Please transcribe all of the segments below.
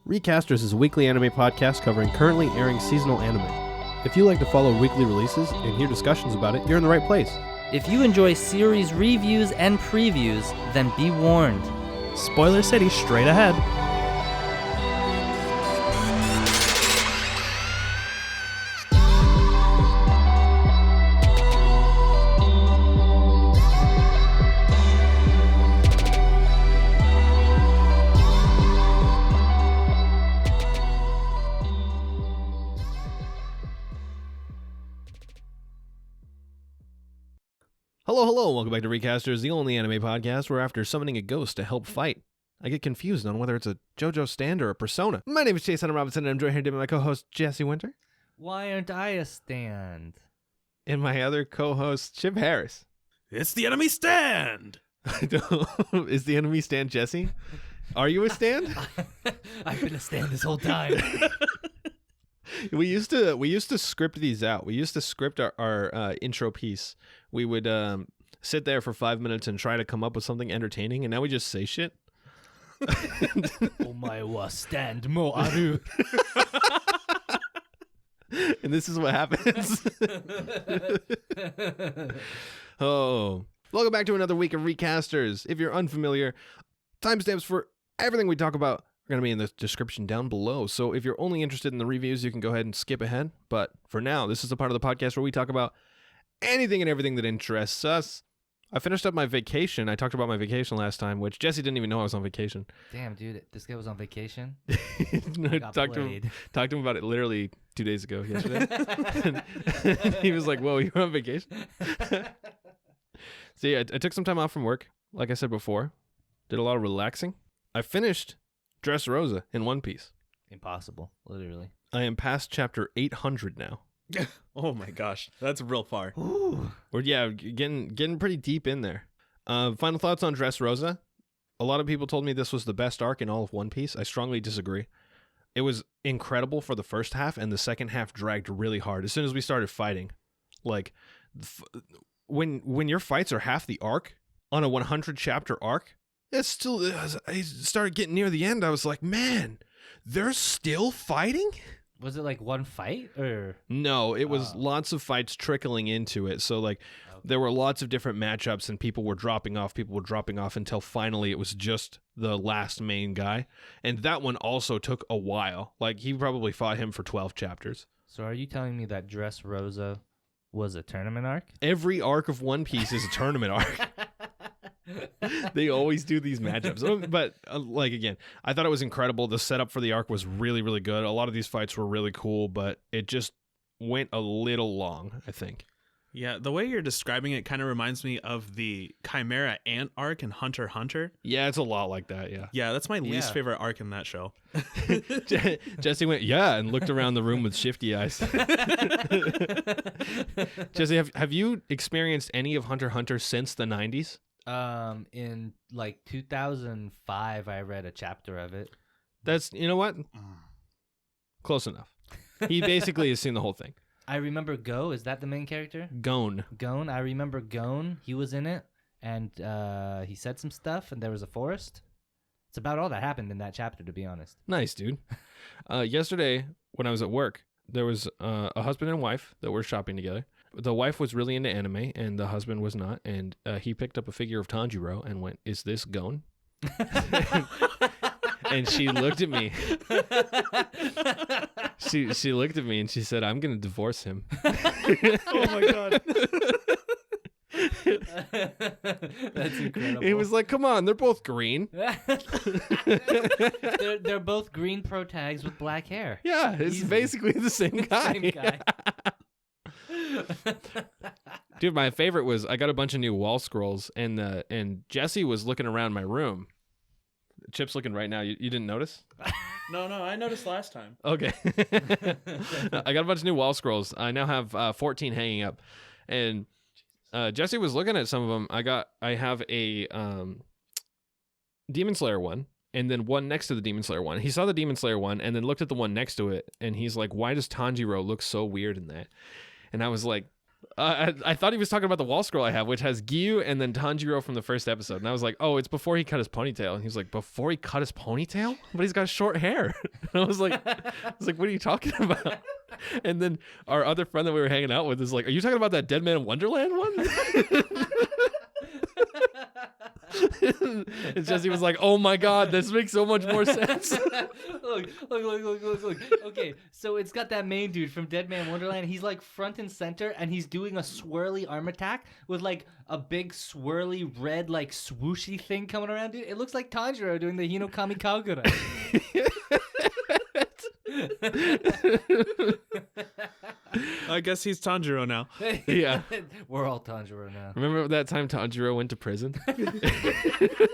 Recasters is a weekly anime podcast covering currently airing seasonal anime. If you like to follow weekly releases and hear discussions about it, you're in the right place. If you enjoy series reviews and previews, then be warned. Spoiler City straight ahead. Hello, welcome back to Recasters, the only anime podcast where after summoning a ghost to help fight, I get confused on whether it's a JoJo stand or a persona. My name is Chase Hunter Robinson, and I'm joined here today by my co-host, Jesse Winter. Why aren't I a stand? And my other co-host, Chip Harris. It's the enemy stand. Is the enemy stand Jesse? Are you a stand? I've been a stand this whole time. We used to script these out. We used to script our intro piece. We would sit there for 5 minutes and try to come up with something entertaining, and now we just say shit. Omae wa stand mo aru. And this is what happens. Oh, welcome back to another week of Recasters. If you're unfamiliar, timestamps for everything we talk about are going to be in the description down below. So if you're only interested in the reviews, you can go ahead and skip ahead. But for now, this is the part of the podcast where we talk about anything and everything that interests us. I finished up my vacation. I talked about my vacation last time, which Jesse didn't even know I was on vacation. Damn, dude, this guy was on vacation. I talked to him about it literally 2 days ago, yesterday. And he was like, "Whoa, you're on vacation?" So yeah, I took some time off from work. Like I said before, did a lot of relaxing. I finished Dressrosa in One Piece. Impossible, literally. I am past chapter 800 now. Oh my gosh, that's real far. Ooh. Or yeah, getting pretty deep in there. Final thoughts on Dressrosa. A lot of people told me this was the best arc in all of One Piece. I strongly disagree. It was incredible for the first half, and the second half dragged really hard. As soon as we started fighting, like when your fights are half the arc on a 100 chapter arc, it's still. I started getting near the end. I was like, man, they're still fighting. Was it like one fight or? No, it was lots of fights trickling into it. So like there were lots of different matchups and people were dropping off until finally it was just the last main guy. And that one also took a while. Like he probably fought him for 12 chapters. So are you telling me that Dressrosa was a tournament arc? Every arc of One Piece is a tournament arc. They always do these matchups. But like again, I thought it was incredible. The setup for the arc was really, really good. A lot of these fights were really cool, but it just went a little long, I think. Yeah, the way you're describing it kind of reminds me of the Chimera Ant arc in Hunter x Hunter. Yeah, it's a lot like that, yeah. Yeah, that's my least favorite arc in that show. Jesse went, yeah, and looked around the room with shifty eyes. Jesse, have you experienced any of Hunter x Hunter since the 90s? In like 2005, I read a chapter of it. That's, you know what? Close enough. He basically has seen the whole thing. I remember Go. Is that the main character? Gon. I remember Gon. He was in it, and he said some stuff, and there was a forest. It's about all that happened in that chapter, to be honest. Nice, dude. Yesterday, when I was at work, there was a husband and wife that were shopping together. The wife was really into anime, and the husband was not, and he picked up a figure of Tanjiro and went, "Is this Gon?" And she looked at me. She looked at me and she said, "I'm going to divorce him." Oh my god. That's incredible. He was like, "Come on, they're both green." they're both green pro tags with black hair. Yeah, it's Easy. basically the same guy. Same guy. Dude, my favorite was I got a bunch of new wall scrolls, and Jesse was looking around my room. Chip's looking right now. You didn't notice? No, I noticed last time. Okay. I got a bunch of new wall scrolls. I now have 14 hanging up, and Jesse was looking at some of them. I have a Demon Slayer one, and then one next to the Demon Slayer one. He saw the Demon Slayer one, and then looked at the one next to it, and he's like, "Why does Tanjiro look so weird in that?" And I was like, I thought he was talking about the wall scroll I have, which has Gyu and then Tanjiro from the first episode. And I was like, oh, it's before he cut his ponytail. And he was like, before he cut his ponytail? But he's got short hair. And I was like, what are you talking about? And then our other friend that we were hanging out with is like, are you talking about that Dead Man Wonderland one? And Jesse was like, oh my God, this makes so much more sense. Look. Okay, so it's got that main dude from Dead Man Wonderland. He's like front and center, and he's doing a swirly arm attack with like a big swirly red like swooshy thing coming around, dude. It looks like Tanjiro doing the Hinokami Kagura. I guess he's Tanjiro now. Yeah. We're all Tanjiro now. Remember that time Tanjiro went to prison? It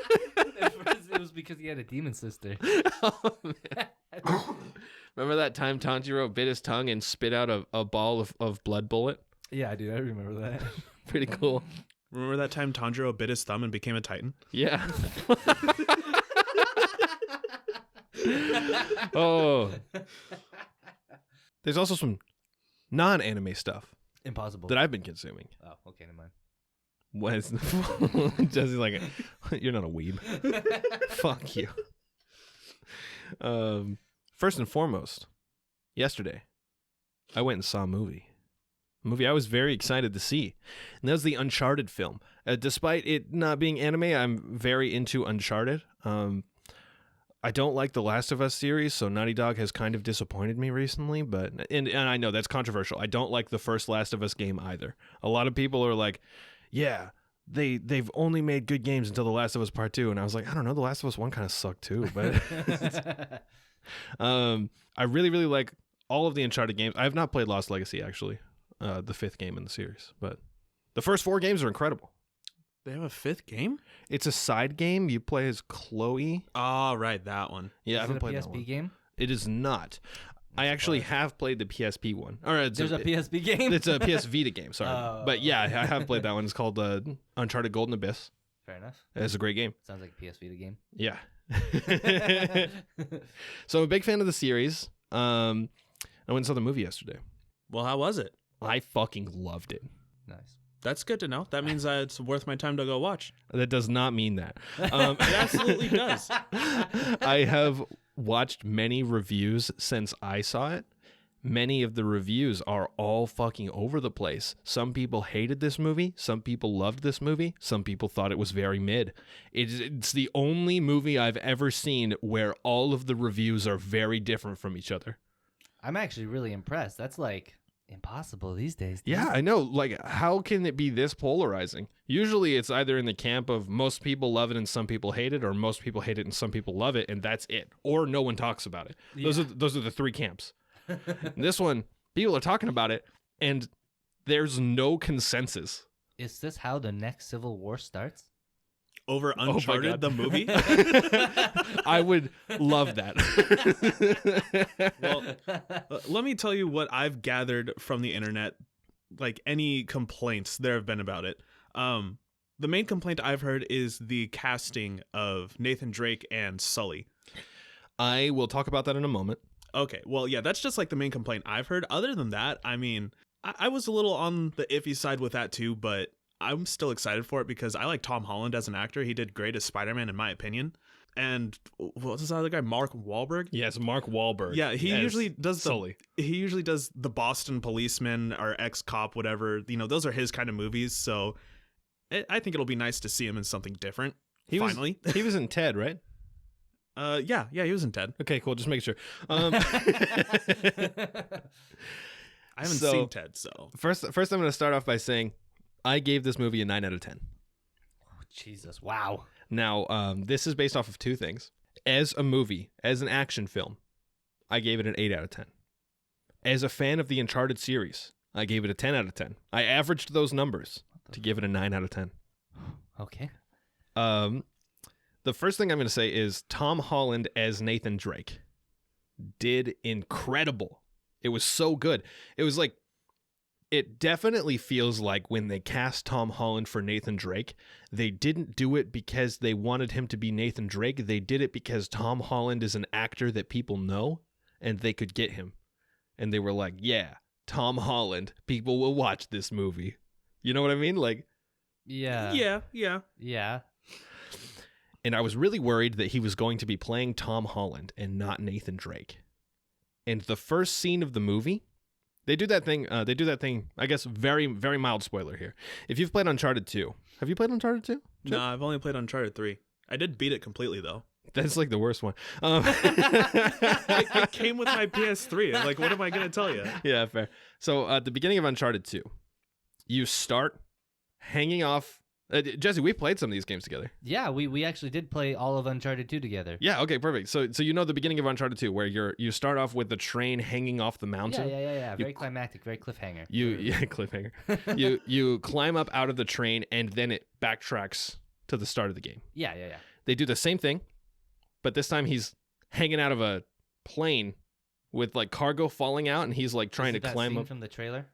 was because he had a demon sister. Oh, man. Remember that time Tanjiro bit his tongue and spit out a ball of blood bullet? Yeah, dude, I remember that. Pretty cool. Remember that time Tanjiro bit his thumb and became a Titan? Yeah. Oh. There's also some non-anime stuff Impossible. that I've been consuming. Oh, okay, never mind. Jesse's like, you're not a weeb. Fuck you. First and foremost, yesterday, I went and saw a movie I was very excited to see. And that was the Uncharted film. Despite it not being anime, I'm very into Uncharted. I don't like the Last of Us series, so Naughty Dog has kind of disappointed me recently, but and I know that's controversial. I don't like the first Last of Us game either. A lot of people are like, yeah, they've only made good games until The Last of Us Part 2, and I was like, I don't know, The Last of Us 1 kind of sucked too, but I really, really like all of the Uncharted games. I have not played Lost Legacy, actually, the 5th game in the series, but the first 4 games are incredible. They have a 5th game? It's a side game. You play as Chloe. Oh, right, that one. Yeah, I Is haven't it a played PSP that one. game? It is not. I actually have played the PSP one. All right, There's a PSP game? It's a PS Vita game, sorry. Oh. But yeah, I have played that one. It's called Uncharted Golden Abyss. Fair enough. It's a great game. Sounds like a PS Vita game. Yeah. So I'm a big fan of the series. I went and saw the movie yesterday. Well, how was it? I fucking loved it. Nice. That's good to know. That means that it's worth my time to go watch. That does not mean that. It absolutely does. I have watched many reviews since I saw it. Many of the reviews are all fucking over the place. Some people hated this movie. Some people loved this movie. Some people thought it was very mid. It's the only movie I've ever seen where all of the reviews are very different from each other. I'm actually really impressed. That's like impossible these days. Yeah, I know. Like, how can it be this polarizing? Usually it's either in the camp of most people love it and some people hate it, or most people hate it and some people love it, and that's it. Or no one talks about it. Those are the 3 camps. This one, people are talking about it, and there's no consensus. Is this how the next Civil War starts? Over Uncharted, the movie? I would love that. Well, let me tell you what I've gathered from the internet, like any complaints there have been about it. The main complaint I've heard is the casting of Nathan Drake and Sully. I will talk about that in a moment. Okay, well, yeah, that's just like the main complaint I've heard. Other than that, I mean, I was a little on the iffy side with that too, but I'm still excited for it because I like Tom Holland as an actor. He did great as Spider-Man, in my opinion. And what's this other guy, Mark Wahlberg? Yes, Mark Wahlberg. Yeah, he usually does Sully. He usually does the Boston policeman or ex-cop, whatever. You know, those are his kind of movies. So I think it'll be nice to see him in something different. He finally, he was in Ted, right? Yeah, he was in Ted. Okay, cool. Just make sure. I haven't seen Ted, so First, I'm going to start off by saying I gave this movie a 9 out of 10. Oh, Jesus, wow. Now, this is based off of 2 things. As a movie, as an action film, I gave it an 8 out of 10. As a fan of the Uncharted series, I gave it a 10 out of 10. I averaged those numbers to give it a 9 out of 10. Okay. The first thing I'm going to say is Tom Holland as Nathan Drake did incredible. It was so good. It was like, it definitely feels like when they cast Tom Holland for Nathan Drake, they didn't do it because they wanted him to be Nathan Drake. They did it because Tom Holland is an actor that people know and they could get him. And they were like, yeah, Tom Holland, people will watch this movie. You know what I mean? Like, Yeah. Yeah. and I was really worried that he was going to be playing Tom Holland and not Nathan Drake. And the first scene of the movie, they do that thing, I guess, very, very mild spoiler here. If you've played Uncharted 2, have you played Uncharted 2? No, I've only played Uncharted 3. I did beat it completely, though. That's like the worst one. It came with my PS3. Like, what am I going to tell you? Yeah, fair. So at the beginning of Uncharted 2, you start hanging off. Jesse, we played some of these games together. Yeah, we actually did play all of Uncharted 2 together. Yeah, okay, perfect. So you know the beginning of Uncharted 2 where you start off with the train hanging off the mountain. Yeah. Very climactic, very cliffhanger. Cliffhanger. you climb up out of the train and then it backtracks to the start of the game. Yeah. They do the same thing, but this time he's hanging out of a plane with like cargo falling out and he's like trying to climb up from the trailer.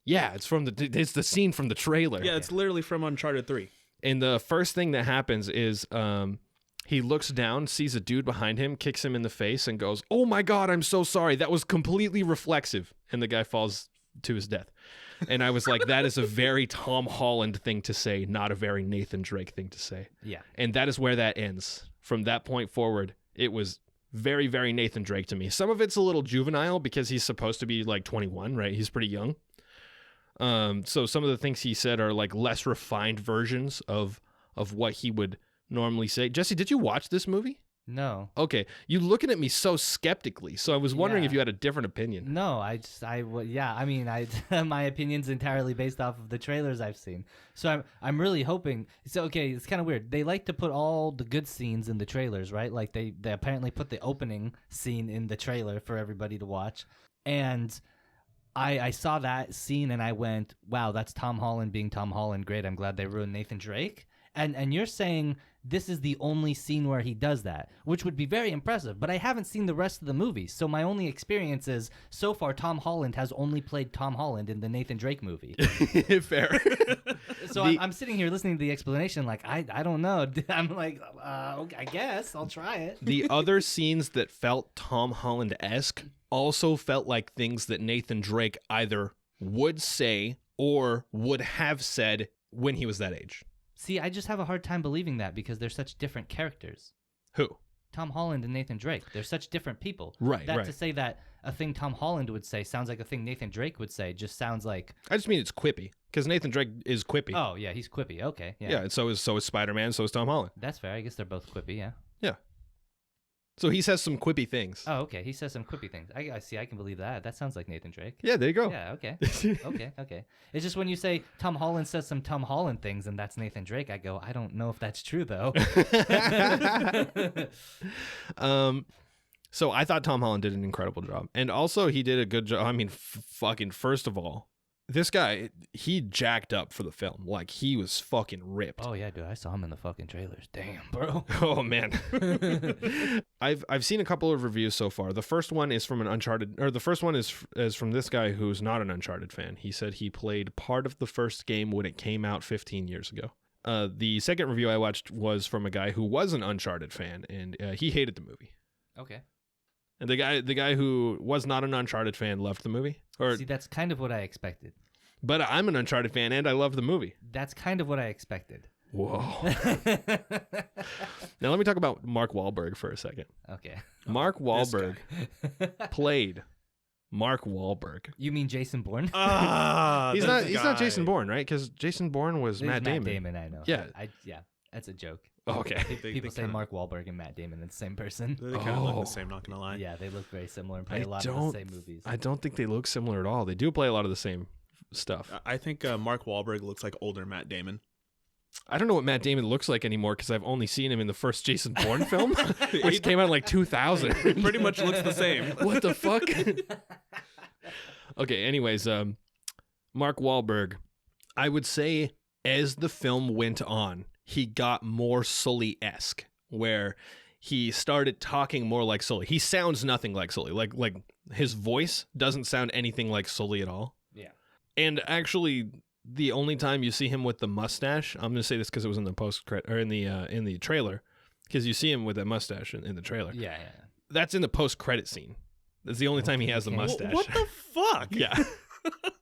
Yeah, it's the scene from the trailer. Yeah, it's literally from Uncharted 3. And the first thing that happens is he looks down, sees a dude behind him, kicks him in the face, and goes, "Oh my God, I'm so sorry. That was completely reflexive." And the guy falls to his death. And I was like, that is a very Tom Holland thing to say, not a very Nathan Drake thing to say. Yeah. And that is where that ends. From that point forward, it was very, very Nathan Drake to me. Some of it's a little juvenile because he's supposed to be like 21, right? He's pretty young. So some of the things he said are like less refined versions of what he would normally say. Jesse, did you watch this movie? No. Okay, you looking at me so skeptically. So I was wondering if you had a different opinion. No, I mean, my opinion's entirely based off of the trailers I've seen. So I'm really hoping. So okay, it's kind of weird. They like to put all the good scenes in the trailers, right? Like they apparently put the opening scene in the trailer for everybody to watch, and I saw that scene and I went, wow, that's Tom Holland being Tom Holland. Great, I'm glad they ruined Nathan Drake. And you're saying this is the only scene where he does that, which would be very impressive. But I haven't seen the rest of the movie, so my only experience is so far Tom Holland has only played Tom Holland in the Nathan Drake movie. Fair. So I'm sitting here listening to the explanation like, I don't know. I'm like, okay, I guess I'll try it. The other scenes that felt Tom Holland-esque also felt like things that Nathan Drake either would say or would have said when he was that age. See, I just have a hard time believing that because they're such different characters. Who? Tom Holland and Nathan Drake. They're such different people. Right, That right. to say that a thing Tom Holland would say sounds like a thing Nathan Drake would say just sounds like... I just mean it's quippy because Nathan Drake is quippy. Oh, yeah, he's quippy. Okay, yeah. Yeah, and so is Spider-Man, so is Tom Holland. That's fair. I guess they're both quippy, yeah. Yeah. So he says some quippy things. Oh, okay. He says some quippy things. I see. I can believe that. That sounds like Nathan Drake. Yeah, there you go. Yeah, okay. Okay. It's just when you say Tom Holland says some Tom Holland things and that's Nathan Drake, I go, I don't know if that's true, though. So I thought Tom Holland did an incredible job. And also he did a good job. I mean, fucking first of all, this guy, he jacked up for the film. Like, he was fucking ripped. Oh, yeah, dude. I saw him in the fucking trailers. Damn, bro. Oh, man. I've seen a couple of reviews so far. The first one is from the first one is from this guy who's not an Uncharted fan. He said he played part of the first game when it came out 15 years ago. The second review I watched was from a guy who was an Uncharted fan, and he hated the movie. Okay. And the guy who was not an Uncharted fan loved the movie. See, that's kind of what I expected. But I'm an Uncharted fan, and I love the movie. That's kind of what I expected. Whoa. Now let me talk about Mark Wahlberg for a second. Okay. Mark Wahlberg played Mark Wahlberg. You mean Jason Bourne? He's not Jason Bourne, right? Because Jason Bourne was Matt Damon. Matt Damon, I know. Yeah. Yeah, that's a joke. Oh, okay. People say Mark Wahlberg and Matt Damon are the same person. They kind of look the same, not going to lie. Yeah, they look very similar and play a lot of the same movies. I don't think they look similar at all. They do play a lot of the same stuff. I think Mark Wahlberg looks like older Matt Damon. I don't know what Matt Damon looks like anymore because I've only seen him in the first Jason Bourne film, which came out in like 2000. He pretty much looks the same. What the fuck? Okay, anyways, Mark Wahlberg, I would say as the film went on, he got more Sully-esque, where he started talking more like Sully. He sounds nothing like Sully. Like his voice doesn't sound anything like Sully at all. Yeah. And actually, the only time you see him with the mustache, I'm going to say this because it was in the post-credit or in the trailer, because you see him with that mustache in the trailer. Yeah. That's in the post-credit scene. That's the only time he has the mustache. What the fuck? Yeah.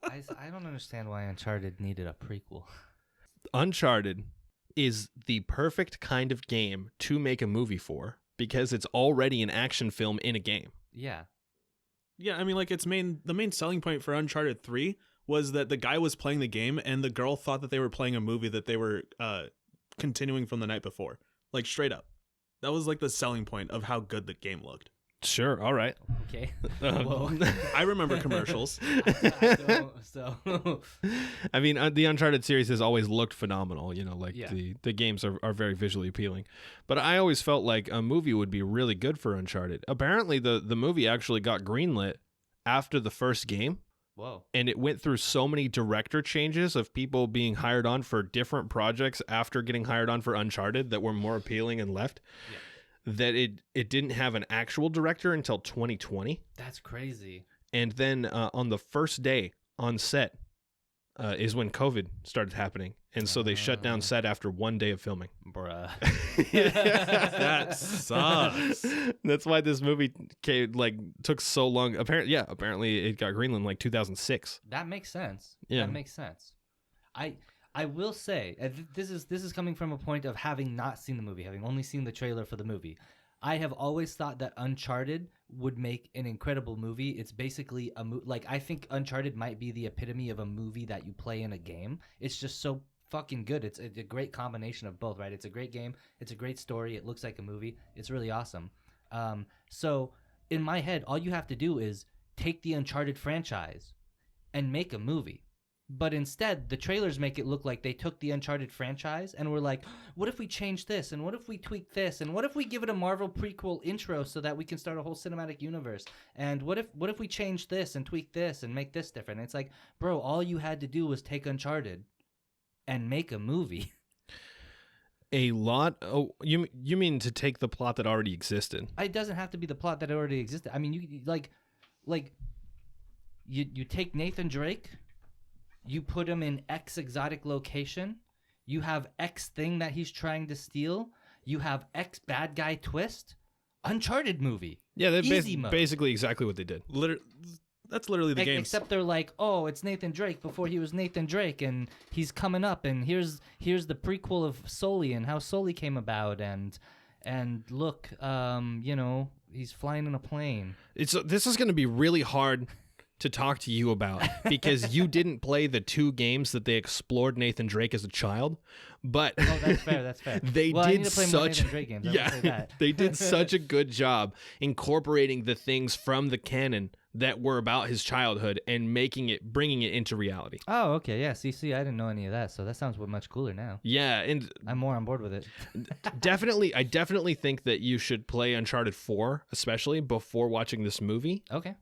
I don't understand why Uncharted needed a prequel. Uncharted is the perfect kind of game to make a movie for because it's already an action film in a game. Yeah. Yeah, I mean, like the main selling point for Uncharted 3 was that the guy was playing the game and the girl thought that they were playing a movie that they were continuing from the night before. Like, straight up. That was like the selling point of how good the game looked. Sure, all right. Okay. Whoa. I remember commercials. I don't, so. I mean, the Uncharted series has always looked phenomenal. You know, like Yeah. the games are very visually appealing. But I always felt like a movie would be really good for Uncharted. Apparently, the movie actually got greenlit after the first game. Whoa. And it went through so many director changes of people being hired on for different projects after getting hired on for Uncharted that were more appealing and left. Yeah. That it didn't have an actual director until 2020. That's crazy. And then on the first day on set is when COVID started happening. And so they shut down set after 1 day of filming. Bruh. That sucks. That's why this movie took so long. Apparently it got greenlit in like 2006. That makes sense. Yeah. That makes sense. I will say, this is coming from a point of having not seen the movie, having only seen the trailer for the movie. I have always thought that Uncharted would make an incredible movie. It's basically I think Uncharted might be the epitome of a movie that you play in a game. It's just so fucking good. It's a great combination of both, right? It's a great game. It's a great story. It looks like a movie. It's really awesome. So in my head, all you have to do is take the Uncharted franchise and make a movie. But instead, the trailers make it look like they took the Uncharted franchise and were like, what if we change this? And what if we tweak this? And what if we give it a Marvel prequel intro so that we can start a whole cinematic universe? And what if we change this and tweak this and make this different? And it's like, bro, all you had to do was take Uncharted and make a movie. You mean to take the plot that already existed? It doesn't have to be the plot that already existed. I mean, you take Nathan Drake, you put him in X exotic location, you have X thing that he's trying to steal, you have X bad guy twist, Uncharted movie. Yeah, that's Easy mode. basically exactly what they did. That's literally the game. Except they're like, oh, it's Nathan Drake before he was Nathan Drake, and he's coming up, and here's the prequel of Sully and how Sully came about, and look, he's flying in a plane. This is going to be really hard to talk to you about because you didn't play the two games that they explored Nathan Drake as a child, but Oh, that's fair. That's fair. they I need did to play more such Nathan Drake games. I will say that. they did such a good job incorporating the things from the canon that were about his childhood and bringing it into reality. Oh, okay, yeah. See, I didn't know any of that, so that sounds much cooler now. Yeah, and I'm more on board with it. I definitely think that you should play Uncharted 4, especially before watching this movie. Okay.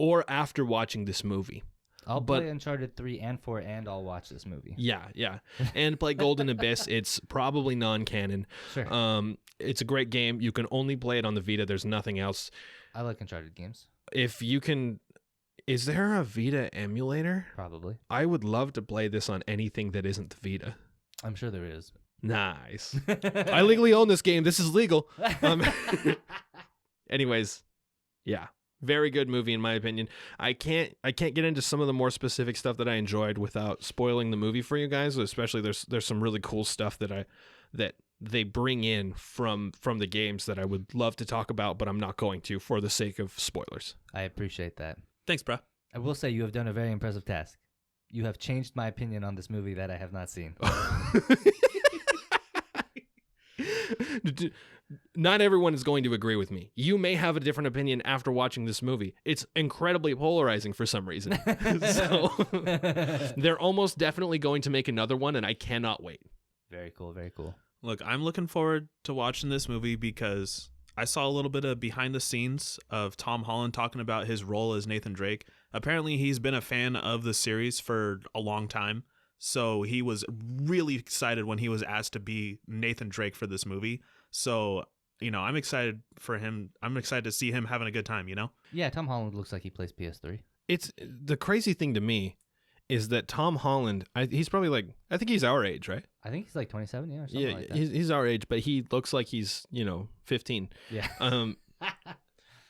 Or after watching this movie. I'll play Uncharted 3 and 4, and I'll watch this movie. Yeah. And play Golden Abyss. It's probably non-canon. Sure. It's a great game. You can only play it on the Vita. There's nothing else. I like Uncharted games. If you can... Is there a Vita emulator? Probably. I would love to play this on anything that isn't the Vita. I'm sure there is. Nice. I legally own this game. This is legal. Anyways, yeah. Very good movie in my opinion. I can't get into some of the more specific stuff that I enjoyed without spoiling the movie for you guys. Especially there's some really cool stuff that they bring in from the games that I would love to talk about, but I'm not going to for the sake of spoilers. I appreciate that. Thanks, bro. I will say you have done a very impressive task. You have changed my opinion on this movie that I have not seen. Not everyone is going to agree with me. You may have a different opinion after watching this movie. It's incredibly polarizing for some reason. So they're almost definitely going to make another one, and I cannot wait. Very cool, very cool. Look, I'm looking forward to watching this movie because I saw a little bit of behind the scenes of Tom Holland talking about his role as Nathan Drake. Apparently, he's been a fan of the series for a long time. So he was really excited when he was asked to be Nathan Drake for this movie. So, I'm excited for him. I'm excited to see him having a good time, Yeah, Tom Holland looks like he plays PS3. It's the crazy thing to me is that Tom Holland, he's probably I think he's our age, right? I think he's like 27, yeah, or something like that. He's our age, but he looks like he's, 15. Yeah.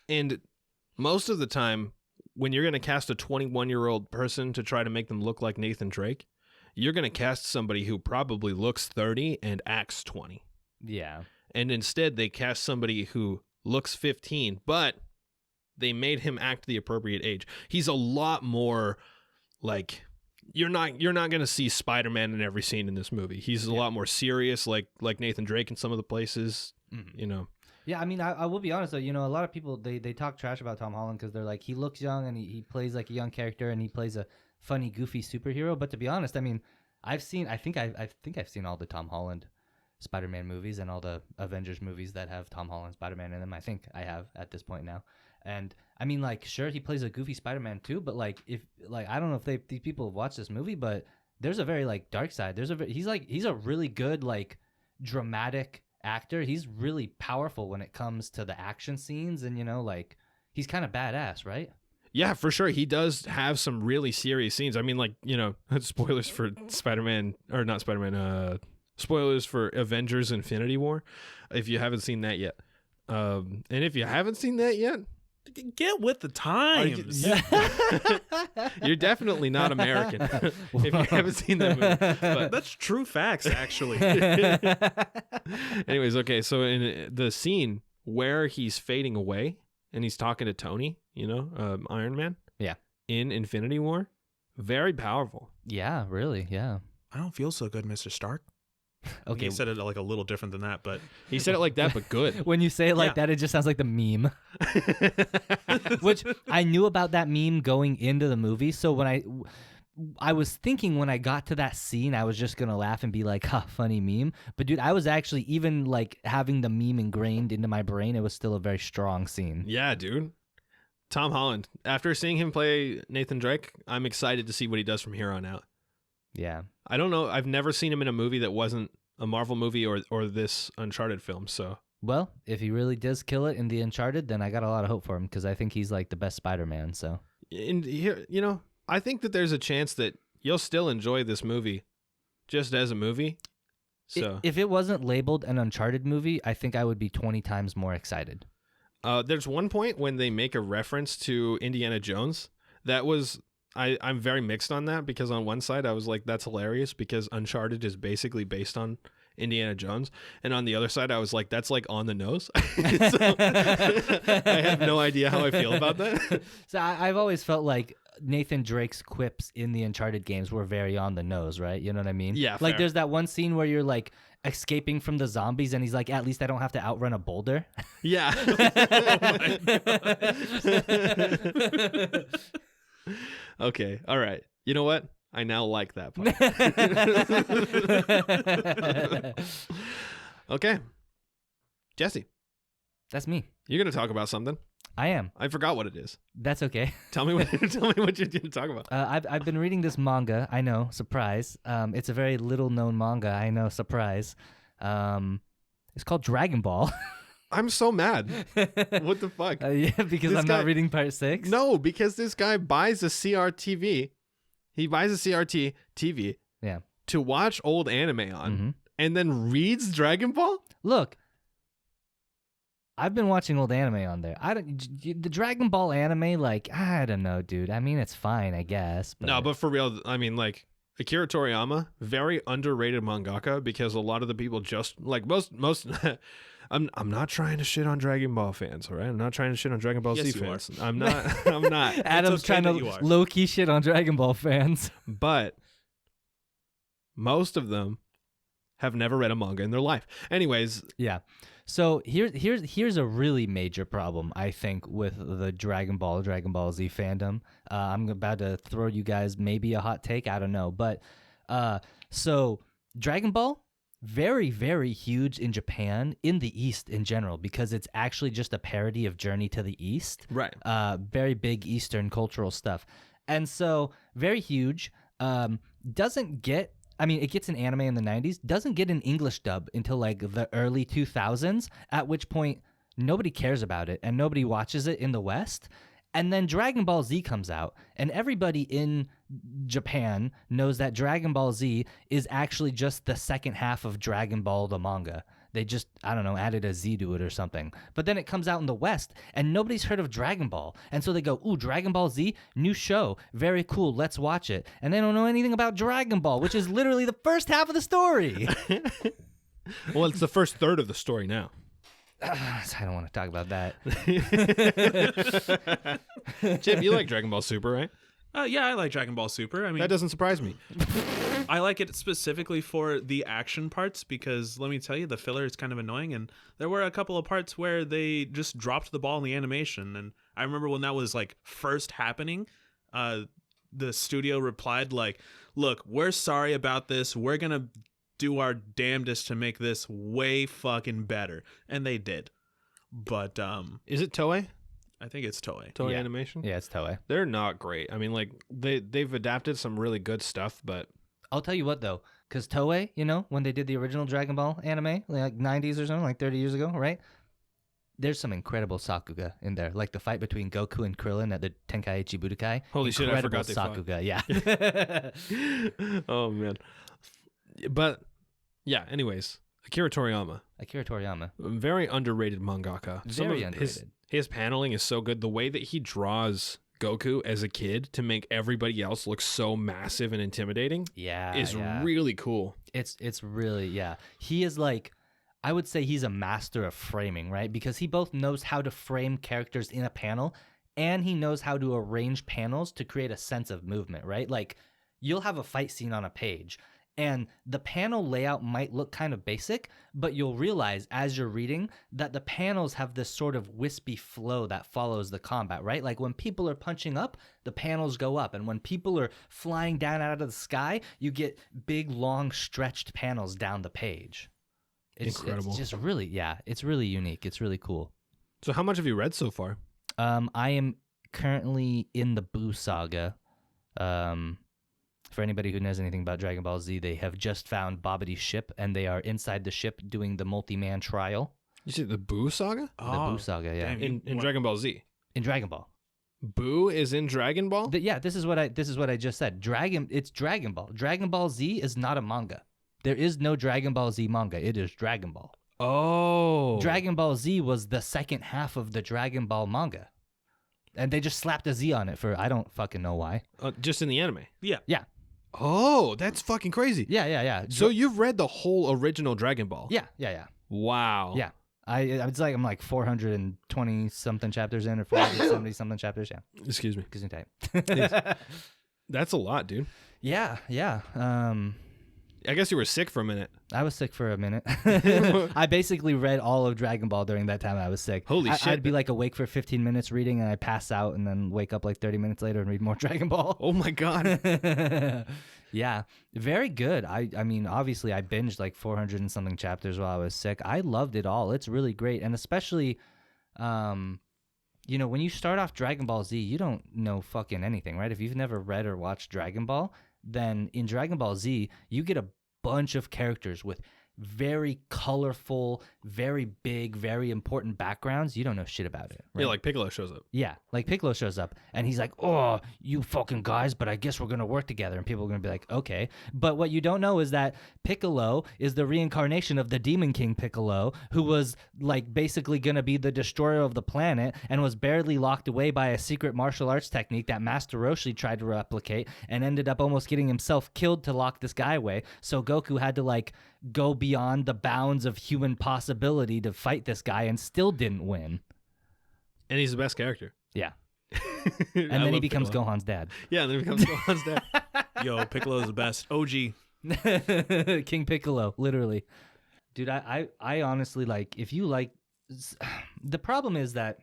And most of the time when you're going to cast a 21-year-old person to try to make them look like Nathan Drake, you're going to cast somebody who probably looks 30 and acts 20. Yeah. And instead, they cast somebody who looks 15, but they made him act the appropriate age. He's a lot more like you're not going to see Spider-Man in every scene in this movie. He's a lot more serious, like Nathan Drake in some of the places. You know. Yeah, I mean, I will be honest though. You know, a lot of people they talk trash about Tom Holland because they're like he looks young and he plays like a young character and he plays a funny, goofy superhero. But to be honest, I mean, I think I've seen all the Tom Holland Spider-Man movies and all the Avengers movies that have Tom Holland Spider-Man in them. I think I have at this point now. And I mean, like, sure, he plays a goofy Spider-Man too, but like, if like, I don't know if these people have watched this movie, but there's a very like dark side. He's a really good like dramatic actor. He's really powerful when it comes to the action scenes, and you know, like, he's kind of badass, right? Yeah, for sure. He does have some really serious scenes. I mean, like, you know, spoilers for Spider-Man, or not Spider-Man, spoilers for Avengers Infinity War, if you haven't seen that yet. And if you haven't seen that yet, get with the times. You're definitely not American if you haven't seen that movie. But that's true facts, actually. Anyways, okay, so in the scene where he's fading away and he's talking to Tony, you know, Iron Man. Yeah. In Infinity War, very powerful. Yeah, really, yeah. I don't feel so good, Mr. Stark. Okay. He said it like a little different than that, but he said it like that, but good. When you say it like that, it just sounds like the meme. Which I knew about that meme going into the movie, so when I was thinking when I got to that scene, I was just gonna laugh and be like, "Ha, funny meme." But dude, I was actually even like having the meme ingrained into my brain. It was still a very strong scene. Yeah, dude. Tom Holland. After seeing him play Nathan Drake, I'm excited to see what he does from here on out. Yeah. I don't know. I've never seen him in a movie that wasn't a Marvel movie or this Uncharted film. So, well, if he really does kill it in the Uncharted, then I got a lot of hope for him because I think he's like the best Spider-Man. So, and here, you know, I think that there's a chance that you'll still enjoy this movie just as a movie. So, if it wasn't labeled an Uncharted movie, I think I would be 20 times more excited. There's one point when they make a reference to Indiana Jones that was. I'm very mixed on that because on one side I was like, that's hilarious because Uncharted is basically based on Indiana Jones. And on the other side I was like, that's like on the nose. So, I have no idea how I feel about that. So I've always felt like Nathan Drake's quips in the Uncharted games were very on the nose, right? You know what I mean? Yeah. Like fair. there's that one scene where you're like escaping from the zombies and he's like, at least I don't have to outrun a boulder. Yeah. Okay. All right. You know what? I now like that part. Okay. Jesse. That's me. You're going to talk about something. I am. I forgot what it is. That's okay. Tell me what you're going to talk about. I've been reading this manga. I know, surprise. It's a very little known manga. I know, surprise. It's called Dragon Ball. I'm so mad. What the fuck? Yeah, because I'm not reading part 6. No, because this guy buys a CRTV. He buys a CRT TV. Yeah. To watch old anime on, and then reads Dragon Ball. Look, I've been watching old anime on there. The Dragon Ball anime, like, I don't know, dude. I mean, it's fine, I guess. But... No, but for real, I mean, like, Akira Toriyama, very underrated mangaka because a lot of the people just like most. I'm not trying to shit on Dragon Ball fans, all right? I'm not trying to shit on Dragon Ball Z fans. I'm not. I'm not. Adam's trying to low-key shit on Dragon Ball fans. But most of them have never read a manga in their life. Anyways. Yeah. So here's a really major problem, I think, with the Dragon Ball Z fandom. I'm about to throw you guys maybe a hot take. I don't know. But so Dragon Ball, very, very huge in Japan, in the East in general, because it's actually just a parody of Journey to the East. Right. Very big Eastern cultural stuff. And so very huge. Doesn't get... I mean, it gets an anime in the 90s, doesn't get an English dub until like the early 2000s, at which point nobody cares about it and nobody watches it in the West. And then Dragon Ball Z comes out, and everybody in Japan knows that Dragon Ball Z is actually just the second half of Dragon Ball the manga. They just, I don't know, added a Z to it or something. But then it comes out in the West, and nobody's heard of Dragon Ball. And so they go, ooh, Dragon Ball Z, new show, very cool, let's watch it. And they don't know anything about Dragon Ball, which is literally the first half of the story. Well, it's the first third of the story now. I don't want to talk about that. Chip, you like Dragon Ball Super, right? Yeah, I like Dragon Ball Super. I mean, That doesn't surprise me. I like it specifically for the action parts because let me tell you, the filler is kind of annoying, and there were a couple of parts where they just dropped the ball in the animation. And I remember when that was like first happening, the studio replied like, "Look, we're sorry about this. We're gonna do our damnedest to make this way fucking better," and they did. But Is it Toei? I think it's Toei. Toei Yeah. Animation? Yeah, it's Toei. They're not great. I mean, like they've adapted some really good stuff, but I'll tell you what, though, because Toei, you know, when they did the original Dragon Ball anime, like 90s or something, like 30 years ago, right? There's some incredible Sakuga in there, like the fight between Goku and Krillin at the Tenkaichi Budokai. Holy shit, I forgot they fought. Sakuga, yeah. oh man. But yeah, anyways, Akira Toriyama, Akira Toriyama. very underrated mangaka. Very underrated. His paneling is so good. The way that he draws Goku as a kid to make everybody else look so massive and intimidating Yeah, is yeah. really cool. It's really, yeah. He is like, I would say he's a master of framing, right? Because he both knows how to frame characters in a panel and he knows how to arrange panels to create a sense of movement, right? Like, you'll have a fight scene on a page and the panel layout might look kind of basic, but you'll realize as you're reading that the panels have this sort of wispy flow that follows the combat, right? Like when people are punching up, the panels go up. And when people are flying down out of the sky, you get big, long, stretched panels down the page. Incredible. It's just really, yeah, it's really unique. It's really cool. So how much have you read so far? I am currently in the Boo saga. For anybody who knows anything about Dragon Ball Z, they have just found Babidi's ship, and they are inside the ship doing the multi-man trial. You see the Boo saga? The Boo saga, yeah. damn. In Dragon Ball Z. In Dragon Ball. Boo is in Dragon Ball? Yeah, this is what I just said. It's Dragon Ball. Dragon Ball Z is not a manga. There is no Dragon Ball Z manga. It is Dragon Ball. Oh. Dragon Ball Z was the second half of the Dragon Ball manga. And they just slapped a Z on it for I don't fucking know why. Just in the anime? Yeah. Yeah. Oh, that's fucking crazy. Yeah. So you've read the whole original Dragon Ball? Yeah. Wow. Yeah. I'm like 420 something chapters in or 470 something chapters. Yeah. Excuse me. Because type. That's a lot, dude. Yeah. I guess you were sick for a minute. I was sick for a minute. I basically read all of Dragon Ball during that time I was sick. Holy shit. I'd be like awake for 15 minutes reading and I'd pass out and then wake up like 30 minutes later and read more Dragon Ball. Oh my god. Yeah, very good. I mean, obviously I binged like 400 and something chapters while I was sick. I loved it all. It's really great. And especially, you know, when you start off Dragon Ball Z, you don't know fucking anything, right? If you've never read or watched Dragon Ball, then in Dragon Ball Z, you get a bunch of characters with very colorful, very big, very important backgrounds. You don't know shit about it. Right? Yeah, like Piccolo shows up. Yeah, like Piccolo shows up and he's like, "Oh, you fucking guys, but I guess we're going to work together." And people are going to be like, "Okay." But what you don't know is that Piccolo is the reincarnation of the Demon King Piccolo, who was like basically going to be the destroyer of the planet and was barely locked away by a secret martial arts technique that Master Roshi tried to replicate and ended up almost getting himself killed to lock this guy away. So Goku had to like go beyond the bounds of human possibility to fight this guy and still didn't win. And he's the best character. Yeah. And then he becomes Gohan's dad. Yeah, and then he becomes Gohan's dad. Yo, Piccolo's the best. OG. King Piccolo, literally. Dude, I honestly like, if you like, the problem is that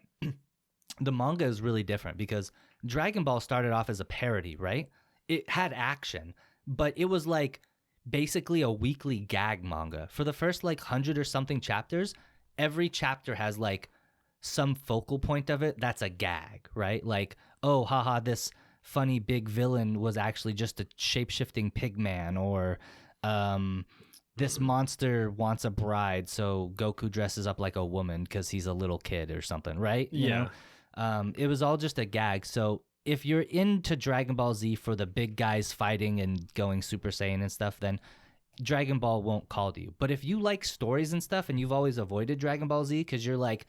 the manga is really different because Dragon Ball started off as a parody, right? It had action, but it was like basically a weekly gag manga. For the first like 100 or something chapters, every chapter has like some focal point of it that's a gag, right? Like, oh, haha, this funny big villain was actually just a shape-shifting pig man, or this monster wants a bride, so Goku dresses up like a woman because he's a little kid or something, right? You know? It was all just a gag. So if you're into Dragon Ball Z for the big guys fighting and going Super Saiyan and stuff, then Dragon Ball won't call to you. But if you like stories and stuff and you've always avoided Dragon Ball Z because you're like,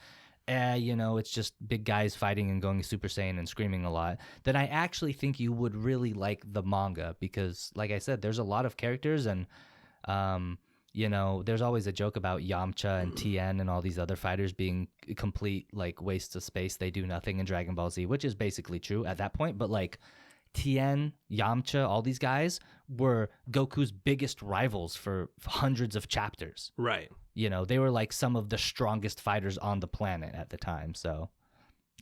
it's just big guys fighting and going Super Saiyan and screaming a lot, then I actually think you would really like the manga because, like I said, there's a lot of characters and, there's always a joke about Yamcha and Tien and all these other fighters being complete, like, wastes of space. They do nothing in Dragon Ball Z, which is basically true at that point. But, like, Tien, Yamcha, all these guys were Goku's biggest rivals for hundreds of chapters. Right. They were like some of the strongest fighters on the planet at the time. So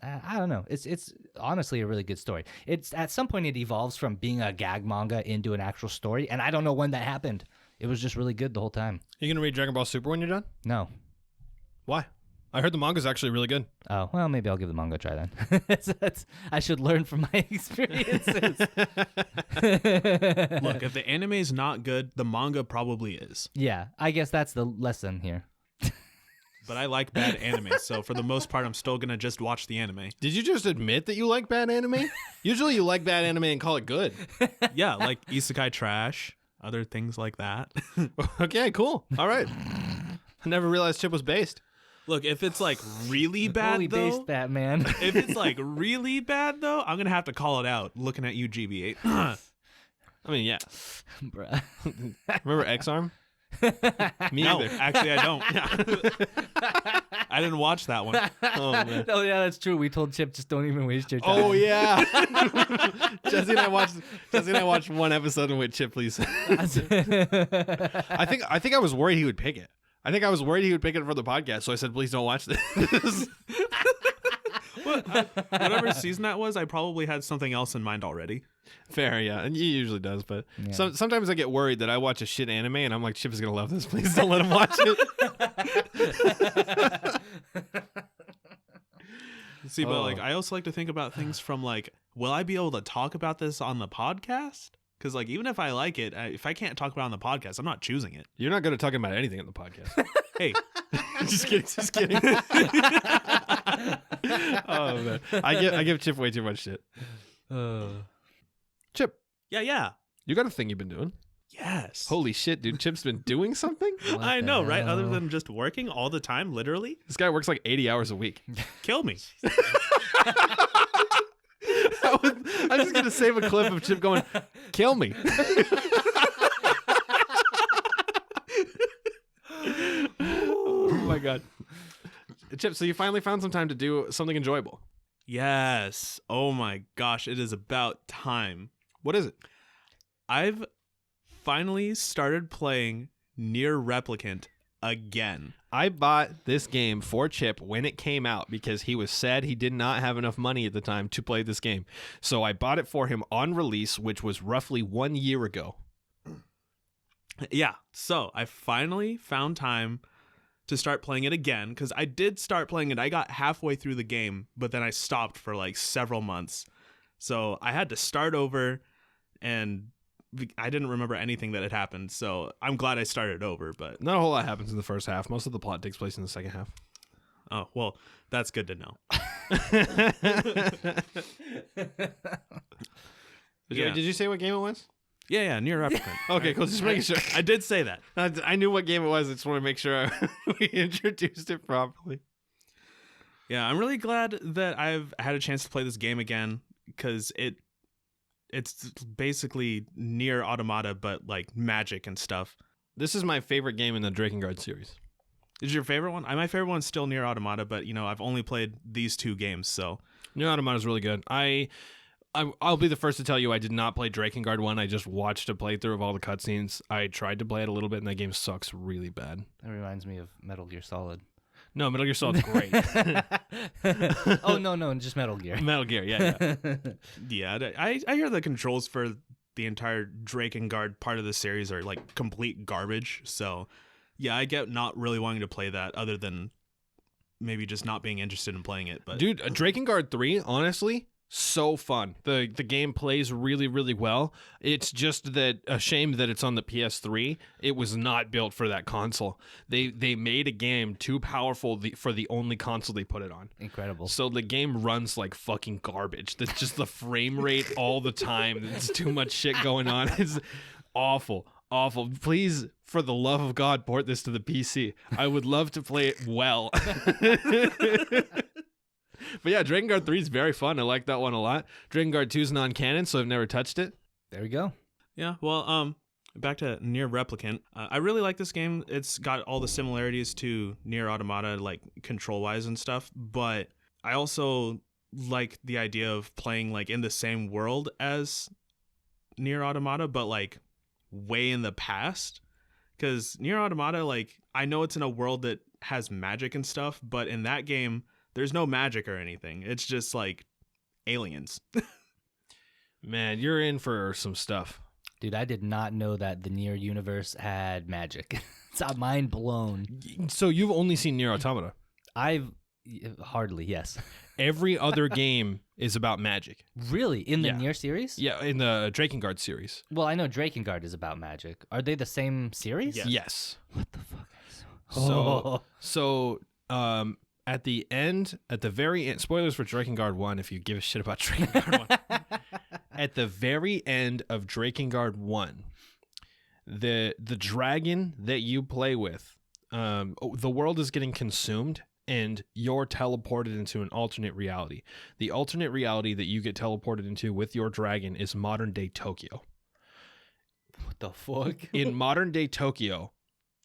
I don't know. It's honestly a really good story. It's at some point it evolves from being a gag manga into an actual story, and I don't know when that happened. It was just really good the whole time. You gonna read Dragon Ball Super when you're done? No. Why? I heard the manga's actually really good. Oh, well, maybe I'll give the manga a try then. I should learn from my experiences. Look, if the anime is not good, the manga probably is. Yeah, I guess that's the lesson here. But I like bad anime, so for the most part, I'm still going to just watch the anime. Did you just admit that you like bad anime? Usually you like bad anime and call it good. Yeah, like isekai trash, other things like that. Okay, cool. All right. I never realized Chip was based. Look, if it's like really bad, Fully though, based that, man. if it's like really bad, though, I'm going to have to call it out looking at you, GB8. I mean, yeah. Bruh. Remember X-Arm? Me No, either. actually, I don't. I didn't watch that one. Oh, man. Oh, yeah, that's true. We told Chip, just don't even waste your time. Oh, yeah. Jesse and I watched one episode in which Chip, please. I think I was worried he would pick it. I think I was worried he would pick it for the podcast, so I said, please don't watch this. Whatever season that was, I probably had something else in mind already. Fair, yeah. And he usually does, but Yeah. sometimes I get worried that I watch a shit anime and I'm like, Chip is going to love this. Please don't let him watch it. See, but like, I also like to think about things from like, will I be able to talk about this on the podcast? Because like, even if I like it, if I can't talk about it on the podcast, I'm not choosing it. You're not good at talking about anything on the podcast. Hey, Just kidding. Oh, man. I give Chip way too much shit. Chip, yeah. you got a thing you've been doing. Yes. Holy shit, dude. Chip's been doing something? What I the know, right? Other hell? than just working all the time, literally, This guy works like 80 hours a week. kill me. I'm just going to save a clip of Chip going, kill me. Oh, my God. Chip, so you finally found some time to do something enjoyable. Yes. Oh my gosh, it is about time. What is it? I've finally started playing Nier Replicant again. I bought this game for Chip when it came out because he was sad he did not have enough money at the time to play this game. So I bought it for him on release, which was roughly 1 year ago. Yeah. So I finally found time to start playing it again because I did start playing it. I got halfway through the game, but then I stopped for like several months. So I had to start over and I didn't remember anything that had happened. So I'm glad I started over, but Not a whole lot happens in the first half. Most of the plot takes place in the second half. oh, well, that's good to know. Did you say what game it was? Yeah, Nier Replicant. Okay, cool. Just making sure. I did say that. I knew what game it was. I just want to make sure we introduced it properly. Yeah, I'm really glad that I've had a chance to play this game again because it's basically Nier Automata, but like magic and stuff. This is my favorite game in the Drakengard series. Is your favorite one? My favorite one's still Nier Automata, but I've only played these two games, so Nier Automata is really good. I'll be the first to tell you I did not play Drakengard 1. I just watched a playthrough of all the cutscenes. I tried to play it a little bit, and that game sucks really bad. That reminds me of Metal Gear Solid. No, Metal Gear Solid's great. Oh, no, just Metal Gear. Metal Gear, yeah. yeah. I hear the controls for the entire Drakengard part of the series are like complete garbage. So yeah, I get not really wanting to play that other than maybe just not being interested in playing it. But Dude, Drakengard 3, honestly, so fun. The game plays really, really well. It's just that a shame that it's on the PS3. It was not built for that console. They made a game too powerful for the only console they put it on. Incredible. So the game runs like fucking garbage. That's just the frame rate all the time. There's too much shit going on. It's awful. awful. Please, for the love of God, port this to the PC. I would love to play it well. But yeah, Dragon Guard 3 is very fun. I like that one a lot. Dragon Guard 2 is non-canon, so I've never touched it. There we go. Yeah, well, back to Nier Replicant. I really like this game. It's got all the similarities to Nier Automata, like control-wise and stuff, but I also like the idea of playing like in the same world as Nier Automata, but like way in the past. Because Nier Automata, like, I know it's in a world that has magic and stuff, but in that game, there's no magic or anything. It's just like aliens. Man, you're in for some stuff. Dude, I did not know that the Nier universe had magic. It's mind blown. So you've only seen Nier Automata. I've hardly, yes. Every other game is about magic. Really? In the Yeah. Nier series? Yeah, in the Drakengard series. Well, I know Drakengard is about magic. Are they the same series? Yes. Yes. What the fuck? So at the end, at the very end, spoilers for Drakengard 1 if you give a shit about Drakengard 1. At the very end of Drakengard 1, the dragon that you play with, the world is getting consumed and you're teleported into an alternate reality. The alternate reality that you get teleported into with your dragon is modern day Tokyo. What the fuck? In modern day Tokyo,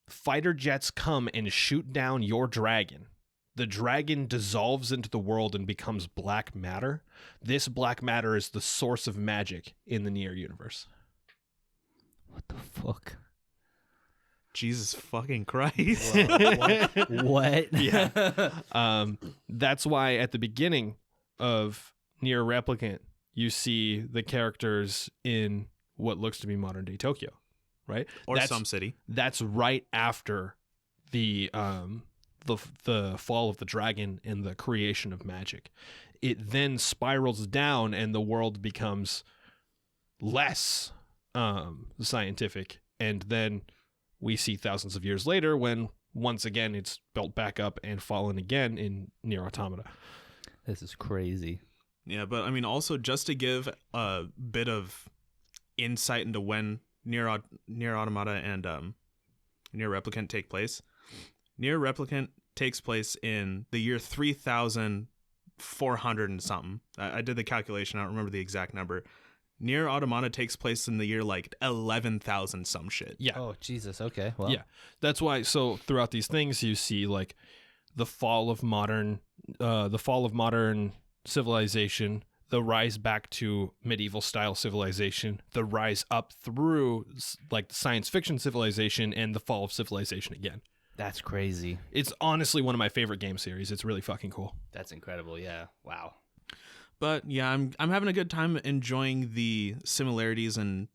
fighter jets come and shoot down your dragon. The dragon dissolves into the world and becomes black matter. This black matter is the source of magic in the Nier universe. What the fuck? Jesus fucking Christ. What? Yeah. That's why at the beginning of Nier Replicant, you see the characters in what looks to be modern day Tokyo, right? Or some city. That's right after the fall of the dragon and the creation of magic. It then spirals down and the world becomes less scientific, and then we see thousands of years later when once again it's built back up and fallen again in Nier Automata. This is crazy. Yeah, but I mean, also just to give a bit of insight into when Nier Automata and Nier Replicant take place. Nier Replicant takes place in the year 3,400 and something. I did the calculation. I don't remember the exact number. Nier Automata takes place in the year like 11,000 some shit. Yeah. Oh, Jesus. Okay. Well, Yeah. That's why, so throughout these things you see like the fall of modern civilization, the rise back to medieval style civilization, the rise up through like science fiction civilization, and the fall of civilization again. that's crazy. It's honestly one of my favorite game series. It's really fucking cool. That's incredible. Yeah. Wow. But yeah, I'm having a good time enjoying the similarities and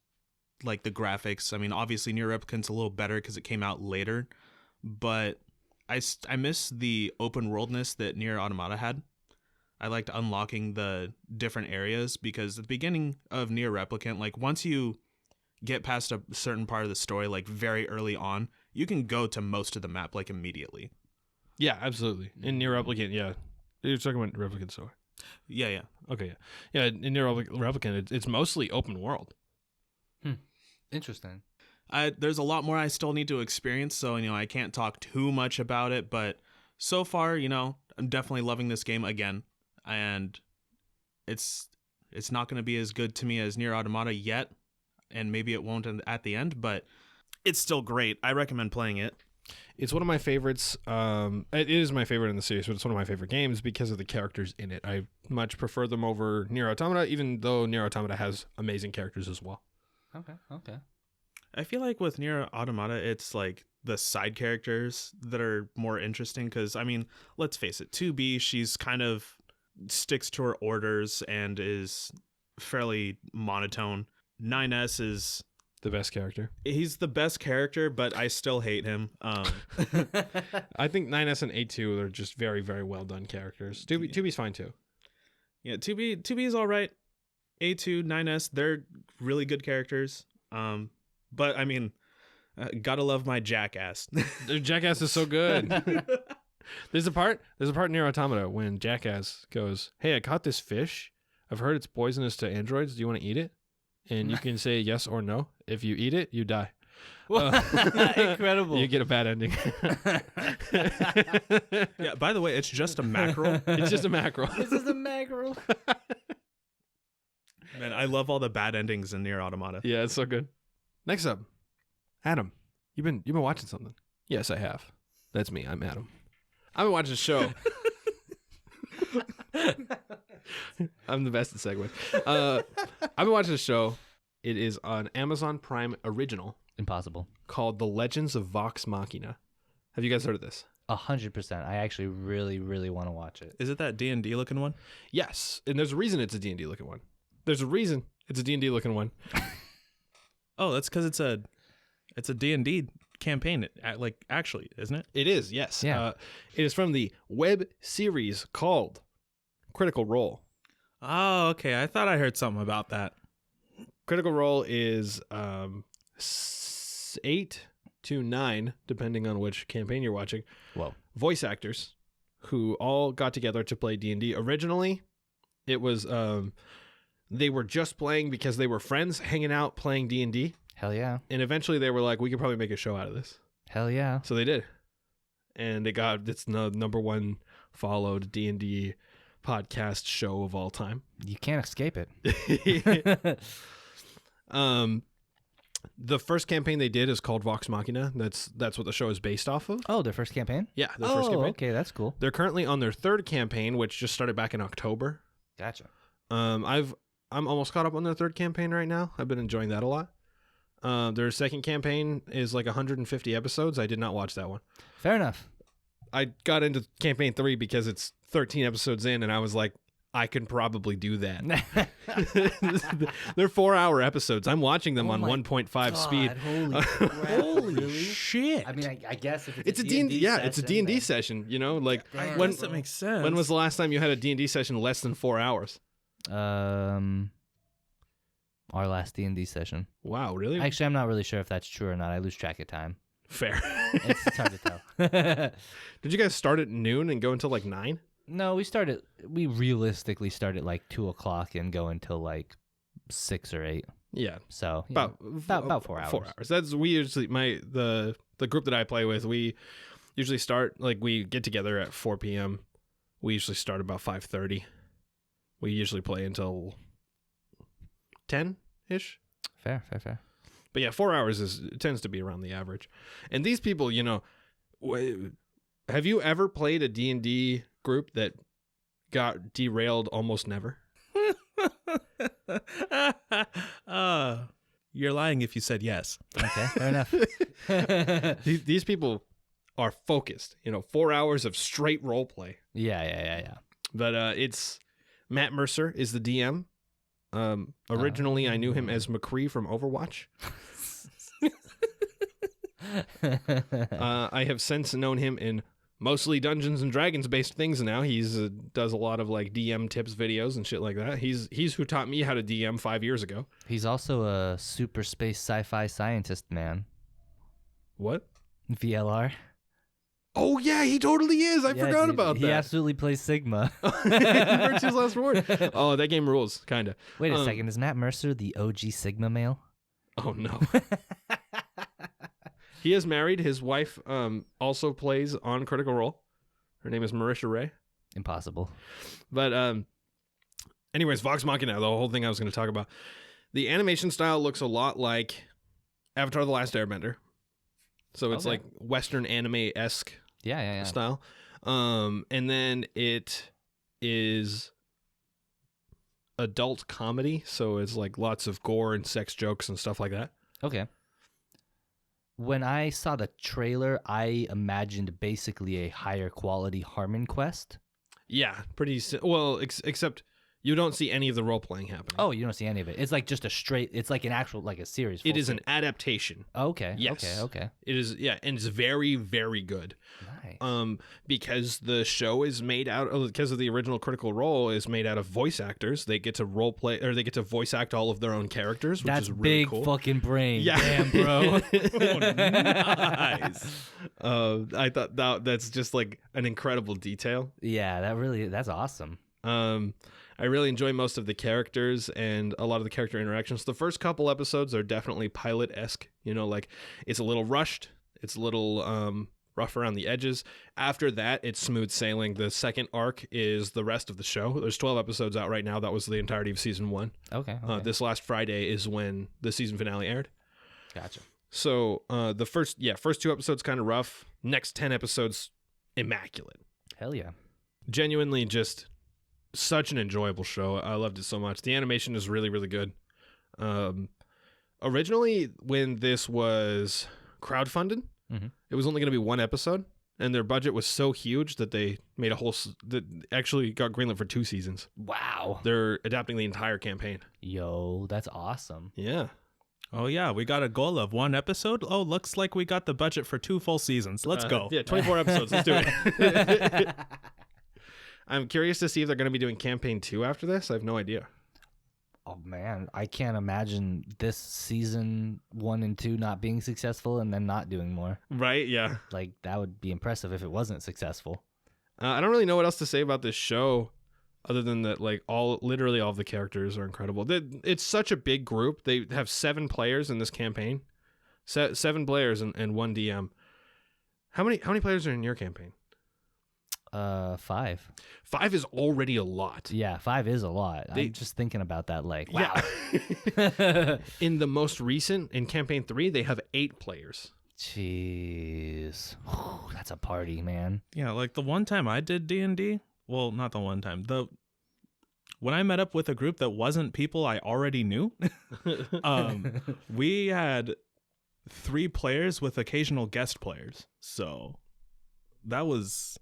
like the graphics. I mean, obviously Nier Replicant's a little better because it came out later, but I miss the open worldness that Nier Automata had. I liked unlocking the different areas because at the beginning of Nier Replicant, like once you get past a certain part of the story, like very early on, you can go to most of the map like immediately. Yeah, absolutely. In Nier Replicant, yeah. You're talking about Replicant story. Yeah. Okay, yeah. Yeah, in Nier Replicant, it's mostly open world. Interesting. There's a lot more I still need to experience, so I can't talk too much about it, but so far, I'm definitely loving this game again, and it's not going to be as good to me as Nier Automata yet, and maybe it won't at the end, but it's still great. I recommend playing it. It's one of my favorites. It is my favorite in the series, but it's one of my favorite games because of the characters in it. I much prefer them over Nier Automata, even though Nier Automata has amazing characters as well. Okay. I feel like with Nier Automata, it's like the side characters that are more interesting because, I mean, let's face it, 2B, she's kind of sticks to her orders and is fairly monotone. 9S is The best character. he's the best character, but I still hate him. I think 9S and A2 are just very, very well done characters. 2B's fine too. Yeah, 2B is all right. A2, 9S, they're really good characters. But I mean, gotta love my Jackass. Jackass is so good. There's a part in Nier Automata when Jackass goes, "Hey, I caught this fish. I've heard it's poisonous to androids. Do you want to eat it?" And you can say yes or no. If you eat it, you die. Incredible. You get a bad ending. Yeah, by the way, it's just a mackerel. It's just a mackerel. This is a mackerel. Man, I love all the bad endings in Nier Automata. Yeah, it's so good. Next up, Adam. You've been watching something. Yes, I have. That's me. I'm Adam. I've been watching a show. I'm the best at segues. I've been watching a show. It is on Amazon Prime Original Impossible. called The Legends of Vox Machina. Have you guys heard of this? 100%. I actually really, really want to watch it. Is it that D&D looking one? Yes, and there's a reason it's a D&D looking one. There's a reason it's a D&D looking one. Oh, that's because it's a D&D campaign, like, actually, isn't it? It is, yes. Yeah. It is from the web series called Critical Role. Oh, okay. I thought I heard something about that. Critical Role is 8 to 9, depending on which campaign you're watching. Whoa. Voice actors who all got together to play D&D. Originally, it was they were just playing because they were friends, hanging out, playing D&D. Hell yeah. And eventually they were like, we could probably make a show out of this. Hell yeah. So they did. And it's the number one followed D&D podcast show of all time. You can't escape it. The first campaign they did is called Vox Machina. That's what the show is based off of. Oh, their first campaign? Yeah, their first campaign. Okay, that's cool. They're currently on their third campaign, which just started back in October. Gotcha. I'm almost caught up on their third campaign right now. I've been enjoying that a lot. Their second campaign is like 150 episodes. I did not watch that one. Fair enough. I got into campaign 3 because it's 13 episodes in, and I was like, I can probably do that. They're 4-hour episodes. I'm watching them on 1.5 speed. Holy crap. Holy shit. I mean, I guess if It's a D&D, yeah, it's a D&D session, you know, like Damn, when guess that makes sense. when was the last time you had a D&D session less than 4 hours? Our last D&D session. Wow, really? Actually, I'm not really sure if that's true or not. I lose track of time. Fair. It's hard to tell. Did you guys start at noon and go until like 9? No, we realistically start at like 2 o'clock and go until like 6 or 8. Yeah. So About 4 hours. 4 hours. That's we usually the group that I play with, we usually start like we get together at 4 p.m. We usually start about 5:30. We usually play until 10-ish. Fair. But yeah, 4 hours tends to be around the average. And these people, you know, have you ever played a D&D group that got derailed almost never? You're lying if you said yes. Okay, fair enough. These people are focused, you know, 4 hours of straight role play. Yeah. But it's Matt Mercer is the DM. Originally, I knew him as McCree from Overwatch. I have since known him in mostly Dungeons and Dragons based things now. He's does a lot of like DM tips videos and shit like that. He's who taught me how to DM 5 years ago. He's also a super space sci-fi scientist, man. What? VLR. Oh yeah, he totally is. I forgot about He that. absolutely plays Sigma. Virtue's Last Reward. Oh, that game rules, kind of. Wait a second. Is Matt Mercer the OG Sigma male? Oh no. He is married. His wife also plays on Critical Role. Her name is Marisha Ray. Impossible. But anyways, Vox Machina, the whole thing I was going to talk about. The animation style looks a lot like Avatar: The Last Airbender. So it's like Western anime-esque Yeah. style. And then it is adult comedy, so it's like lots of gore and sex jokes and stuff like that. Okay. When I saw the trailer, I imagined basically a higher quality Harmon Quest. Yeah, pretty well, except you don't see any of the role playing happening. Oh, you don't see any of it. It's like just it's like an actual, like a series. It is an adaptation. Okay. Yes. Okay. It is, yeah, and it's very, very good. Nice. Because the show is made because of the original Critical Role is made out of voice actors. They get to role play, or they get to voice act all of their own characters, which That's is really big cool. fucking brain. Yeah. Damn, bro. Nice. I thought that's just like an incredible detail. Yeah, that's awesome. I really enjoy most of the characters and a lot of the character interactions. The first couple episodes are definitely pilot-esque. Like it's a little rushed. It's a little rough around the edges. After that, it's smooth sailing. The second arc is the rest of the show. There's 12 episodes out right now. That was the entirety of season 1. Okay. This last Friday is when the season finale aired. Gotcha. So the first 2 episodes kind of rough. Next 10 episodes, immaculate. Hell yeah. Genuinely just such an enjoyable show. I loved it so much. The animation is really, really good. Originally, when this was crowdfunded, it was only going to be 1 episode, and their budget was so huge that they made that actually got greenlit for 2 seasons. Wow. They're adapting the entire campaign. Yo, that's awesome. Yeah. Oh yeah, we got a goal of 1 episode. Oh, looks like we got the budget for 2 full seasons. Let's go. Yeah, 24 episodes. Let's do it. I'm curious to see if they're going to be doing campaign 2 after this. I have no idea. Oh man, I can't imagine this season 1 and 2 not being successful and then not doing more. Right? Yeah. Like that would be impressive if it wasn't successful. I don't really know what else to say about this show, other than that, like literally all of the characters are incredible. It's such a big group. They have 7 players in this campaign, 7 players and 1 DM. How many players are in your campaign? 5. 5 is already a lot. Yeah, 5 is a lot. I'm just thinking about that. Like, wow. Yeah. In the most recent, in campaign 3, they have 8 players. Jeez, that's a party, man. Yeah, like the one time I did D&D. Well, not the one time. When I met up with a group that wasn't people I already knew, we had 3 players with occasional guest players. So that was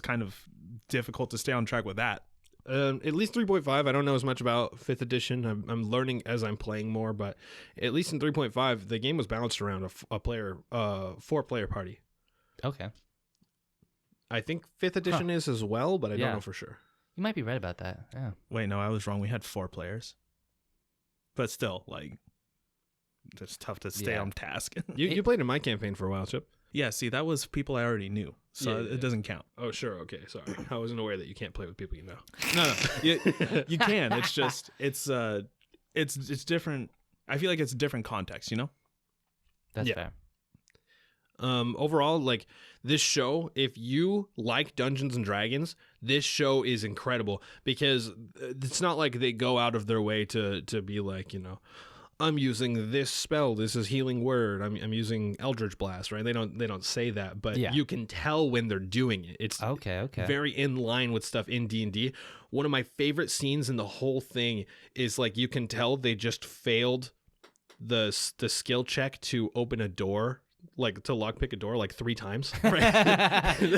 kind of difficult to stay on track with that. At least 3.5. I don't know as much about 5th edition. I'm learning as I'm playing more, but at least in 3.5, the game was balanced around a 4-player party. Okay. I think 5th edition is as well, but I don't know for sure. You might be right about that. Yeah. Wait, no, I was wrong. We had 4 players. But still, like, it's tough to stay on task. You played in my campaign for a while, Chip. Yeah, see, that was people I already knew, so it doesn't count. Oh, sure, okay, sorry. I wasn't aware that you can't play with people you know. No, you can. It's just it's different. I feel like it's a different context, you know? That's fair. Overall, like this show, if you like Dungeons and Dragons, this show is incredible because it's not like they go out of their way to be like, I'm using this spell. This is healing word. I'm using Eldritch Blast, right? They don't say that, but you can tell when they're doing it. It's okay. Very in line with stuff in D&D. One of my favorite scenes in the whole thing is like you can tell they just failed the skill check to open a door, like to lockpick a door like 3 times. Right?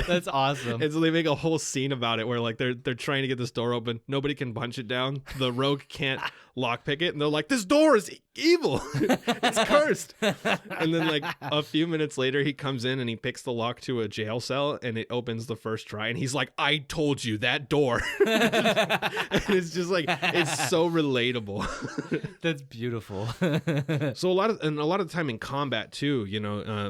That's awesome. And so they make a whole scene about it where like they're trying to get this door open. Nobody can punch it down. The rogue can't lockpick it, and they're like, "This door is evil. It's cursed." And then like a few minutes later, he comes in and he picks the lock to a jail cell, and it opens the first try. And he's like, "I told you that door." And it's just like it's so relatable. That's beautiful. So a lot of the time in combat too,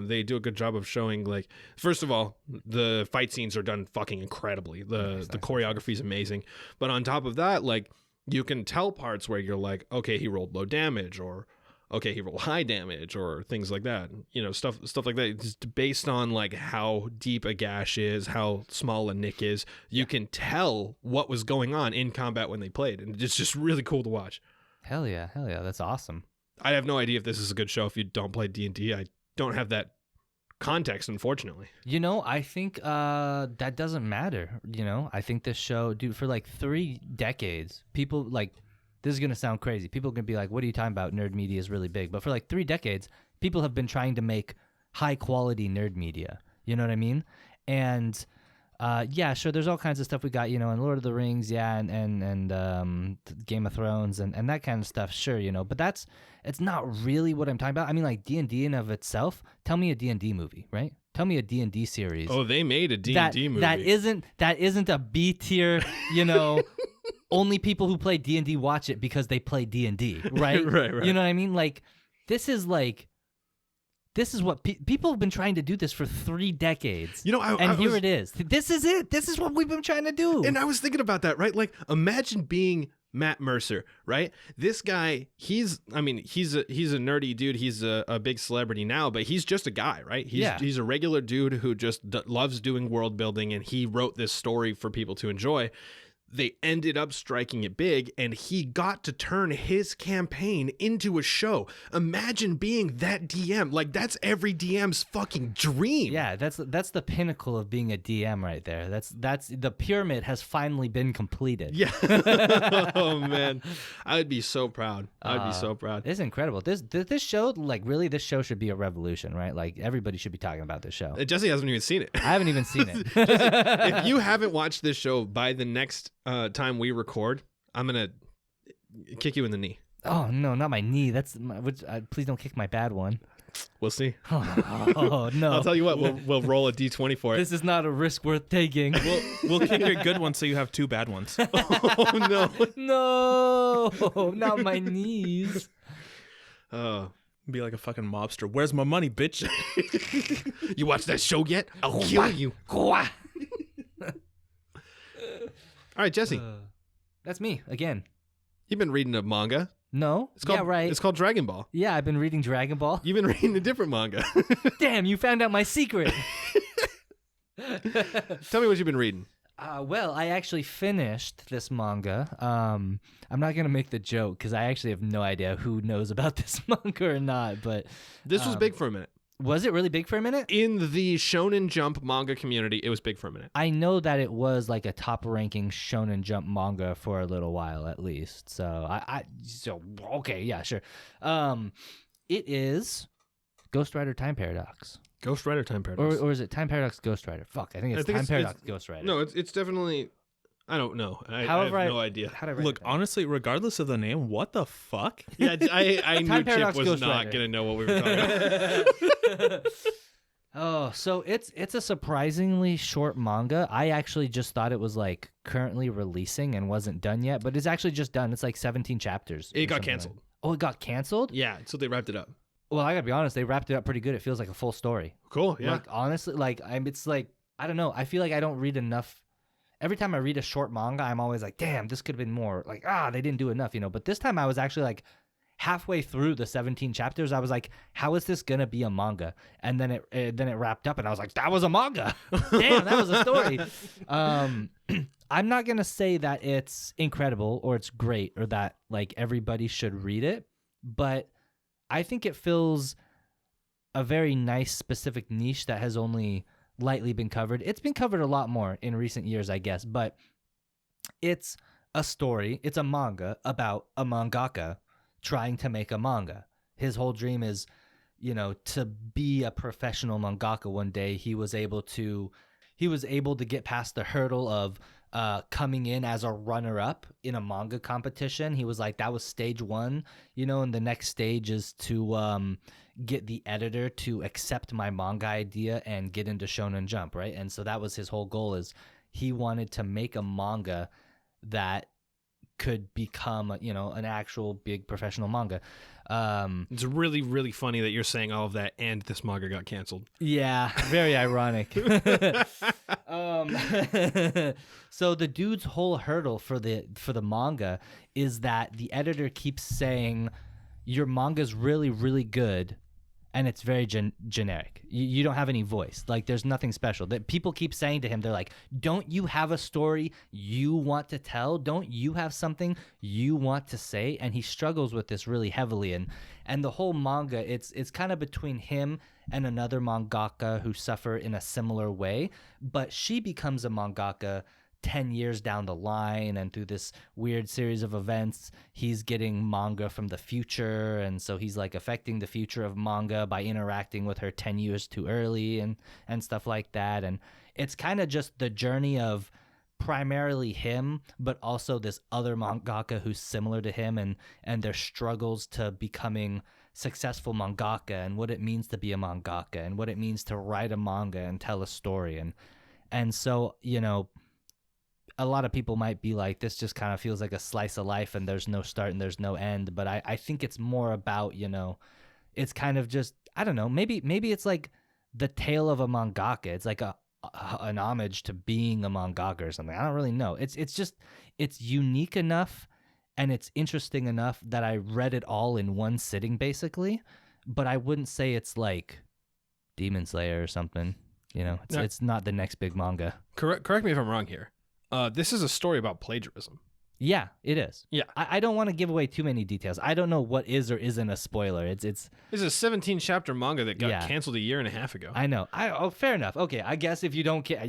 they do a good job of showing, like, first of all, the fight scenes are done fucking incredibly. The choreography is amazing, but on top of that, like, you can tell parts where you're like, okay, he rolled low damage, or okay, he rolled high damage, or things like that. Stuff like that. It's based on like how deep a gash is, how small a nick is. You can tell what was going on in combat when they played, and it's just really cool to watch. Hell yeah, that's awesome. I have no idea if this is a good show if you don't play D&D. I don't have that context, unfortunately. I think that doesn't matter. I think this show, dude, for like 3 decades, people, like, this is gonna sound crazy, people are gonna be like, what are you talking about? Nerd media is really big. But for like 3 decades, people have been trying to make high quality nerd media. You know what I mean? And sure, there's all kinds of stuff we got, in Lord of the Rings, and Game of Thrones and that kind of stuff, sure, but it's not really what I'm talking about. I mean, like, D&D in of itself, tell me a D&D movie, right? Tell me a D&D series. Oh, they made a D&D movie. That isn't a B tier, only people who play D&D watch it because they play D&D, right? Right. You know what I mean? Like, this is like This is what people have been trying to do this for 3 decades. You know, here it is. This is it. This is what we've been trying to do. And I was thinking about that, right? Like, imagine being Matt Mercer, right? This guy, he's a nerdy dude. He's a big celebrity now, but he's just a guy, right? He's a regular dude who just loves doing world building, and he wrote this story for people to enjoy. They ended up striking it big, and he got to turn his campaign into a show. Imagine being that DM. Like, that's every DM's fucking dream. Yeah, that's the pinnacle of being a DM right there. That's the pyramid has finally been completed. Yeah. Oh man, I would be so proud. I'd be so proud. It's incredible. This show, like, really, this show should be a revolution, right? Like, everybody should be talking about this show. Jesse hasn't even seen it. I haven't even seen it. Jesse, if you haven't watched this show by the next time we record, I'm gonna kick you in the knee. Oh no, not my knee. Please don't kick my bad one. We'll see. Oh no! I'll tell you what. We'll roll a d20 for it. This is not a risk worth taking. We'll kick your good one so you have 2 bad ones. Oh no! No, not my knees. Oh. Be like a fucking mobster. Where's my money, bitch? You watched that show yet? I'll kill you. All right, Jesse. That's me again. You've been reading a manga. No. It's called, yeah, right. It's called Dragon Ball. Yeah, I've been reading Dragon Ball. You've been reading a different manga. Damn, you found out my secret. Tell me what you've been reading. Well, I actually finished this manga. I'm not going to make the joke because I actually have no idea who knows about this manga or not. But this was big for a minute. Was it really big for a minute? In the Shonen Jump manga community, it was big for a minute. I know that it was like a top-ranking Shonen Jump manga for a little while, at least. So okay, yeah, sure. It is Ghostwriter Time Paradox. Ghostwriter Time Paradox, or is it Time Paradox Ghostwriter? Fuck, I think it's Time Paradox Ghostwriter. No, it's definitely. I don't know. I have no idea. Look, honestly, regardless of the name, what the fuck? Yeah, I knew Chip was not going to know what we were talking about. Oh, so it's a surprisingly short manga. I actually just thought it was like currently releasing and wasn't done yet, but it's actually just done. It's like 17 chapters. It got canceled. Oh, it got canceled? Yeah, so they wrapped it up. Well, I gotta be honest, they wrapped it up pretty good. It feels like a full story. Cool, yeah. Like, honestly, like it's like, I don't know. I feel like I don't read enough. Every time I read a short manga, I'm always like, damn, this could have been more. Like, they didn't do enough, But this time I was actually like halfway through the 17 chapters. I was like, how is this gonna be a manga? And then it wrapped up, and I was like, that was a manga. Damn, that was a story. I'm not gonna say that it's incredible or it's great or that like everybody should read it, but I think it fills a very nice specific niche that has only lightly been covered. It's been covered a lot more in recent years, I guess, but it's a story. It's a manga about a mangaka trying to make a manga. His whole dream is, to be a professional mangaka one day. He was able to get past the hurdle of coming in as a runner-up in a manga competition. He was like, that was stage 1, and the next stage is to get the editor to accept my manga idea and get into Shonen Jump, right? And so that was his whole goal, is he wanted to make a manga that could become, an actual big professional manga. It's really, really funny that you're saying all of that and this manga got canceled. Yeah, very ironic. So the dude's whole hurdle for the manga is that the editor keeps saying your manga's really, really good, and it's very generic. You don't have any voice. Like, there's nothing special. That people keep saying to him, they're like, don't you have a story you want to tell? Don't you have something you want to say? And he struggles with this really heavily. And the whole manga, it's kind of between him and another mangaka who suffer in a similar way. But she becomes a mangaka 10 years down the line, and through this weird series of events, he's getting manga from the future, and so he's like affecting the future of manga by interacting with her 10 years too early and stuff like that. And it's kind of just the journey of primarily him, but also this other mangaka who's similar to him, and their struggles to becoming successful mangaka, and what it means to be a mangaka, and what it means to write a manga and tell a story. And so, a lot of people might be like, this just kind of feels like a slice of life and there's no start and there's no end. But I think it's more about, it's kind of just, I don't know, maybe it's like the tale of a mangaka. It's like an homage to being a mangaka or something. I don't really know. It's just, it's unique enough and it's interesting enough that I read it all in one sitting, basically. But I wouldn't say it's like Demon Slayer or something. You know, it's not the next big manga. Correct me if I'm wrong here. This is a story about plagiarism. Yeah, it is. Yeah. I don't want to give away too many details. I don't know what is or isn't a spoiler. It's This is a 17-chapter manga that got canceled a year and a half ago. I know. Fair enough. Okay, I guess if you don't care,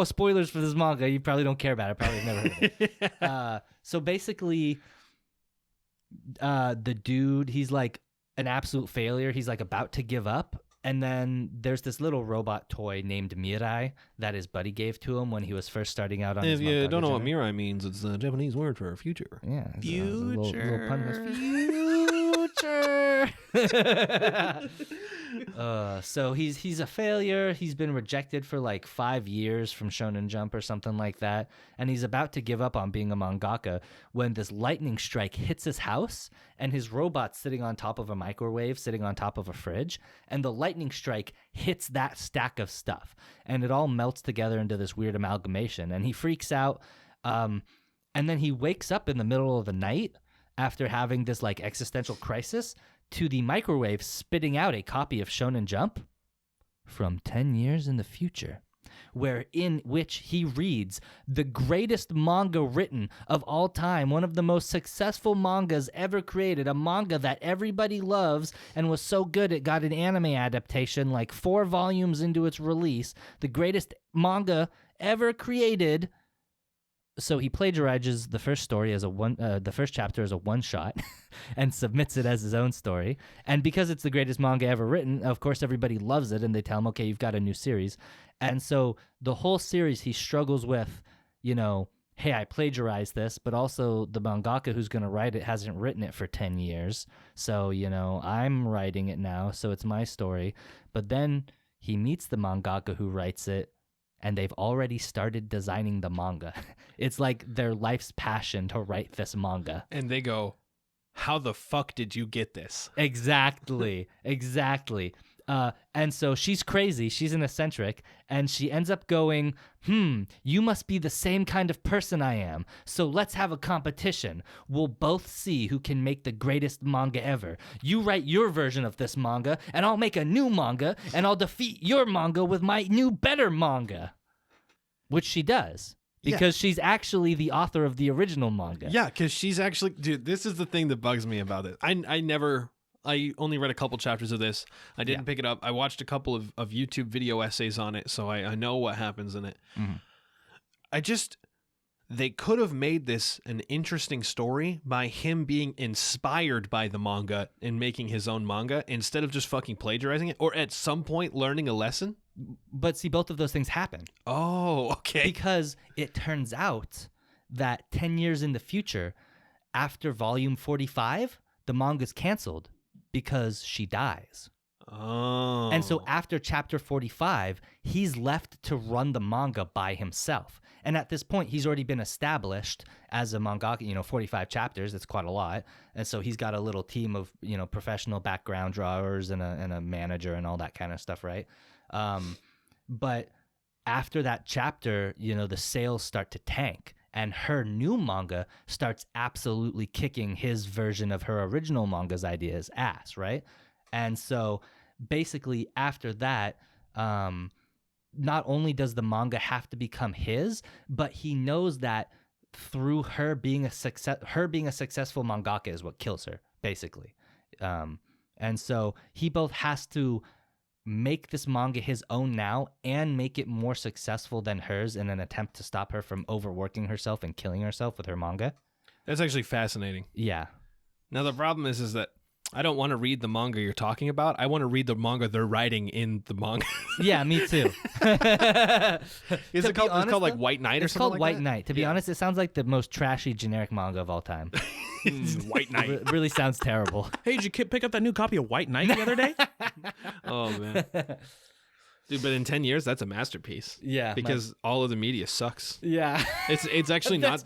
spoilers for this manga, you probably don't care about it. Probably never heard it. So basically, the dude, he's like an absolute failure. He's like about to give up. And then there's this little robot toy named Mirai that his buddy gave to him when he was first starting out on his If you don't know what Mirai means, it's a Japanese word for future. Yeah. Future. Future. So he's a failure. He's been rejected for like 5 years from Shonen Jump or something like that. And he's about to give up on being a mangaka when this lightning strike hits his house and his robot's sitting on top of a microwave, sitting on top of a fridge. And the lightning strike hits that stack of stuff. And it all melts together into this weird amalgamation. And he freaks out. And then he wakes up in the middle of the night after having this like existential crisis to the microwave spitting out a copy of Shonen Jump from 10 years in the future, in which he reads the greatest manga written of all time, one of the most successful mangas ever created, a manga that everybody loves and was so good it got an anime adaptation like 4 volumes into its release, the greatest manga ever created. So he plagiarizes the first story as the first chapter as a one-shot and submits it as his own story. And because it's the greatest manga ever written, of course, everybody loves it. And they tell him, okay, you've got a new series. And so the whole series, he struggles with, hey, I plagiarized this, but also the mangaka who's going to write it hasn't written it for 10 years. So, I'm writing it now. So it's my story. But then he meets the mangaka who writes it, and they've already started designing the manga. It's like their life's passion to write this manga. And they go, how the fuck did you get this? Exactly. And so she's crazy. She's an eccentric. And she ends up going, you must be the same kind of person I am. So let's have a competition. We'll both see who can make the greatest manga ever. You write your version of this manga, and I'll make a new manga, and I'll defeat your manga with my new, better manga. Which she does. Because she's actually the author of the original manga. Yeah, because she's actually... Dude, this is the thing that bugs me about it. I only read a couple chapters of this. I didn't pick it up. I watched a couple of YouTube video essays on it, so I know what happens in it. Mm-hmm. They could have made this an interesting story by him being inspired by the manga and making his own manga instead of just fucking plagiarizing it, or at some point learning a lesson. But see, both of those things happen. Oh, okay. Because it turns out that 10 years in the future, after volume 45, the manga's canceled because she dies. Oh. And so after chapter 45, he's left to run the manga by himself. And at this point, he's already been established as a mangaka, 45 chapters. That's quite a lot. And so he's got a little team of, professional background drawers and a manager and all that kind of stuff, right? But after that chapter, the sales start to tank. And her new manga starts absolutely kicking his version of her original manga's ideas ass, right? And so basically after that, not only does the manga have to become his, but he knows that through her being a successful mangaka is what kills her, basically. And so he both has to make this manga his own now and make it more successful than hers in an attempt to stop her from overworking herself and killing herself with her manga. That's actually fascinating. Yeah. Now the problem is that I don't want to read the manga you're talking about. I want to read the manga they're writing in the manga. Yeah, me too. Is it called like White Knight or something like that? It's called White Knight. To be honest, it sounds like the most trashy generic manga of all time. White Knight. It really sounds terrible. Hey, did you pick up that new copy of White Knight the other day? Oh, man. Dude, but in 10 years, that's a masterpiece. Yeah. Because all of the media sucks. Yeah. It's actually not...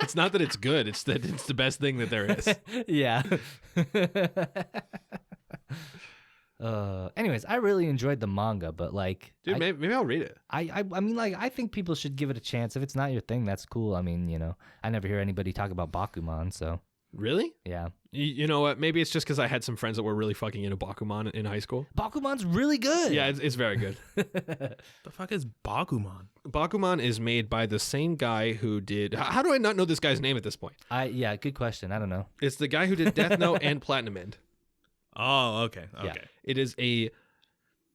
It's not that it's good. It's that it's the best thing that there is. Yeah. Anyways, I really enjoyed the manga, but like, Dude, maybe I'll read it. I mean, like, I think people should give it a chance. If it's not your thing, that's cool. I mean, I never hear anybody talk about Bakuman, so Really? yeah. You know what? Maybe it's just because I had some friends that were really fucking into Bakuman in high school. Bakuman's really good. Yeah, it's very good. The fuck is Bakuman? Bakuman is made by the same guy who did... How do I not know this guy's name at this point? Yeah, good question. I don't know. It's the guy who did Death Note and Platinum End. Oh, okay. Yeah. It is a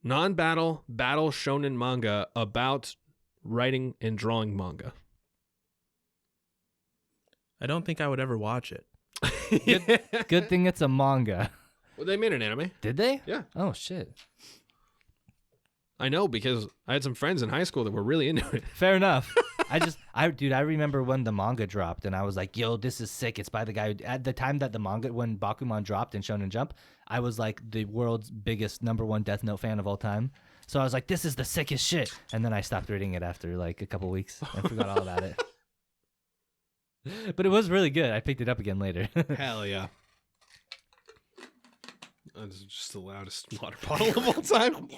non-battle, battle shonen manga about writing and drawing manga. I don't think I would ever watch it. Good thing it's a manga. Well, they made an anime. Did they? Yeah. Oh, shit. I know because I had some friends in high school that were really into it. Fair enough. I remember when the manga dropped and I was like, yo, this is sick. It's by the guy at the time that when Bakuman dropped in Shonen Jump, I was like the world's biggest #1 Death Note fan of all time. So I was like, this is the sickest shit. And then I stopped reading it after like a couple weeks and forgot all about it. But it was really good. I picked it up again later. Hell yeah. That's just the loudest water bottle of all time.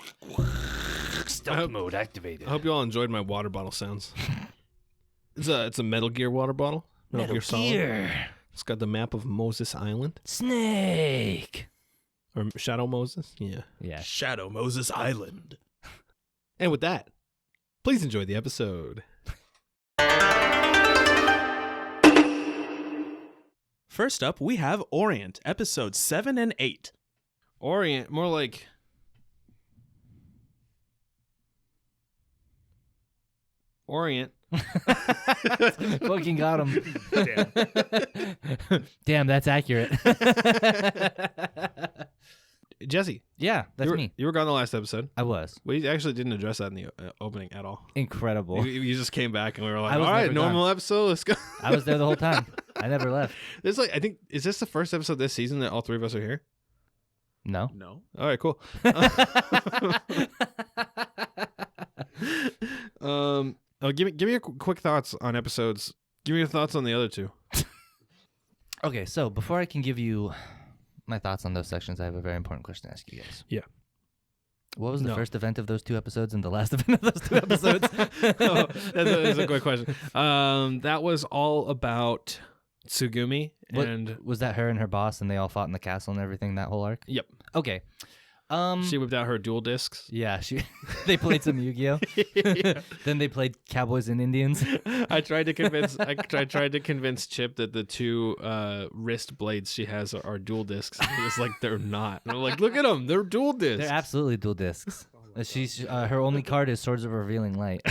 Stealth mode activated. I hope you all enjoyed my water bottle sounds. It's a Metal Gear water bottle. Metal Gear. Solid. It's got the map of Moses Island. Snake. Or Shadow Moses. Yeah. Yeah. Shadow Moses Island. And with that, please enjoy the episode. First up, we have Orient, episodes 7 and 8. Orient, more like... Orient. Fucking got him. Damn. Damn, that's accurate. Jesse. Yeah, that's me. You were gone the last episode. I was. We actually didn't address that in the opening at all. Incredible. You just came back and we were like, I was all right, never normal gone. episode, let's go. I was there the whole time. I never left. There's like, I think, is this the first episode this season that all three of us are here? No. No. All right, cool. Give me your quick thoughts on episodes. Give me your thoughts on the other two. Okay, so before I can give you my thoughts on those sections, I have a very important question to ask you guys. Yeah. What was the No. first event of those two episodes and the last event of those two episodes? Oh, that's a great question. That was all about Tsugumi and Was that her and her boss and they all fought in the castle and everything, that whole arc? Yep. Okay. She whipped out her dual discs. Yeah, they played some Yu-Gi-Oh. Then they played Cowboys and Indians. I tried to convince Chip that the two wrist blades she has are dual discs. It's like they're not. And I'm like, look at them, they're dual discs. They're absolutely dual discs. She's her only card is Swords of Revealing Light.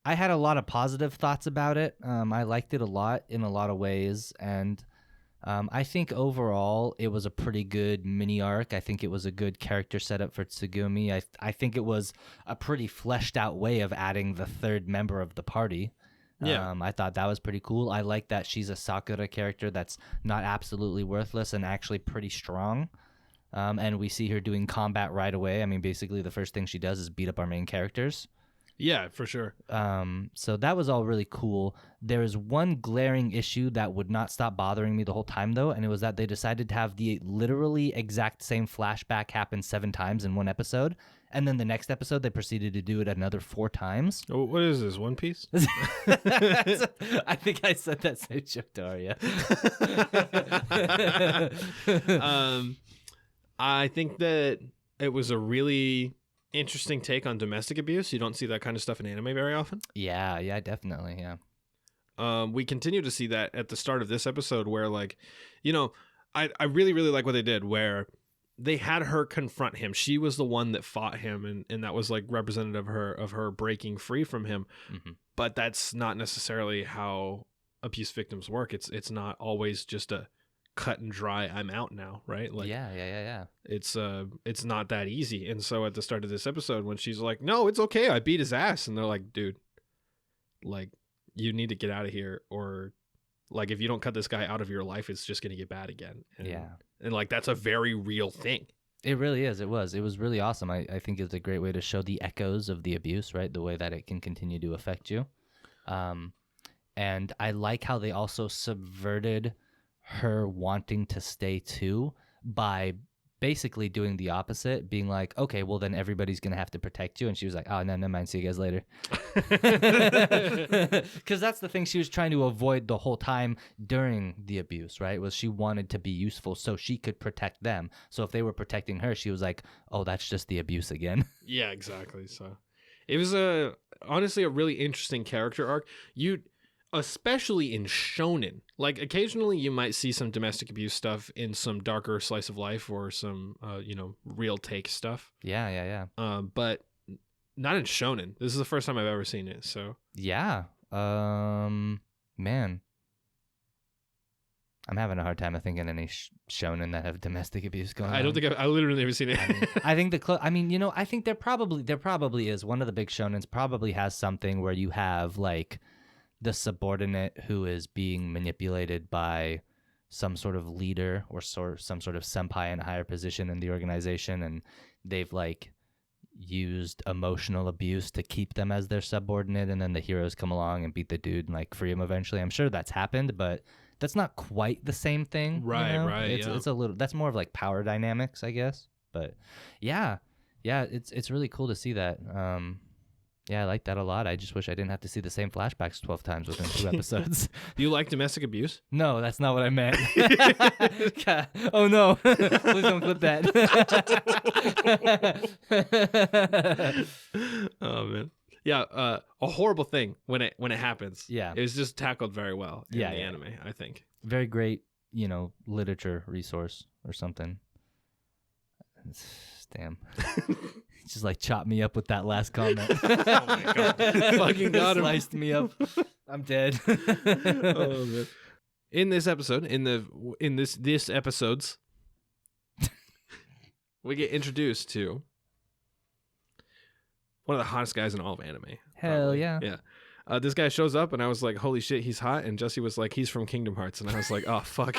I had a lot of positive thoughts about it. I liked it a lot in a lot of ways, and I think overall it was a pretty good mini arc. I think it was a good character setup for Tsugumi. I think it was a pretty fleshed out way of adding the third member of the party. Yeah. I thought that was pretty cool. I like that she's a Sakura character that's not absolutely worthless and actually pretty strong. And we see her doing combat right away. I mean, basically the first thing she does is beat up our main characters. Yeah, for sure. So that was all really cool. There is one glaring issue that would not stop bothering me the whole time, though, and it was that they decided to have the literally exact same flashback happen 7 times in one episode, and then the next episode they proceeded to do it another 4 times. Oh, what is this, One Piece? I think I said that same joke to Arya. I think that it was a really interesting take on domestic abuse. You don't see that kind of stuff in anime very often. Yeah, definitely, yeah. We continue to see that at the start of this episode where, like, I really, really like what they did where they had her confront him. She was the one that fought him, and that was like representative of her breaking free from him. Mm-hmm. But that's not necessarily how abuse victims work. It's not always just a cut and dry, I'm out now, right? Like, yeah. It's not that easy. And so at the start of this episode, when she's like, no, it's okay, I beat his ass, and they're like, dude, like, you need to get out of here, or like, if you don't cut this guy out of your life, it's just gonna get bad again. And like, that's a very real thing. It really is. It was really awesome. I think it's a great way to show the echoes of the abuse, right? The way that it can continue to affect you. And I like how they also subverted her wanting to stay too by basically doing the opposite, being like, okay, well then everybody's gonna have to protect you. And she was like, oh no, never mind, see you guys later. Because that's the thing she was trying to avoid the whole time during the abuse, right? Was she wanted to be useful so she could protect them. So if they were protecting her, she was like, oh, that's just the abuse again. Yeah, exactly. So it was honestly a really interesting character arc. Especially in shonen, like occasionally you might see some domestic abuse stuff in some darker slice of life or some real take stuff, Yeah. but not in shonen. This is the first time I've ever seen it. So Yeah. Man, I'm having a hard time thinking any shonen that have domestic abuse going on. I don't think I literally never seen it. I think I think there probably is. One of the big shonens probably has something where you have like the subordinate who is being manipulated by some sort of leader or some sort of senpai in a higher position in the organization, and they've like used emotional abuse to keep them as their subordinate, and then the heroes come along and beat the dude and like free him eventually. I'm sure that's happened, but that's not quite the same thing. Right, you know? right. It's a little, that's more of like power dynamics, I guess. But yeah, it's really cool to see that. Yeah, I like that a lot. I just wish I didn't have to see the same flashbacks 12 times within 2 episodes. Do you like domestic abuse? No, that's not what I meant. God. Oh no! Please don't clip that. Oh man, yeah, a horrible thing when it happens. Yeah, it was just tackled very well in the yeah. anime. I think very great, literature resource or something. Damn. Just like chop me up with that last comment. Oh my god! Fucking got him. Sliced me up. I'm dead. Oh man. In this episode, in this episodes, we get introduced to one of the hottest guys in all of anime. Hell probably. yeah. Yeah. This guy shows up, and I was like, "Holy shit, he's hot!" And Jesse was like, "He's from Kingdom Hearts," and I was like, "Oh fuck!"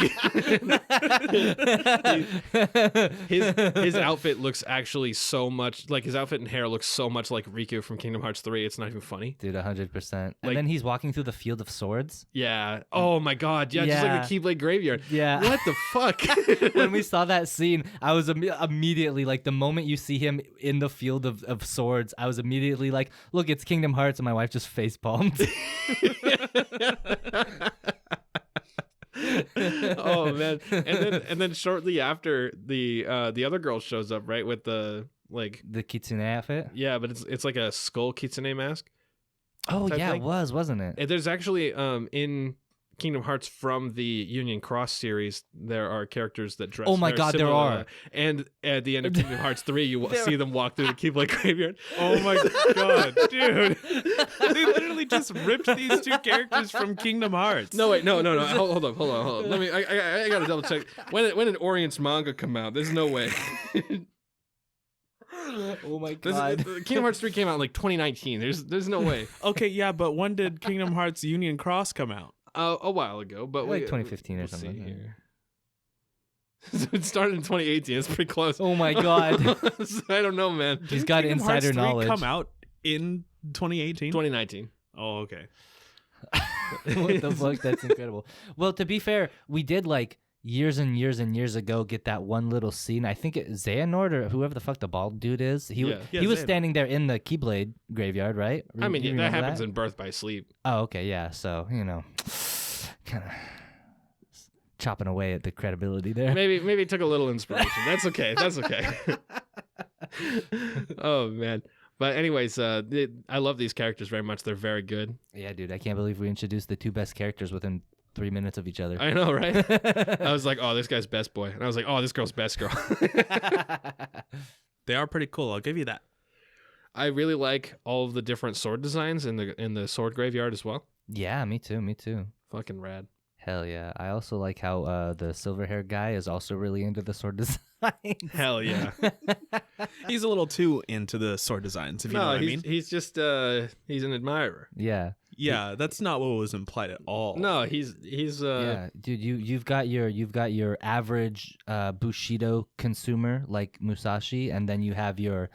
his outfit looks actually so much like his outfit and hair looks so much like Riku from Kingdom Hearts 3. It's not even funny, dude. 100%. And Like- then he's walking through the field of swords. Yeah. Oh my god. Yeah. Just like the Keyblade graveyard. Yeah. What the fuck? When we saw that scene, I was immediately like, the moment you see him in the field of swords, I was immediately like, look, it's Kingdom Hearts, and my wife just facepalmed. Oh man. And then shortly after the other girl shows up, right, with the like the kitsune outfit. Yeah, but it's like a skull kitsune mask. Oh type yeah, thing. it wasn't it? And there's actually in Kingdom Hearts from the Union Cross series, there are characters that dress. Oh my god, there are. And at the end of Kingdom Hearts 3, you There see them walk through the Keyblade graveyard. Oh my god, dude! They literally just ripped these two characters from Kingdom Hearts. No, wait, no. Hold on. Let me. I gotta double check. When did Orient's manga come out? There's no way. Oh my god. Kingdom Hearts 3 came out in like 2019. There's no way. Okay, yeah, but when did Kingdom Hearts Union Cross come out? A while ago, but Like 2015 or let's see something. here. So it started in 2018. It's pretty close. Oh my god. So I don't know, man. He's got Kingdom Hearts insider 3 knowledge. come out in 2018? 2019. Oh, okay. What the fuck? That's incredible. Well, to be fair, we did like years and years and years ago get that one little scene. I think Xehanort or whoever the fuck the bald dude is. He Yeah. Yeah, he was Xehanort. standing there in the Keyblade graveyard, right? I mean, You yeah, that remember happens in Birth by Sleep. Oh, okay, yeah. So kind of chopping away at the credibility there. Maybe it took a little inspiration. That's okay. That's okay. Oh man. But anyways, I love these characters very much. They're very good. Yeah, dude, I can't believe we introduced the two best characters within 3 minutes of each other. I know, right? I was like, oh, this guy's best boy, and I was like, oh, this girl's best girl. They are pretty cool, I'll give you that. I really like all of the different sword designs in the sword graveyard as well. Yeah, me too. Fucking rad. Hell yeah. I also like how the silver hair guy is also really into the sword design. Hell yeah. He's a little too into the sword designs, if you know what I mean. He's just he's an admirer. Yeah. Yeah, that's not what was implied at all. No, he's Yeah, dude, you've got your average Bushido consumer like Musashi, and then you have your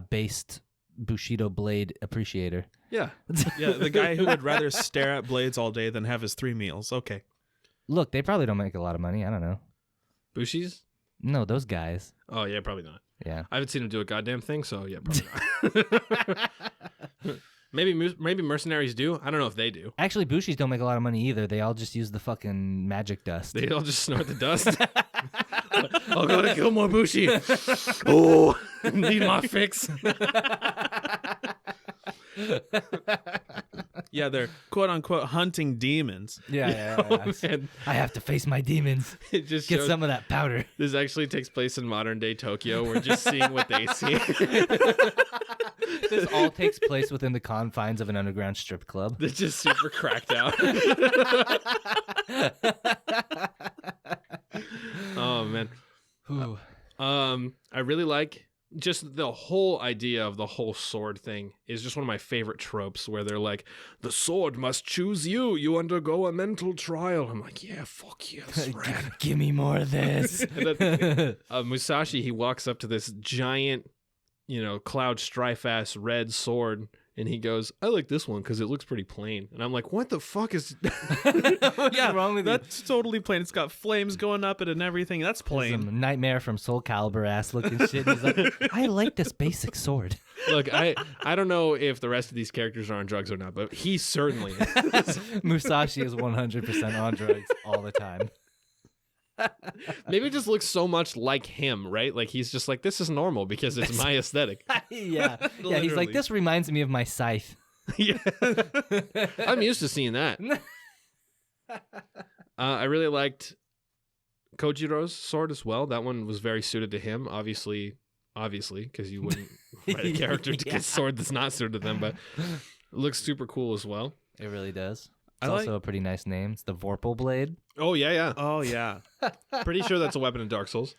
based Bushido blade appreciator. Yeah. Yeah, the guy who would rather stare at blades all day than have his 3 meals. Okay. Look, they probably don't make a lot of money. I don't know. Bushi's? No, those guys. Oh, yeah, probably not. Yeah. I haven't seen him do a goddamn thing, so yeah, probably not. Maybe mercenaries do. I don't know if they do. Actually, Bushis don't make a lot of money either. They all just use the fucking magic dust. They all just snort the dust. I gotta kill more Bushi. Oh, need my fix. Yeah, they're quote unquote hunting demons. Yeah. Oh, man. I have to face my demons. It just Get shows some of that powder. this actually takes place in modern day Tokyo. We're just seeing what they see. This all takes place within the confines of an underground strip club. They're just super cracked out. Oh man. Ooh. I really like just the whole idea of the whole sword thing is just one of my favorite tropes where they're like, the sword must choose you. You undergo a mental trial. I'm like, yeah, fuck yes, rad. Give me more of this. And then, Musashi, he walks up to this giant, cloud strife ass red sword. And he goes, I like this one because it looks pretty plain. And I'm like, what the fuck is... What's wrong with That's totally plain. It's got flames going up it and everything. That's plain. Some Nightmare from Soul Calibur ass looking shit. He's like, I like this basic sword. Look, I don't know if the rest of these characters are on drugs or not, but he certainly is. Musashi is 100% on drugs all the time. Maybe it just looks so much like him, right? Like he's just like, this is normal because it's my aesthetic. Yeah. He's Literally. like, this reminds me of my scythe. Yeah. I'm used to seeing that. I really liked Kojiro's sword as well. That one was very suited to him, obviously, because you wouldn't write a character to get a sword that's not suited to them, but it looks super cool as well. It really does. I It's like- also a pretty nice name. It's the Vorpal Blade. Oh, yeah. Oh, yeah. Pretty sure that's a weapon in Dark Souls.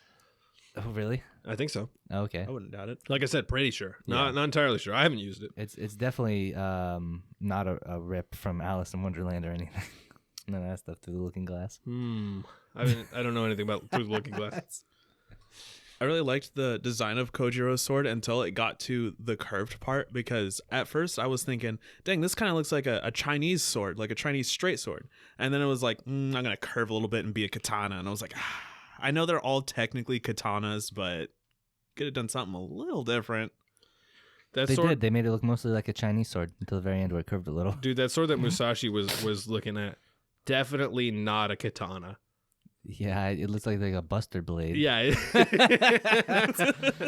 Oh, really? I think so. Okay. I wouldn't doubt it. Like I said, pretty sure. Yeah. Not entirely sure. I haven't used it. It's definitely not a rip from Alice in Wonderland or anything. None of that stuff through the Looking Glass. I don't know anything about Through the Looking Glass. I really liked the design of Kojiro's sword until it got to the curved part, because at first I was thinking, dang, this kind of looks like a Chinese sword, like a Chinese straight sword. And then it was like, I'm going to curve a little bit and be a katana. And I was like, I know they're all technically katanas, but could have done something a little different. That They sword, did. They made it look mostly like a Chinese sword until the very end where it curved a little. dude, that sword that Musashi was looking at, definitely not a katana. Yeah, it looks like a Buster Blade. Yeah.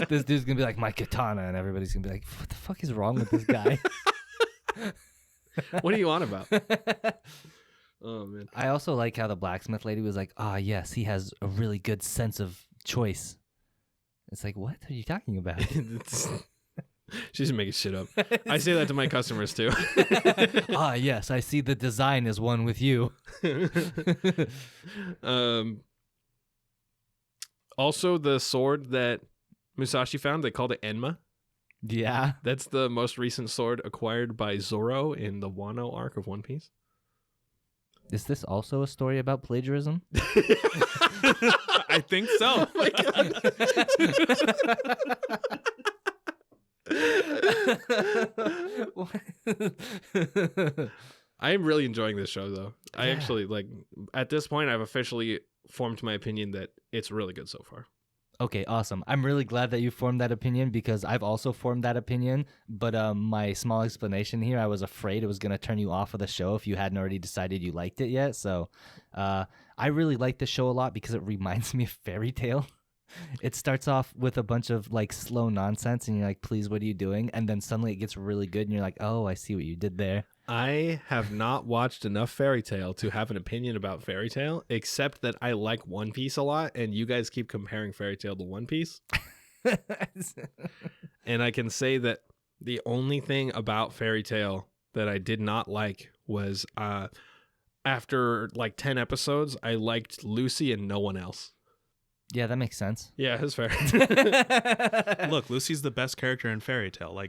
This dude's gonna be like, my katana, and everybody's gonna be like, what the fuck is wrong with this guy? What are you on about? Oh, man. I also like how the blacksmith lady was like, yes, he has a really good sense of choice. It's like, what are you talking about? She's making shit up. I say that to my customers, too. Yes, I see the design is one with you. Also, the sword that Musashi found, they called it Enma. Yeah. That's the most recent sword acquired by Zoro in the Wano arc of One Piece. Is this also a story about plagiarism? I think so. Oh my God. I'm really enjoying this show, though. I Yeah. actually, at this point, I've officially formed my opinion that it's really good so far. Okay, awesome. I'm really glad that you formed that opinion because I've also formed that opinion. But my small explanation here, I was afraid it was going to turn you off of the show if you hadn't already decided you liked it yet. So I really like the show a lot because it reminds me of Fairy Tail. It starts off with a bunch of slow nonsense and you're like, please, what are you doing? And then suddenly it gets really good and you're like, oh, I see what you did there. I have not watched enough Fairy Tail to have an opinion about Fairy Tail, except that I like One Piece a lot, and you guys keep comparing Fairy Tail to One Piece. And I can say that the only thing about Fairy Tail that I did not like was after 10 episodes, I liked Lucy and no one else. Yeah, that makes sense. Yeah, that's fair. Look, Lucy's the best character in Fairy Tail,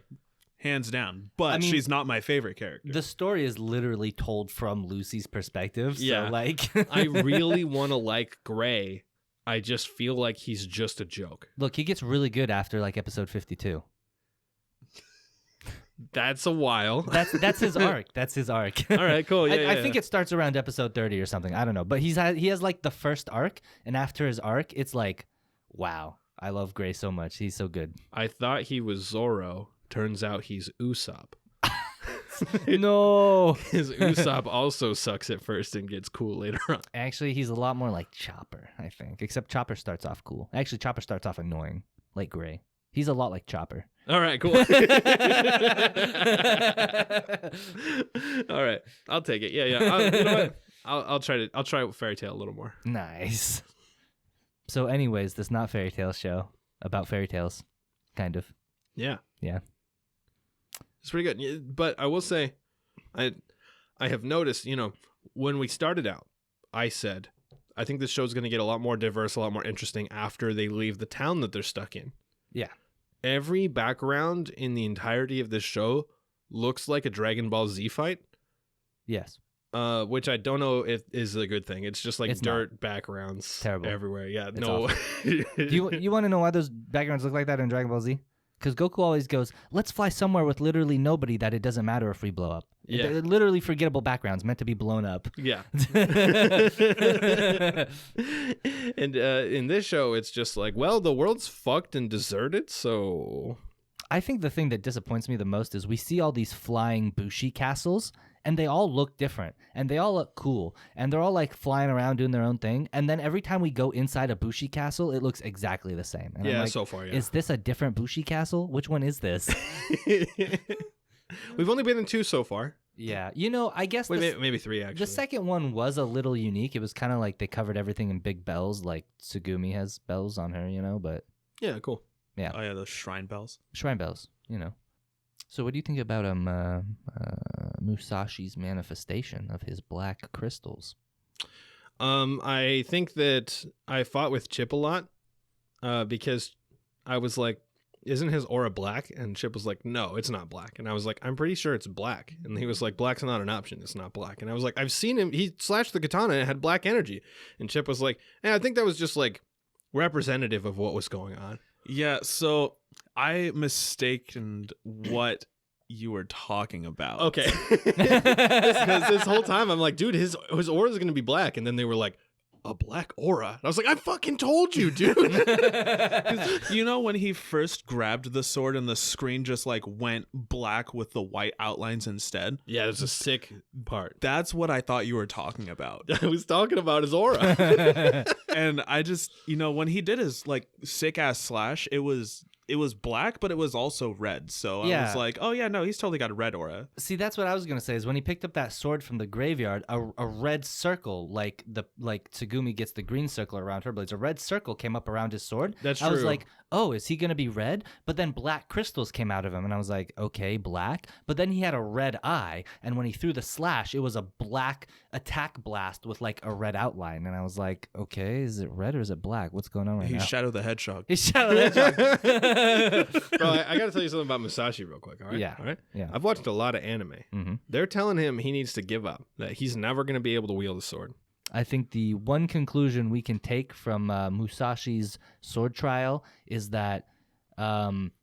hands down. But I mean, she's not my favorite character. The story is literally told from Lucy's perspective. So Yeah. I really want to like Gray. I just feel like he's just a joke. Look, he gets really good after episode 52. That's a while. That's his arc. That's his arc. All right, cool. Yeah, I think it starts around episode 30 or something. I don't know. But he has like the first arc, and after his arc, it's like, wow, I love Gray so much. He's so good. I thought he was Zoro. Turns out he's Usopp. No. Because Usopp also sucks at first and gets cool later on. Actually, he's a lot more like Chopper, I think. Except Chopper starts off cool. Actually, Chopper starts off annoying, like Gray. He's a lot like Chopper. All right, cool. All right, I'll take it. Yeah. You know what? I'll try Fairy Tail a little more. Nice. So, anyways, this not fairy tale show about fairy tales, kind of. Yeah. Yeah. It's pretty good. Yeah, but I will say, I have noticed, when we started out, I said, I think this show's going to get a lot more diverse, a lot more interesting after they leave the town that they're stuck in. Yeah. Every background in the entirety of this show looks like a Dragon Ball Z fight. Yes. Which I don't know if is a good thing. It's just like It's dirt backgrounds Terrible. everywhere. Yeah, It's no. Do you want to know why those backgrounds look like that in Dragon Ball Z? Because Goku always goes, let's fly somewhere with literally nobody that it doesn't matter if we blow up. Yeah. They're literally forgettable backgrounds meant to be blown up. Yeah. And in this show, it's just like, well, the world's fucked and deserted, so... I think the thing that disappoints me the most is we see all these flying Bushi castles, and they all look different, and they all look cool, and they're all like flying around doing their own thing, and then every time we go inside a Bushi castle, it looks exactly the same. And I'm Yeah, like, so far, yeah. Is this a different Bushi castle? Which one is this? We've only been in 2 so far. Yeah, I guess Wait, maybe 3, actually. the second one was a little unique. It was kind of like they covered everything in big bells, like Tsugumi has bells on her, but Yeah, cool. yeah, Oh yeah, those shrine bells. shrine bells, So what do you think about Musashi's manifestation of his black crystals? I think that I fought with Chip a lot because I was like, isn't his aura black? And Chip was like, no, it's not black. And I was like, I'm pretty sure it's black. And he was like, black's not an option. It's not black. And I was like, I've seen him. He slashed the katana and it had black energy. And Chip was like, I think that was just like representative of what was going on. Yeah, so I mistaken what you were talking about. Okay. Because this whole time I'm like, dude, his aura is going to be black. And then they were like, a black aura. And I was like, I fucking told you, dude. When he first grabbed the sword and the screen just like went black with the white outlines instead? Yeah, it's a sick part. That's what I thought you were talking about. I was talking about his aura. And I just, when he did his like sick ass slash, it was black, but it was also red. So I was like, oh yeah, no, he's totally got a red aura. See, that's what I was gonna say. Is when he picked up that sword from the graveyard, a red circle, like Tsugumi gets the green circle around her blades. A red circle came up around his sword. That's I was true. like, oh, is he gonna be red? But then black crystals came out of him, and I was like, okay, black. But then he had a red eye, and when he threw the slash, it was a black attack blast with like a red outline, and I was like, okay, is it red or is it black? What's going on right now? He's Shadow the Hedgehog. He's Shadow the Hedgehog. Bro, I got to tell you something about Musashi real quick, all right? Yeah. All right? Yeah. I've watched a lot of anime. Mm-hmm. They're telling him he needs to give up, that he's never going to be able to wield a sword. I think the one conclusion we can take from Musashi's sword trial is that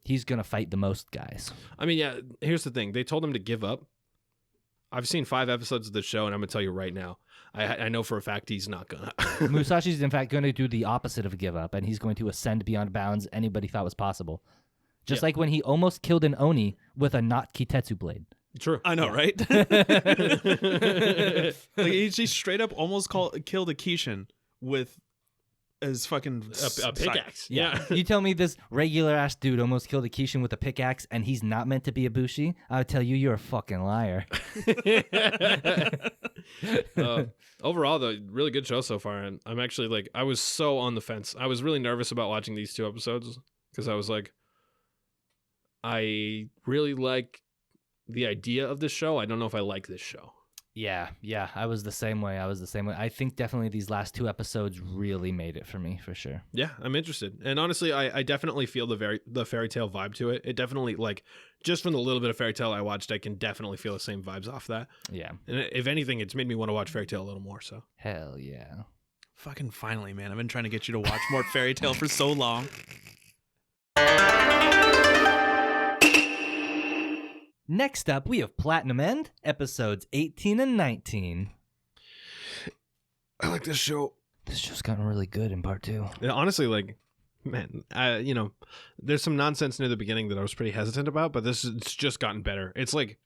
he's going to fight the most guys. I mean, yeah, here's the thing. They told him to give up. I've seen 5 episodes of the show, and I'm going to tell you right now, I know for a fact he's not going to. Musashi's, in fact, going to do the opposite of give up, and he's going to ascend beyond bounds anybody thought was possible. Just like when he almost killed an Oni with a not Kitetsu blade. True. I know, right? Like he straight up almost killed a Kishin with his fucking A pickaxe. Yeah. You tell me this regular ass dude almost killed a Kishin with a pickaxe and he's not meant to be a Bushi? I would tell you you're a fucking liar. Overall, though, really good show so far. And I'm actually like, I was so on the fence. I was really nervous about watching these 2 episodes because I was like, I really like the idea of this show. I don't know if I like this show. Yeah, I was the same way. I think definitely these last 2 episodes really made it for me, for sure. Yeah, I'm interested. And honestly, I definitely feel the fairy tale vibe to it. It definitely, like, just from the little bit of fairy tale I watched, I can definitely feel the same vibes off that. Yeah. And if anything, it's made me want to watch fairy tale a little more, so. Hell yeah. Fucking finally, man. I've been trying to get you to watch more fairy tale for so long. Next up, we have Platinum End, episodes 18 and 19. I like this show. This show's gotten really good in part 2. Yeah, honestly, like, man, there's some nonsense near the beginning that I was pretty hesitant about, but it's just gotten better. It's like,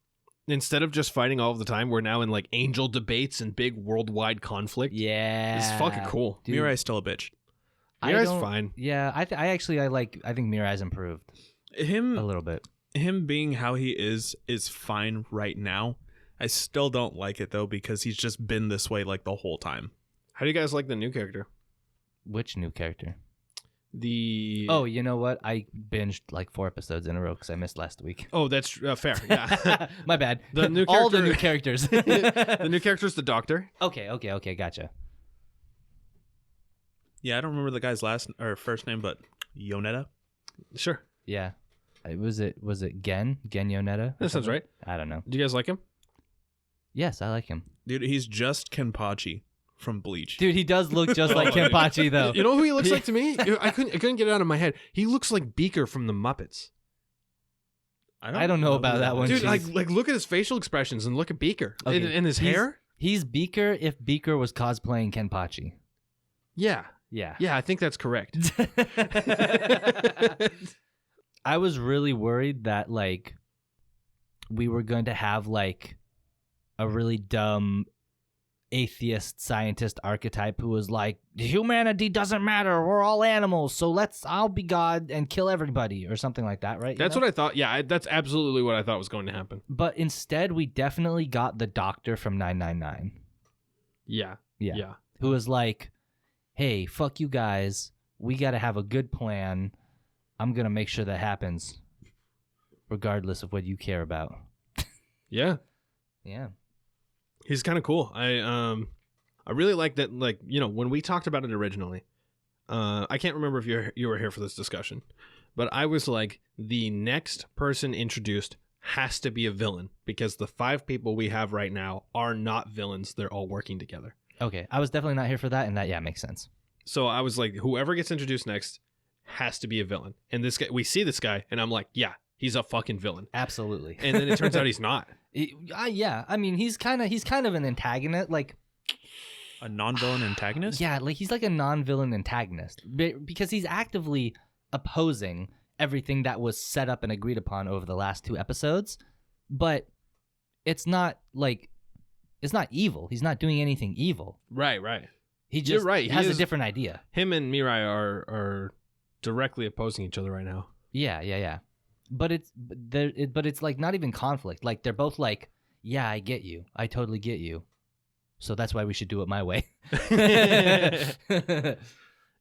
instead of just fighting all of the time, we're now in like angel debates and big worldwide conflict. Yeah. It's fucking cool. Dude, Mirai's still a bitch. Mirai's fine. Yeah, I think Mirai's improved a little bit. Him being how he is fine right now. I still don't like it though because he's just been this way like the whole time. How do you guys like the new character? Which new character? Oh, you know what? I binged like 4 episodes in a row because I missed last week. Oh, that's fair. Yeah. My bad. The new All the character- new characters. The new character is the Doctor. Okay, gotcha. Yeah, I don't remember the guy's first name, but Yonetta. Sure. Yeah. Was it Gen Yonetta? That sounds right. I don't know. Do you guys like him? Yes, I like him. Dude, he's just Kenpachi from Bleach. Dude, he does look just like Kenpachi though. You know who he looks like to me? I couldn't get it out of my head. He looks like Beaker from the Muppets. I don't know about that one. Dude, Jeez. like look at his facial expressions and look at Beaker. Okay, And his hair. He's Beaker if Beaker was cosplaying Kenpachi. Yeah. Yeah. Yeah, I think that's correct. I was really worried that like we were going to have like a really dumb atheist scientist archetype who was like, humanity doesn't matter, we're all animals, so I'll be God and kill everybody or something like that, right? That's what I thought. Yeah, that's absolutely what I thought was going to happen. But instead we definitely got the Doctor from 999. Yeah. Who was like, hey, fuck you guys, we gotta have a good plan. I'm gonna make sure that happens regardless of what you care about. Yeah. Yeah. He's kind of cool. I really like that. Like, when we talked about it originally, I can't remember if you were here for this discussion, but I was like, the next person introduced has to be a villain because the 5 people we have right now are not villains. They're all working together. Okay, I was definitely not here for that, and that makes sense. So I was like, whoever gets introduced next has to be a villain. And this guy, we see this guy, and I'm like, yeah, he's a fucking villain. Absolutely. And then it turns out he's not. Yeah, I mean, he's kind of an antagonist, like A non-villain antagonist? yeah, like he's like a non-villain antagonist because he's actively opposing everything that was set up and agreed upon over the last 2 episodes, but it's not evil. He's not doing anything evil. Right. He just You're right. has a different idea. Him and Mirai are directly opposing each other right now. Yeah. But it's like not even conflict. Like they're both like, yeah, I get you. I totally get you. So that's why we should do it my way.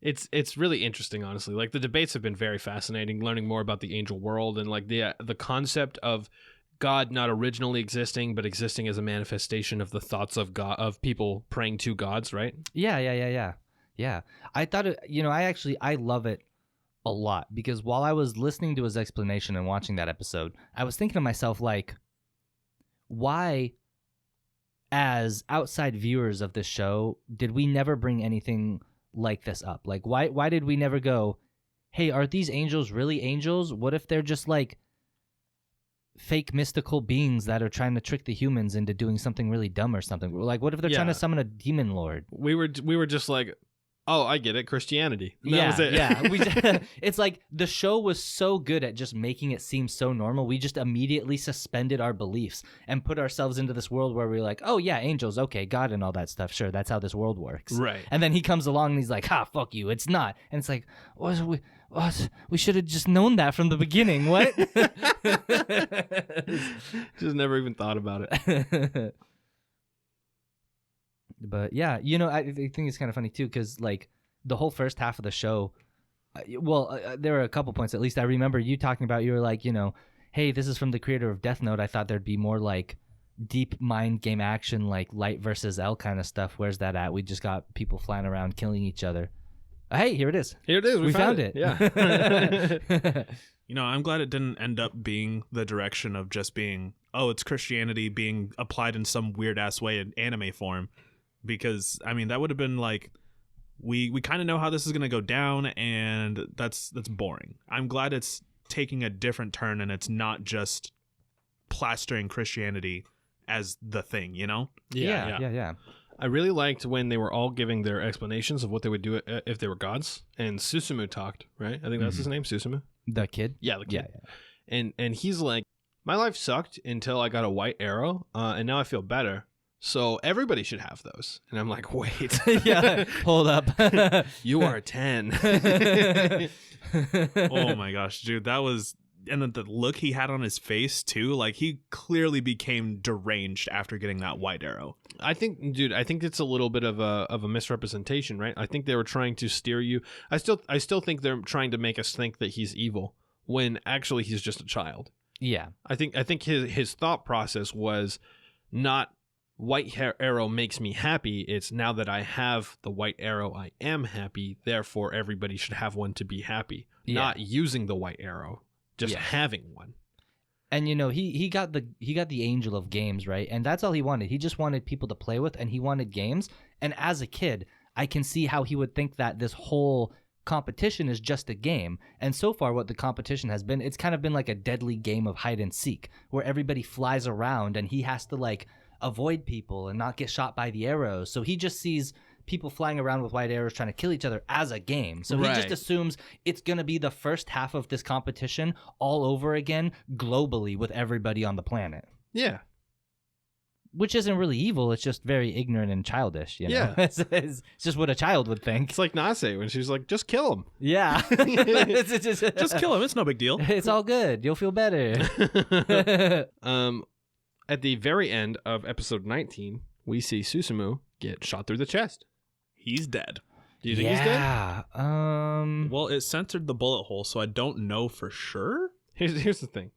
It's really interesting, honestly. Like the debates have been very fascinating, learning more about the angel world and like the concept of God not originally existing, but existing as a manifestation of the thoughts of God, of people praying to gods, right? Yeah. I thought it, I love it a lot because while I was listening to his explanation and watching that episode, I was thinking to myself, like, why, as outside viewers of this show, did we never bring anything like this up? Like, why did we never go, hey, are these angels really angels? What if they're just like fake mystical beings that are trying to trick the humans into doing something really dumb or something? Like, what if they're trying to summon a demon lord? We were just like, oh, I get it, Christianity. And that was it. Yeah. It's like the show was so good at just making it seem so normal. We just immediately suspended our beliefs and put ourselves into this world where we're like, oh yeah, angels, okay, God and all that stuff. Sure, that's how this world works. Right. And then he comes along and he's like, ha, fuck you, it's not. And it's like, we should have just known that from the beginning. What? Just never even thought about it. But yeah, I think it's kind of funny too, because like the whole first half of the show, there were a couple points, at least I remember you talking about, you were like, hey, this is from the creator of Death Note. I thought there'd be more like deep mind game action, like Light versus L kind of stuff. Where's that at? We just got people flying around killing each other. Hey, here it is. We found it. Yeah. I'm glad it didn't end up being the direction of just being, oh, it's Christianity being applied in some weird ass way in anime form. Because, I mean, that would have been like, we kind of know how this is going to go down, and that's boring. I'm glad it's taking a different turn, and it's not just plastering Christianity as the thing, you know? Yeah. I really liked when they were all giving their explanations of what they would do if they were gods, and Susumu talked, right? I think that's his name, Susumu. The kid? Yeah, the kid. Yeah. And he's like, my life sucked until I got a white arrow, and now I feel better. So everybody should have those. And I'm like, wait. Yeah, hold up. You are 10. Oh my gosh, dude, that was... And then the look he had on his face, too, like, he clearly became deranged after getting that white arrow. I think it's a little bit of a misrepresentation, right? I think they were trying to steer you. I still think they're trying to make us think that he's evil when actually he's just a child. Yeah. I think his thought process was not white arrow makes me happy. It's now that I have the white arrow, I am happy. Therefore, everybody should have one to be happy. Yeah. Not using the white arrow, just Yeah. having one. And you know, he got the angel of games, right? And that's all he wanted. He just wanted people to play with, and he wanted games. And as a kid, I can see how he would think that this whole competition is just a game. And so far what the competition has been, it's kind of been like a deadly game of hide and seek where everybody flies around and he has to like avoid people and not get shot by the arrows. So he just sees people flying around with white arrows trying to kill each other as a game. So he just Right. assumes it's going to be the first half of this competition all over again globally with everybody on the planet. Yeah. Which isn't really evil. It's just very ignorant and childish, you know? Yeah. It's just what a child would think. It's like Nase when she was like, just kill him. Yeah. Just kill him. It's no big deal. It's all good. You'll feel better. At the very end of episode 19, we see Susumu get shot through the chest. He's dead. Do you think he's dead? Yeah. Well, it censored the bullet hole, so I don't know for sure. Here's the thing.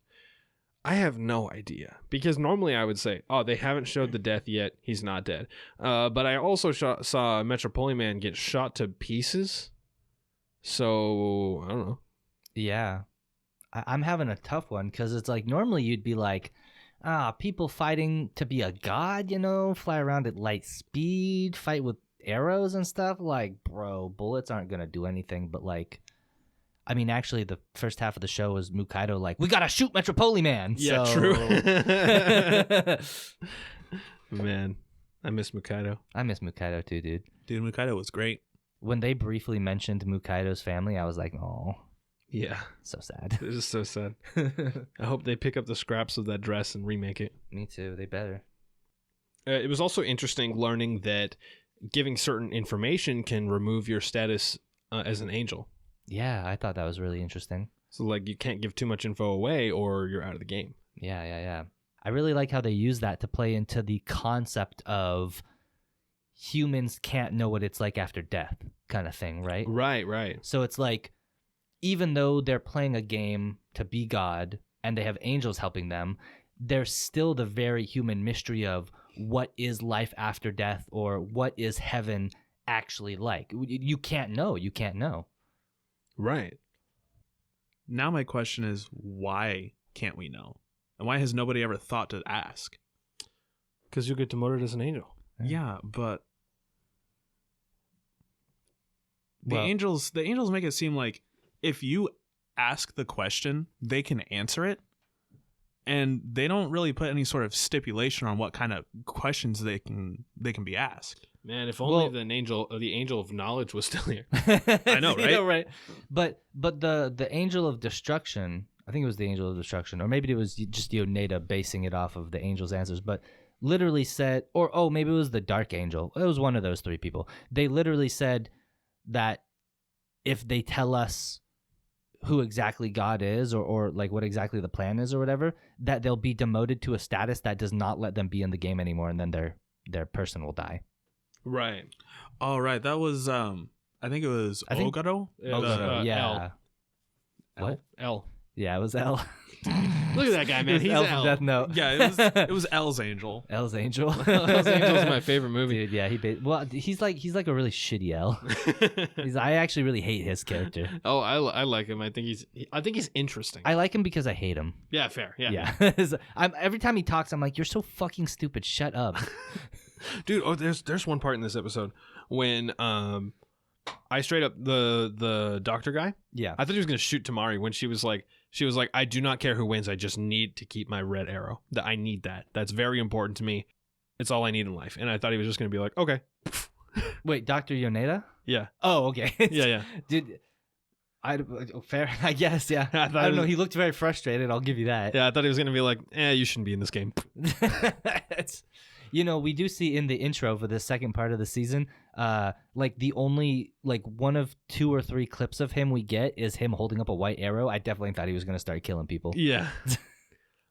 I have no idea. Because normally I would say, oh, they haven't showed the death yet. He's not dead. But I also saw Metropoliman get shot to pieces. So, I don't know. Yeah. I'm having a tough one because it's like normally you'd be like, people fighting to be a god, you know, fly around at light speed, fight with arrows and stuff. Like, bro, bullets aren't going to do anything. But like, I mean, actually, the first half of the show was Mukaido like, we got to shoot Metropoliman. Yeah, so... true. Man, I miss Mukaido. I miss Mukaido too, dude. Dude, Mukaido was great. When they briefly mentioned Mukaido's family, I was like, oh, Yeah. so sad. It is so sad. I hope they pick up the scraps of that dress and remake it. Me too. They better. It was also interesting learning that giving certain information can remove your status as an angel. Yeah, I thought that was really interesting. So, like, you can't give too much info away or you're out of the game. Yeah. I really like how they use that to play into the concept of humans can't know what it's like after death kind of thing, right? Right. So it's like, even though they're playing a game to be God and they have angels helping them, there's still the very human mystery of what is life after death or what is heaven actually like. You can't know. Right. Now my question is, why can't we know? And why has nobody ever thought to ask? Because you get demoted as an angel. Yeah, but the Well- angels make it seem like if you ask the question, they can answer it. And they don't really put any sort of stipulation on what kind of questions they can be asked. Man, if only Well- the angel of knowledge was still here. I know, right? right? But the angel of destruction, I think it was the angel of destruction, or maybe it was just Yoneda basing it off of the angel's answers, but literally said, or maybe it was the dark angel. It was one of those three people. They literally said that if they tell us who exactly God is or like what exactly the plan is or whatever, that they'll be demoted to a status that does not let them be in the game anymore, and then their person will die. Right. Oh, right. That was, I think it was I think- Ogado? Yeah. L. What? L. Yeah, it was L. Look at that guy, man. It was He's L L. from Death Note. Yeah, it was L's angel. L's angel. Hell's Angel is my favorite movie. Dude, yeah, he's like a really shitty L. I actually really hate his character. Oh, I like him. I think he's interesting. I like him because I hate him. Yeah, fair. Yeah. Every time he talks, I'm like, you're so fucking stupid. Shut up. Dude, there's one part in this episode when I straight up the doctor guy. Yeah. I thought he was gonna shoot Tamari when she was like, I do not care who wins. I just need to keep my red arrow. That I need that. That's very important to me. It's all I need in life. And I thought he was just gonna be like, okay. Wait, Dr. Yoneda? Yeah. Oh, okay. Yeah. Dude, fair, I guess, yeah. I don't know. He looked very frustrated. I'll give you that. Yeah, I thought he was gonna be like, you shouldn't be in this game. We do see in the intro for the second part of the season, like the only one of 2 or 3 clips of him we get is him holding up a white arrow. I definitely thought he was gonna start killing people. Yeah.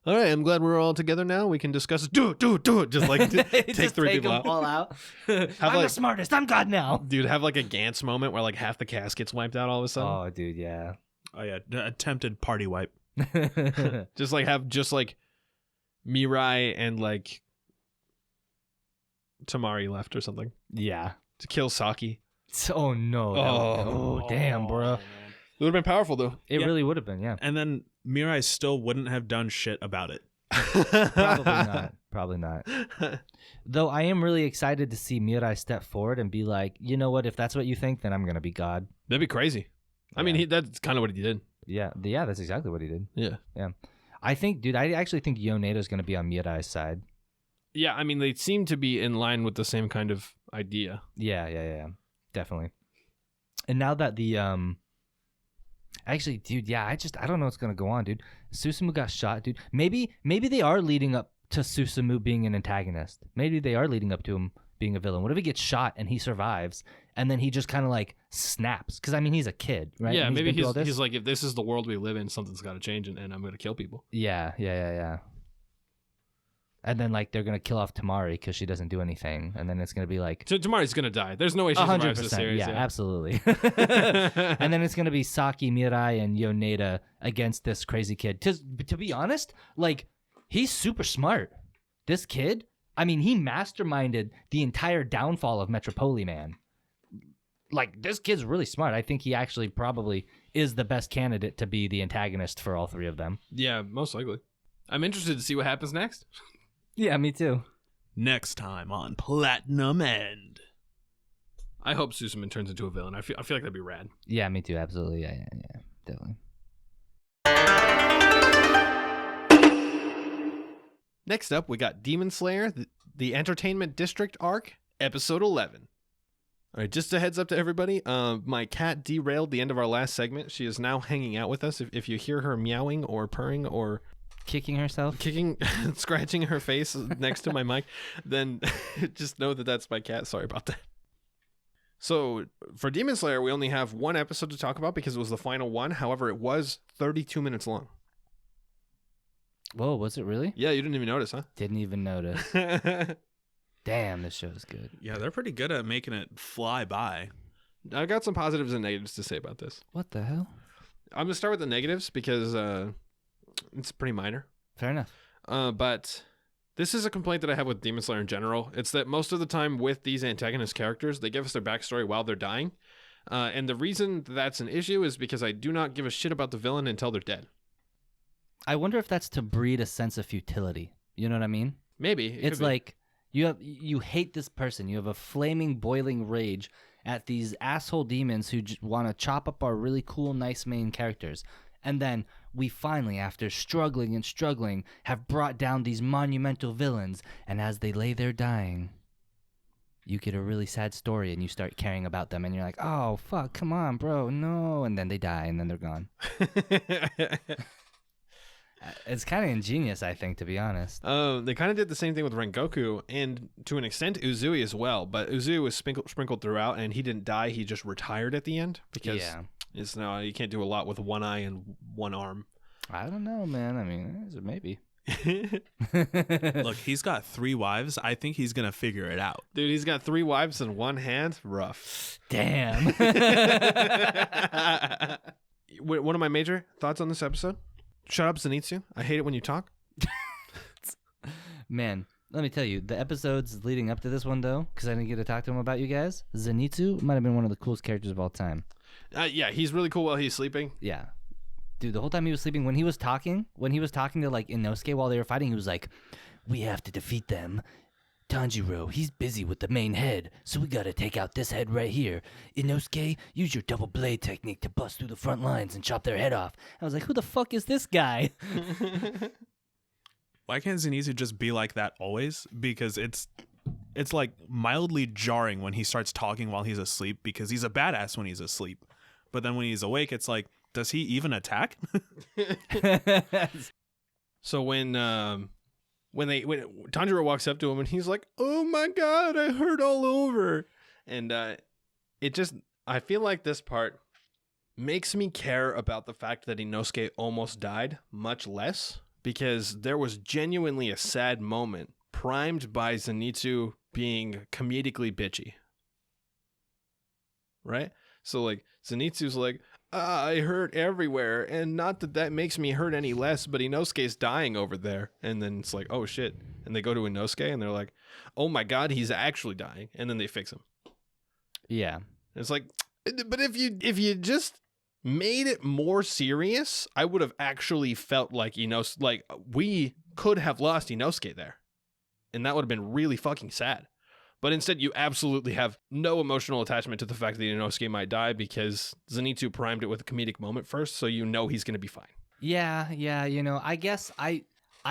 All right, I'm glad we're all together now. We can discuss it. Do it. Just like take just 3 take people them out. all out. I'm the smartest. I'm God now. Dude, have like a Gantz moment where like half the cast gets wiped out all of a sudden. Oh, dude, yeah. Oh yeah, attempted party wipe. Just like Mirai and like Tamari left or something Yeah. to kill Saki. Oh no. Oh damn, bro. It would have been powerful though. It really would have been, yeah. And then Mirai still wouldn't have done shit about it. Probably not. Though I am really excited to see Mirai step forward and be like, you know what? If that's what you think, then I'm gonna be God. That'd be crazy. I mean, that's kind of what he did. Yeah, that's exactly what he did. Yeah. I actually think Yoneda's gonna be on Mirai's side. Yeah, I mean, they seem to be in line with the same kind of idea. Yeah, definitely. And now that the actually, dude, yeah, I don't know what's gonna go on, dude. Susumu got shot, dude. Maybe they are leading up to Susumu being an antagonist. Maybe they are leading up to him being a villain. What if he gets shot and he survives, and then he just kind of like snaps? Because I mean, he's a kid, right? Yeah, and maybe he's like, if this is the world we live in, something's got to change, and I'm gonna kill people. Yeah. And then like they're gonna kill off Tamari because she doesn't do anything, and then it's gonna be like So Tamari's gonna die. There's no way she survives this series. Yeah, absolutely. And then it's gonna be Saki, Mirai, and Yoneda against this crazy kid. To be honest, like he's super smart. This kid, I mean, he masterminded the entire downfall of Metropoliman. Like this kid's really smart. I think he actually probably is the best candidate to be the antagonist for all 3 of them. Yeah, most likely. I'm interested to see what happens next. Yeah, me too. Next time on Platinum End. I hope Susumu turns into a villain. I feel like that'd be rad. Yeah, me too. Absolutely. Yeah, definitely. Next up, we got Demon Slayer, the Entertainment District Arc, Episode 11. All right, just a heads up to everybody. My cat derailed the end of our last segment. She is now hanging out with us. If you hear her meowing or purring or Kicking herself? Scratching her face next to my mic, then just know that that's my cat. Sorry about that. So for Demon Slayer, we only have 1 episode to talk about because it was the final one. However, it was 32 minutes long. Whoa, was it really? Yeah, you didn't even notice, huh? Didn't even notice. Damn, this show's good. Yeah, they're pretty good at making it fly by. I got some positives and negatives to say about this. What the hell? I'm going to start with the negatives because it's pretty minor. Fair enough. But this is a complaint that I have with Demon Slayer in general. It's that most of the time with these antagonist characters, they give us their backstory while they're dying. And the reason that's an issue is because I do not give a shit about the villain until they're dead. I wonder if that's to breed a sense of futility. You know what I mean? Maybe. It's like you hate this person. You have a flaming, boiling rage at these asshole demons who want to chop up our really cool, nice main characters. And then we finally, after struggling and struggling, have brought down these monumental villains. And as they lay there dying, you get a really sad story and you start caring about them. And you're like, oh, fuck, come on, bro, no. And then they die and then they're gone. It's kind of ingenious, I think, to be honest. They kind of did the same thing with Rengoku and to an extent Uzui as well. But Uzui was sprinkled throughout and he didn't die. He just retired at the end because you can't do a lot with 1 eye and 1 arm. I don't know, man. I mean, maybe. Look, he's got 3 wives. I think he's going to figure it out. Dude, he's got 3 wives in 1 hand. Rough. Damn. One of my major thoughts on this episode. Shut up, Zenitsu. I hate it when you talk. Man, let me tell you, the episodes leading up to this one, though, because I didn't get to talk to him about you guys, Zenitsu might have been one of the coolest characters of all time. Yeah, he's really cool while he's sleeping. Yeah. Dude, the whole time he was sleeping, when he was talking to, like, Inosuke while they were fighting, he was like, we have to defeat them Tanjiro, he's busy with the main head, so we gotta take out this head right here. Inosuke, use your double blade technique to bust through the front lines and chop their head off. I was like, who the fuck is this guy? Why can't Zenitsu just be like that always? Because it's like mildly jarring when he starts talking while he's asleep, because he's a badass when he's asleep. But then when he's awake, it's like, does he even attack? So when Tanjiro walks up to him and he's like, "Oh my god, I hurt all over," and I feel like this part makes me care about the fact that Inosuke almost died much less, because there was genuinely a sad moment primed by Zenitsu being comedically bitchy. Right? So like Zenitsu's like, I hurt everywhere, and not that makes me hurt any less, but Inosuke's dying over there. And then it's like, oh shit. And they go to Inosuke and they're like, oh my god, he's actually dying. And then they fix him. Yeah. And it's like, but if you just made it more serious, I would have actually felt like like we could have lost Inosuke there. And that would have been really fucking sad. But instead, you absolutely have no emotional attachment to the fact that Inosuke might die, because Zenitsu primed it with a comedic moment first, so you know he's going to be fine. Yeah, I guess I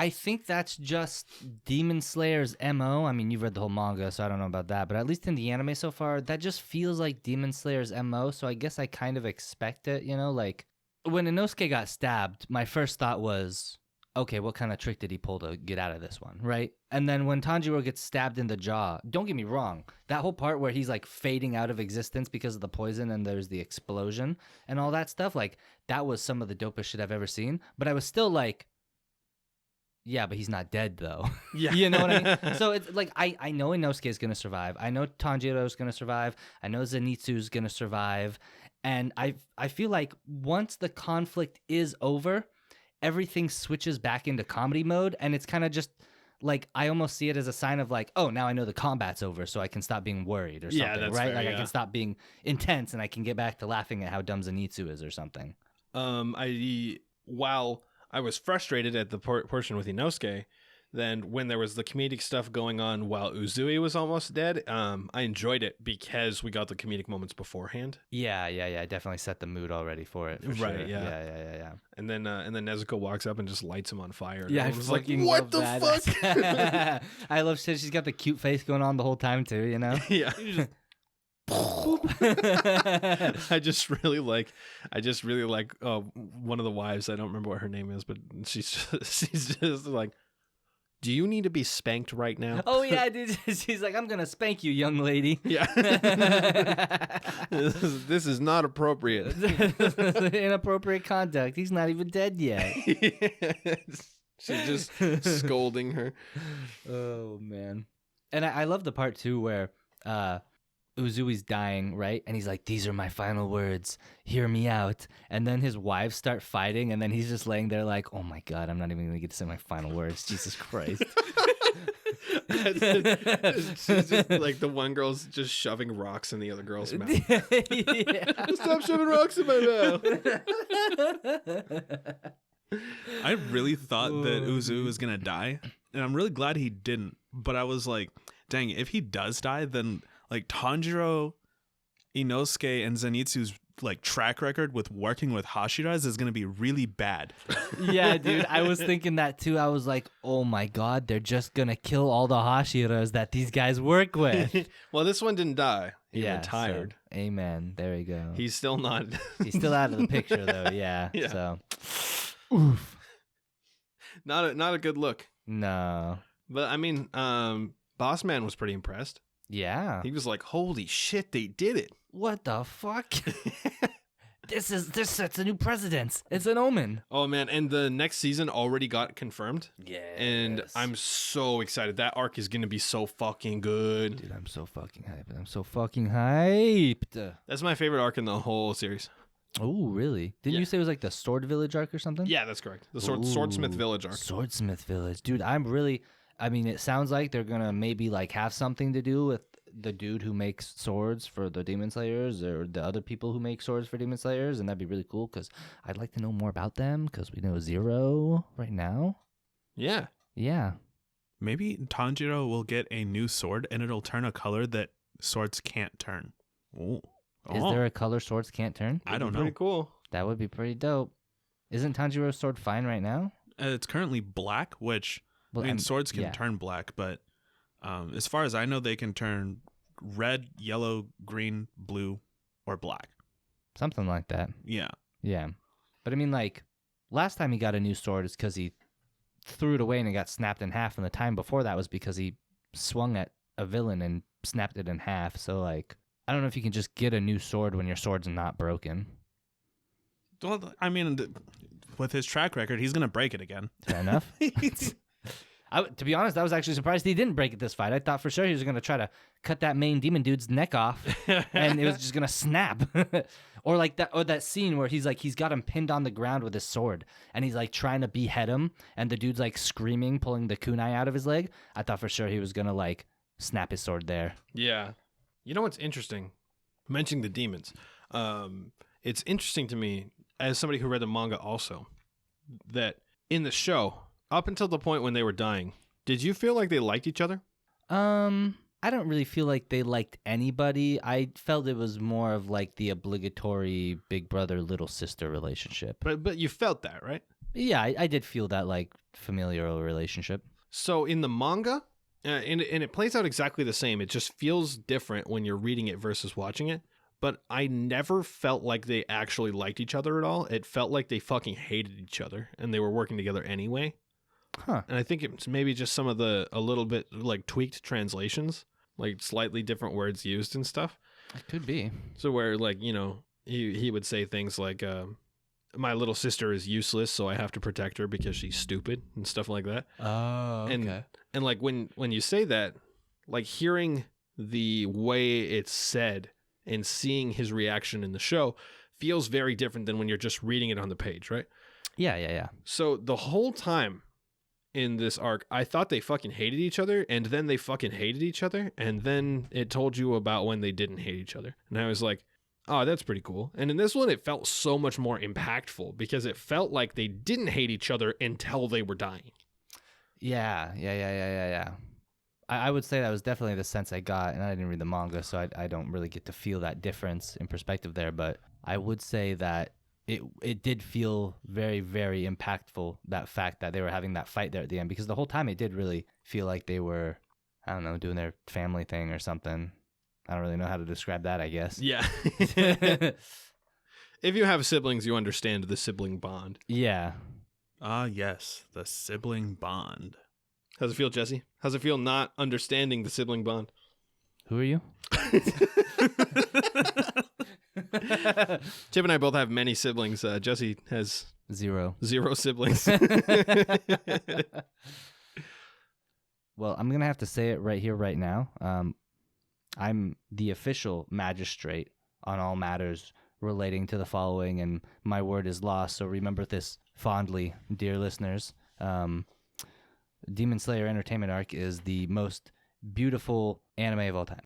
think that's just Demon Slayer's MO. I mean, you've read the whole manga, so I don't know about that, but at least in the anime so far, that just feels like Demon Slayer's MO, so I guess I kind of expect it, like when Inosuke got stabbed, my first thought was, okay, what kind of trick did he pull to get out of this one, right? And then when Tanjiro gets stabbed in the jaw, don't get me wrong, that whole part where he's like fading out of existence because of the poison and there's the explosion and all that stuff, like that was some of the dopest shit I've ever seen. But I was still like, yeah, but he's not dead though. Yeah. You know what I mean? So it's like, I know Inosuke is going to survive. I know Tanjiro is going to survive. I know Zenitsu is going to survive. And I feel like once the conflict is over, everything switches back into comedy mode, and it's kind of just like, I almost see it as a sign of like, oh, now I know the combat's over, so I can stop being worried or something, Yeah, that's right? fair, Like yeah. I can stop being intense, and I can get back to laughing at how dumb Zenitsu is or something. While I was frustrated at the portion with Inosuke, then when there was the comedic stuff going on while Uzui was almost dead, I enjoyed it because we got the comedic moments beforehand. Yeah. I definitely set the mood already for it. For Right, sure. yeah. And then Nezuko walks up and just lights him on fire. Yeah, I was like, fucking what love the that. fuck? I love shit. She's got the cute face going on the whole time too, Yeah. I just really like one of the wives. I don't remember what her name is, but she's just like, do you need to be spanked right now? Oh yeah, dude. She's like, I'm gonna spank you, young lady. Yeah. This is not appropriate. Inappropriate conduct. He's not even dead yet. She's just scolding her. Oh man. And I love the part too where Uzui's dying, right? And he's like, these are my final words. Hear me out. And then his wives start fighting, and then he's just laying there like, oh my God, I'm not even going to get to say my final words. Jesus Christ. She's just like, the one girl's just shoving rocks in the other girl's mouth. Yeah. Stop shoving rocks in my mouth. I really thought that Uzui was going to die, and I'm really glad he didn't. But I was like, dang, if he does die, then like Tanjiro, Inosuke, and Zenitsu's like track record with working with Hashiras is going to be really bad. Yeah, dude, I was thinking that too. I was like, oh my God, they're just going to kill all the Hashiras that these guys work with. Well, this one didn't die. He Yeah, retired. so, amen. There you go. He's still not. He's still out of the picture though. Yeah. Yeah. So, not a good look. no. But I mean, Boss Man was pretty impressed. Yeah. He was like, "Holy shit, they did it!" What the fuck? This sets a new precedence. It's an omen. Oh man, and the next season already got confirmed. Yeah. And I'm so excited. That arc is gonna be so fucking good. Dude, I'm so fucking hyped. That's my favorite arc in the whole series. Oh, really? Didn't Yeah. you say it was like the Sword Village arc or something? Yeah, that's correct. The Swordsmith Ooh, Village arc. Swordsmith Village. Dude, I mean, it sounds like they're gonna maybe like have something to do with the dude who makes swords for the Demon Slayers, or the other people who make swords for Demon Slayers, and that'd be really cool because I'd like to know more about them because we know zero right now. Yeah. Yeah. Maybe Tanjiro will get a new sword and it'll turn a color that swords can't turn. Ooh. Is there a color swords can't turn? I don't know. Pretty cool. That would be pretty dope. Isn't Tanjiro's sword fine right now? It's currently black, which Well, I mean, I'm- swords can yeah. turn black, but as far as I know, they can turn red, yellow, green, blue, or black. Something like that. Yeah. Yeah. But I mean, like, last time he got a new sword is because he threw it away and it got snapped in half. And the time before that was because he swung at a villain and snapped it in half. So, like, I don't know if you can just get a new sword when your sword's not broken. Well, I mean, with his track record, he's going to break it again. Fair enough. To be honest, I was actually surprised he didn't break it this fight. I thought for sure he was going to try to cut that main demon dude's neck off and it was just going to snap. Or like that scene where he's got him pinned on the ground with his sword and he's like trying to behead him and the dude's like screaming, pulling the kunai out of his leg. I thought for sure he was going to like snap his sword there. Yeah. You know what's interesting? Mentioning the demons. It's interesting to me, as somebody who read the manga also, that in the show, up until the point when they were dying, did you feel like they liked each other? I don't really feel like they liked anybody. I felt it was more of like the obligatory big brother, little sister relationship. But you felt that, right? Yeah, I did feel that like familial relationship. So in the manga, and it plays out exactly the same. It just feels different when you're reading it versus watching it. But I never felt like they actually liked each other at all. It felt like they fucking hated each other and they were working together anyway. Huh. And I think it's maybe just some of a little bit like tweaked translations, like slightly different words used and stuff. It could be. So where like, you know, he would say things like, my little sister is useless, so I have to protect her because she's stupid and stuff like that. Oh, And like when you say that, like hearing the way it's said and seeing his reaction in the show feels very different than when you're just reading it on the page, right? Yeah. So the whole time in this arc, I thought they fucking hated each other, and then they fucking hated each other, and then it told you about when they didn't hate each other. And I was like, oh, that's pretty cool. And in this one, it felt so much more impactful because it felt like they didn't hate each other until they were dying. Yeah. I would say that was definitely the sense I got, and I didn't read the manga, so I don't really get to feel that difference in perspective there. But I would say that it did feel very, very impactful, that fact that they were having that fight there at the end, because the whole time it did really feel like they were, I don't know, doing their family thing or something. I don't really know how to describe that, I guess. Yeah. If you have siblings, you understand the sibling bond. Yeah. Ah, yes, the sibling bond. How's it feel, Jesse? How's it feel not understanding the sibling bond? Who are you? Chip and I both have many siblings. Jesse has 0 siblings. Well, I'm going to have to say it right here, right now. I'm the official magistrate on all matters relating to the following, and my word is law, so remember this fondly, dear listeners. Demon Slayer Entertainment Arc is the most beautiful anime of all time.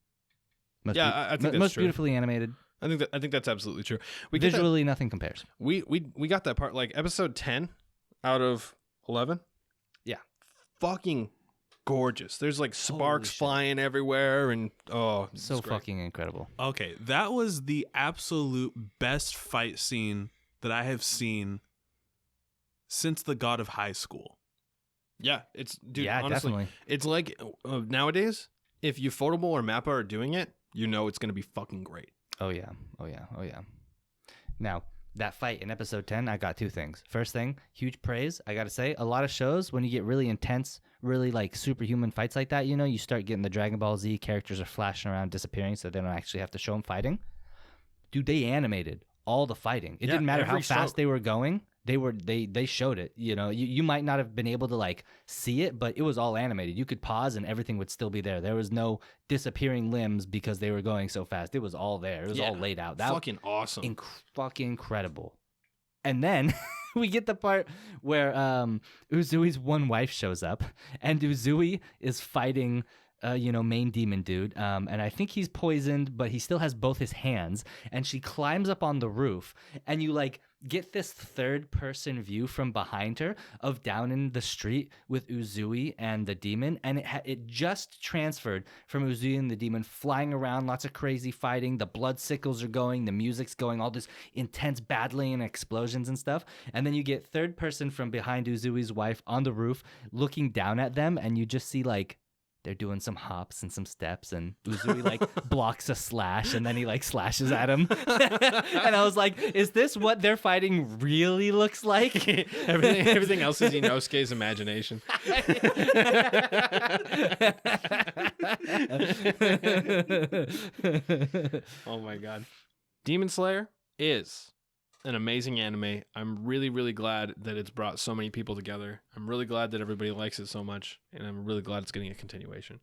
I think that's most true. beautifully animated. I think that's absolutely true. We get that- Visually, nothing compares. we got that part, like episode 10 out of 11. Yeah. Fucking gorgeous. There's like sparks Holy shit. flying everywhere, and So it's great. fucking incredible. Okay, that was the absolute best fight scene that I have seen since the God of High School. Yeah, it's dude. Yeah, honestly, definitely. it's like nowadays, if Ufotable or Mappa are doing it, you know it's gonna be fucking great. Oh yeah. Now, that fight in episode 10, I got two things. First thing, huge praise. I got to say, a lot of shows, when you get really intense, really like superhuman fights like that, you know, you start getting the Dragon Ball Z characters are flashing around, disappearing, so they don't actually have to show them fighting. Dude, they animated all the fighting. It Yeah, didn't matter how every fast stroke. they were going. They showed it. You know, you might not have been able to like see it, but it was all animated. You could pause and everything would still be there. There was no disappearing limbs because they were going so fast. It was all there. It was all laid out. That fucking awesome. fucking incredible. And then we get the part where Uzui's one wife shows up, and Uzui is fighting main demon dude. And I think he's poisoned, but he still has both his hands. And she climbs up on the roof, and you like get this third person view from behind her of down in the street with Uzui and the demon. And it just transferred from Uzui and the demon flying around, lots of crazy fighting. The blood sickles are going, the music's going, all this intense battling and explosions and stuff. And then you get third person from behind Uzui's wife on the roof looking down at them, and you just see like they're doing some hops and some steps, and Uzui like blocks a slash, and then he like slashes at him. And I was like, is this what their fighting really looks like? Everything else is Inosuke's imagination. Oh my god. Demon Slayer is an amazing anime. I'm really, really glad that it's brought so many people together. I'm really glad that everybody likes it so much, and I'm really glad it's getting a continuation.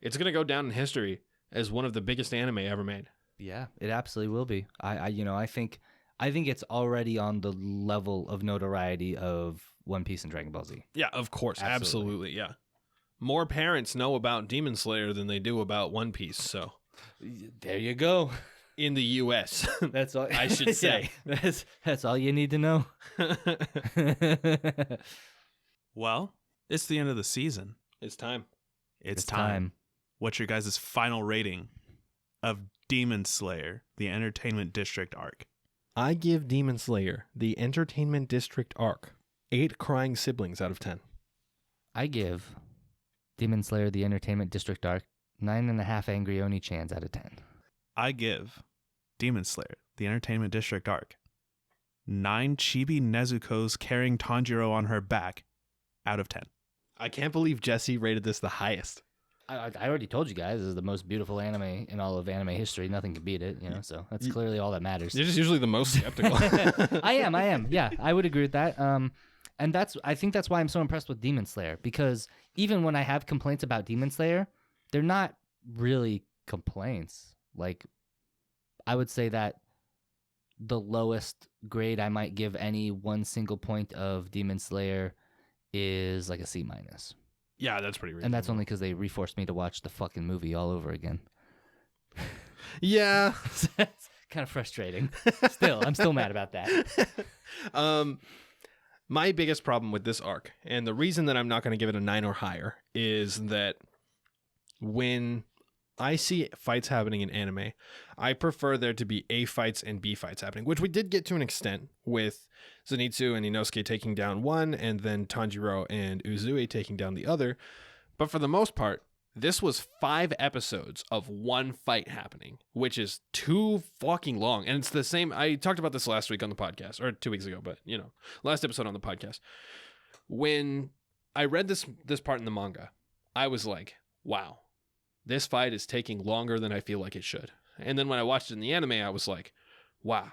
It's going to go down in history as one of the biggest anime ever made. Yeah, it absolutely will be. I think it's already on the level of notoriety of One Piece and Dragon Ball Z. Yeah, of course. Absolutely, yeah. More parents know about Demon Slayer than they do about One Piece, so there you go. In the U.S. That's all I should say. Yeah, that's all you need to know. Well, it's the end of the season. It's time. It's time. What's your guys' final rating of Demon Slayer, the Entertainment District Arc? I give Demon Slayer, the Entertainment District Arc, 8 crying siblings out of 10. I give Demon Slayer, the Entertainment District Arc, 9.5 angry Oni-chans out of 10. I give Demon Slayer, the Entertainment District Arc, 9 chibi Nezuko's carrying Tanjiro on her back out of 10. I can't believe Jesse rated this the highest. I already told you guys, this is the most beautiful anime in all of anime history. Nothing can beat it, so that's clearly all that matters. You're just usually the most skeptical. I am. Yeah, I would agree with that. And I think that's why I'm so impressed with Demon Slayer, because even when I have complaints about Demon Slayer, they're not really complaints. Like, I would say that the lowest grade I might give any one single point of Demon Slayer is like a C-. Yeah, that's pretty reasonable. And that's only because they reforced me to watch the fucking movie all over again. Yeah. It's kind of frustrating. I'm still mad about that. My biggest problem with this arc, and the reason that I'm not going to give it a 9 or higher, is that when I see fights happening in anime, I prefer there to be A fights and B fights happening, which we did get to an extent with Zenitsu and Inosuke taking down one, and then Tanjiro and Uzui taking down the other. But for the most part, this was 5 episodes of one fight happening, which is too fucking long. And it's the same. I talked about this last week on the podcast, or 2 weeks ago, but last episode on the podcast. When I read this part in the manga, I was like, wow. This fight is taking longer than I feel like it should. And then when I watched it in the anime, I was like, wow,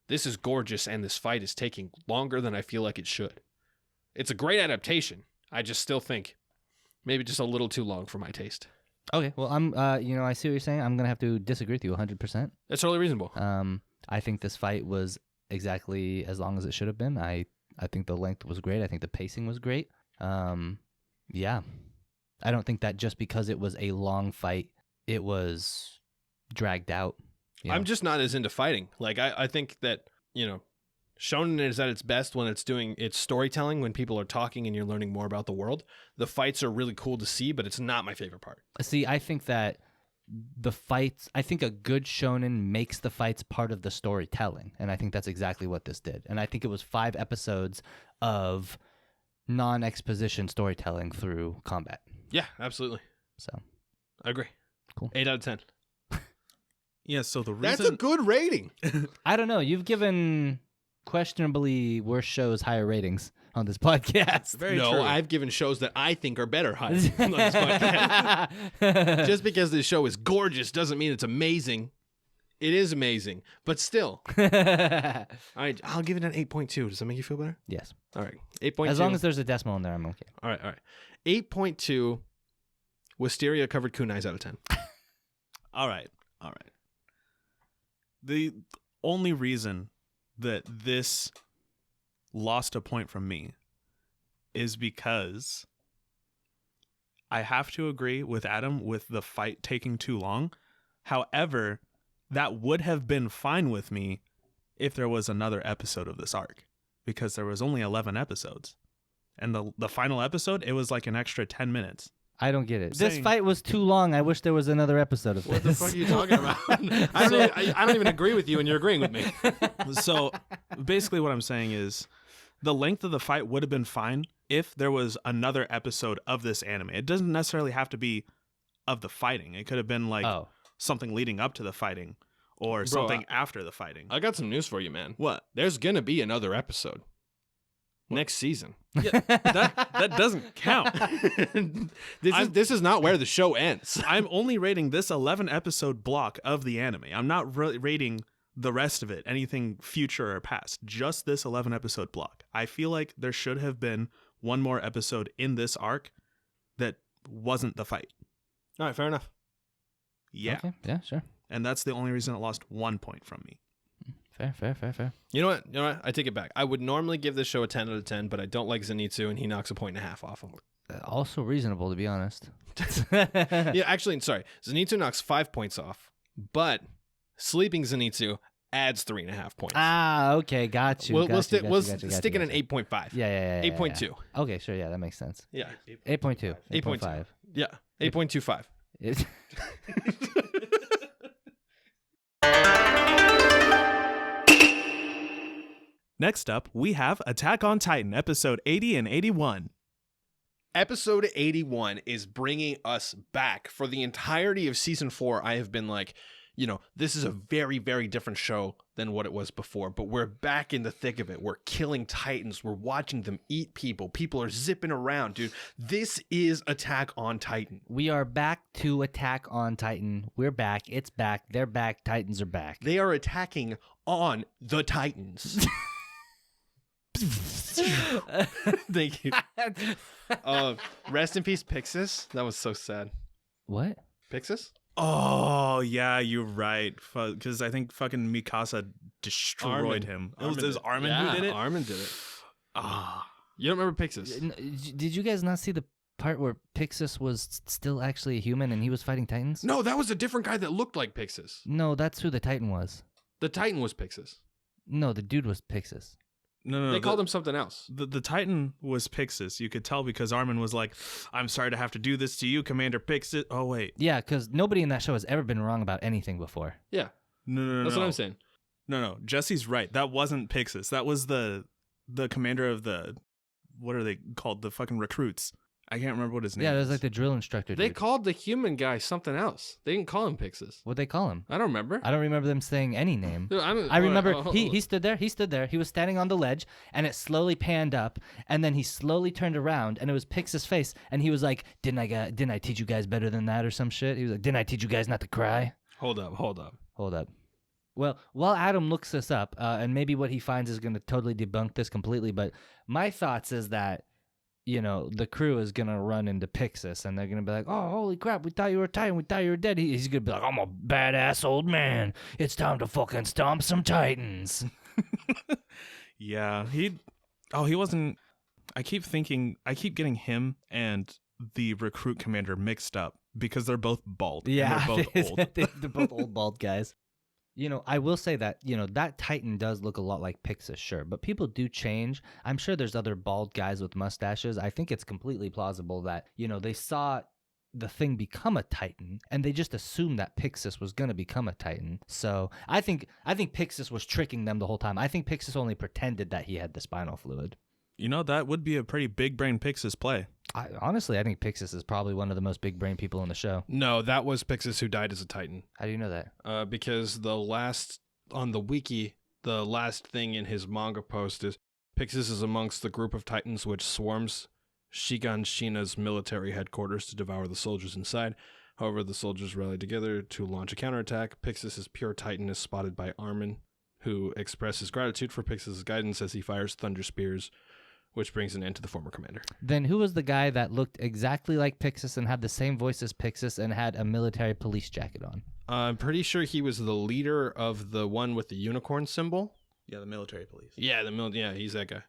this is gorgeous, and this fight is taking longer than I feel like it should. It's a great adaptation. I just still think maybe just a little too long for my taste. Okay, well, I see what you're saying. I'm going to have to disagree with you 100%. That's totally reasonable. I think this fight was exactly as long as it should have been. I think the length was great. I think the pacing was great. Yeah. I don't think that just because it was a long fight, it was dragged out. I'm just not as into fighting. Like, I think that, shonen is at its best when it's doing its storytelling, when people are talking and you're learning more about the world. The fights are really cool to see, but it's not my favorite part. See, I think that I think a good shonen makes the fights part of the storytelling. And I think that's exactly what this did. And I think it was 5 episodes of non-exposition storytelling through combat. Yeah, absolutely. So, I agree. Cool. 8 out of 10. Yeah, so the reason... That's a good rating. I don't know. You've given questionably worse shows higher ratings on this podcast. Very true. I've given shows that I think are better higher ratings on this podcast. Just because this show is gorgeous doesn't mean it's amazing. It is amazing, but still. All right, I'll give it an 8.2. Does that make you feel better? Yes. All right, 8.2. As long as there's a decimal in there, I'm okay. All right. 8.2 Wisteria covered kunais out of 10. All right. The only reason that this lost a point from me is because I have to agree with Adam with the fight taking too long. However, that would have been fine with me if there was another episode of this arc, because there was only 11 episodes. And the final episode, it was like an extra 10 minutes. I don't get it. Saying- This fight was too long. I wish there was another episode of this. What the fuck are you talking about? I don't even agree with you, and you're agreeing with me. So basically what I'm saying is the length of the fight would have been fine if there was another episode of this anime. It doesn't necessarily have to be of the fighting. It could have been like something leading up to the fighting or something after the fighting. I got some news for you, man. What? There's gonna be another episode next season. Yeah, that doesn't count. This is not where the show ends. I'm only rating this 11 episode block of the anime. I'm not rating the rest of it, anything future or past, just this 11 episode block. I feel like there should have been one more episode in this arc that wasn't the fight. All right, fair enough. Yeah. Okay. Yeah, sure. And that's the only reason it lost 1 point from me. Fair. You know what? I take it back. I would normally give this show a 10 out of 10, but I don't like Zenitsu, and he knocks a 1.5 off of it. Also reasonable, to be honest. Yeah, actually, sorry. Zenitsu knocks 5 points off, but sleeping Zenitsu adds 3.5 points. Okay, got you. We'll stick it in an 8.5. Yeah. 8.2. Yeah. Okay, sure. Yeah, that makes sense. Yeah. 8.2. 8.5. Yeah. 8.25. It- Next up, we have Attack on Titan, episode 80 and 81. Episode 81 is bringing us back. For the entirety of season 4, I have been like, this is a very, very different show than what it was before, but we're back in the thick of it. We're killing Titans. We're watching them eat people. People are zipping around, dude. This is Attack on Titan. We are back to Attack on Titan. We're back. It's back. They're back. Titans are back. They are attacking on the Titans. Thank you. Rest in peace, Pixis. That was so sad. What? Pixis? Oh, yeah, you're right. Because I think fucking Mikasa destroyed him. It was Armin who did it? Armin did it. Ah. You don't remember Pixis? Did you guys not see the part where Pixis was still actually a human and he was fighting Titans? No, that was a different guy that looked like Pixis. No, that's who the Titan was. The Titan was Pixis. No, the dude was Pixis. No. They called him something else. The Titan was Pixis. You could tell because Armin was like, I'm sorry to have to do this to you, Commander Pixis. Oh, wait. Yeah, because nobody in that show has ever been wrong about anything before. Yeah. No. That's what I'm saying. No. Jesse's right. That wasn't Pixis. That was the commander of the, what are they called? The fucking recruits. I can't remember what his name is. Yeah, it was like the drill instructor They dude. called the human guy something else. They didn't call him Pixis. What'd they call him? I don't remember. I don't remember them saying any name. Dude, I remember he stood there. He was standing on the ledge, and it slowly panned up, and then he slowly turned around, and it was Pixis' face, and he was like, "Didn't I teach you guys better than that, or some shit?" He was like, "Didn't I teach you guys not to cry?" Hold up. Well, while Adam looks this up, and maybe what he finds is going to totally debunk this completely, but my thoughts is that, the crew is going to run into Pixis, and they're going to be like, "Oh, holy crap, we thought you were Titan, we thought you were dead." He's going to be like, "I'm a badass old man. It's time to fucking stomp some Titans." Yeah, he wasn't. I keep getting him and the recruit commander mixed up because they're both bald. Yeah, and they're both old. they're both old bald guys. I will say that, that Titan does look a lot like Pixis, sure, but people do change. I'm sure there's other bald guys with mustaches. I think it's completely plausible that, they saw the thing become a Titan, and they just assumed that Pixis was going to become a Titan. So I think Pixis was tricking them the whole time. I think Pixis only pretended that he had the spinal fluid. That would be a pretty big brain Pixis play. Honestly, I think Pixis is probably one of the most big brain people in the show. No, that was Pixis who died as a Titan. How do you know that? Because on the wiki, the last thing in his manga post is Pixis is amongst the group of Titans which swarms Shiganshina's military headquarters to devour the soldiers inside. However, the soldiers rally together to launch a counterattack. Pixis' pure Titan is spotted by Armin, who expresses gratitude for Pixis' guidance as he fires thunder spears, which brings an end to the former commander. Then who was the guy that looked exactly like Pixis and had the same voice as Pixis and had a military police jacket on? I'm pretty sure he was the leader of the one with the unicorn symbol. Yeah, the military police. Yeah, he's that guy.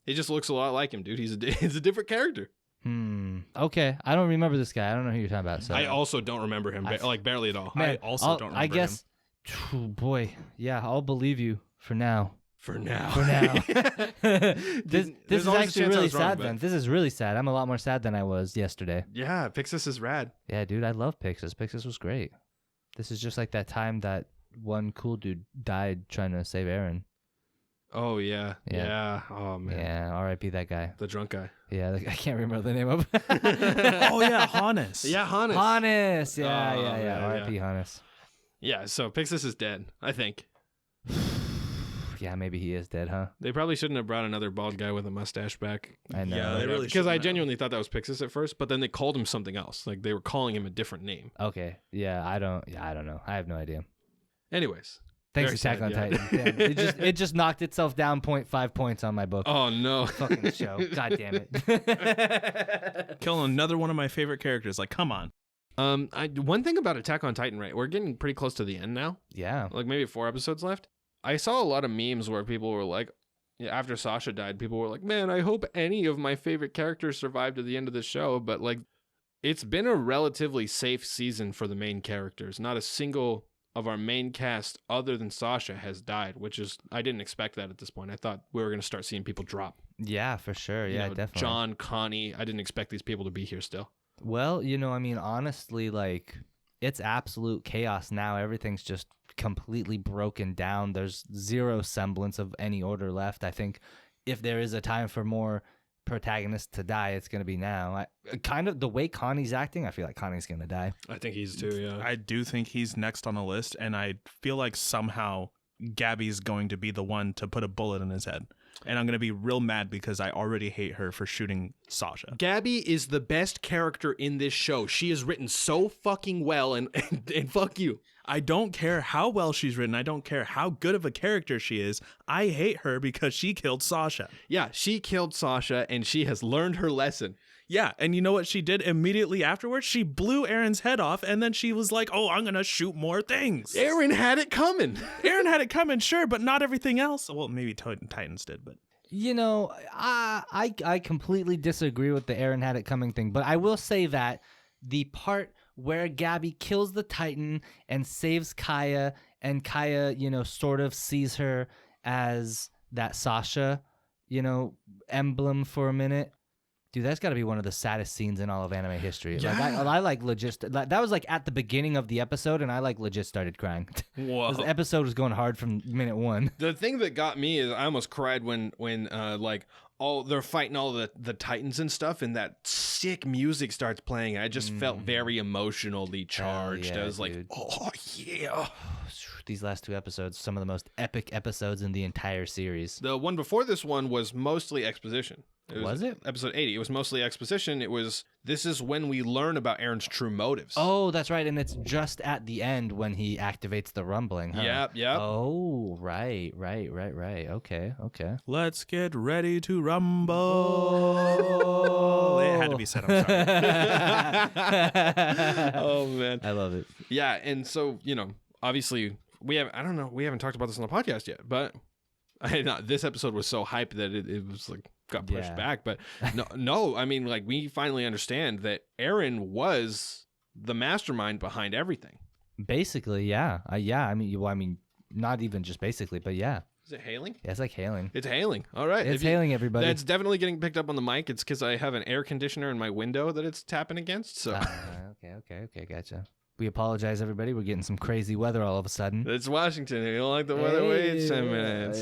He just looks a lot like him, dude. He's a different character. Okay. I don't remember this guy. I don't know who you're talking about. So I also don't remember him, like barely at all. Man, I also don't remember I guess. Boy, yeah, I'll believe you for now. For now. This There's is always a actually chance I really was wrong, sad. but- Then this is really sad. I'm a lot more sad than I was yesterday. Yeah, Pixis is rad. Yeah, dude, I love Pixis. Pixis was great. This is just like that time that one cool dude died trying to save Eren. Oh yeah. Yeah. Yeah. Oh man. Yeah, R.I.P. that guy. The drunk guy. Yeah, I can't remember the name of. Oh yeah, Hannes. Yeah, Hannes. Hannes. Yeah, Oh, yeah. yeah, R.I.P. Hannes. Yeah, so Pixis is dead, I think. Yeah, maybe he is dead, huh? They probably shouldn't have brought another bald guy with a mustache back. I know. Yeah, they really because I shouldn't have. genuinely thought that was Pixis at first, but then they called him something else. Like they were calling him a different name. Okay. Yeah, I don't know. I have no idea. Anyways. Thanks, Very Attack sad, on yeah. Titan. Damn, it just knocked itself down 0.5 points on my book. Oh no. Fucking show. God damn it. Killing another one of my favorite characters. Like, come on. One thing about Attack on Titan, right? We're getting pretty close to the end now. Yeah. Like maybe 4 episodes left. I saw a lot of memes where people were like, after Sasha died, people were like, man, I hope any of my favorite characters survive to the end of the show. But like, it's been a relatively safe season for the main characters. Not a single of our main cast other than Sasha has died, which is, I didn't expect that at this point. I thought we were going to start seeing people drop. Yeah, for sure. You Yeah, know, definitely. John, Connie, I didn't expect these people to be here still. Well, I mean, honestly, like, it's absolute chaos now. Everything's just completely broken down. There's zero semblance of any order left. I think if there is a time for more protagonists to die, it's going to be now. Kind of the way Connie's acting, I feel like Connie's going to die. I think he's too, yeah. I do think he's next on the list, and I feel like somehow Gabby's going to be the one to put a bullet in his head. And I'm going to be real mad because I already hate her for shooting Sasha. Gabby is the best character in this show. She is written so fucking well, and fuck you. I don't care how well she's written. I don't care how good of a character she is. I hate her because she killed Sasha. Yeah, she killed Sasha, and she has learned her lesson. Yeah, and you know what she did immediately afterwards? She blew Eren's head off, and then she was like, oh, I'm going to shoot more things. Eren had it coming. Eren had it coming, sure, but not everything else. Well, maybe Titans did, but... I completely disagree with the Eren had it coming thing, but I will say that the part where Gabby kills the Titan and saves Kaya, and Kaya, sort of sees her as that Sasha, emblem for a minute. Dude, that's got to be one of the saddest scenes in all of anime history. Yeah. Like I legit. That was like at the beginning of the episode, and I like legit started crying. Whoa. The episode was going hard from minute 1. The thing that got me is I almost cried when like all they're fighting all the Titans and stuff, and that sick music starts playing. I just felt very emotionally charged. yeah, I was like, dude. oh yeah. These last 2 episodes, some of the most epic episodes in the entire series. The one before this one was mostly exposition. Was it? Episode 80. It was mostly exposition. This is when we learn about Eren's true motives. Oh, that's right. And it's just at the end when he activates the rumbling, huh? Yep. Oh, right. Okay. Let's get ready to rumble. It had to be said, I'm sorry. Oh, man. I love it. Yeah, and so, obviously, we haven't talked about this on the podcast yet, but this episode was so hyped that it was like, got pushed back, but no, I mean, like, we finally understand that Eren was the mastermind behind everything. Basically, yeah. I mean, not even just basically, but yeah. Is it hailing? Yeah, it's like hailing. It's hailing. All right. It's hailing, everybody. That's definitely getting picked up on the mic. It's because I have an air conditioner in my window that it's tapping against. So Okay, gotcha. We apologize, everybody. We're getting some crazy weather all of a sudden. It's Washington. You don't like the weather? Wait 10 minutes.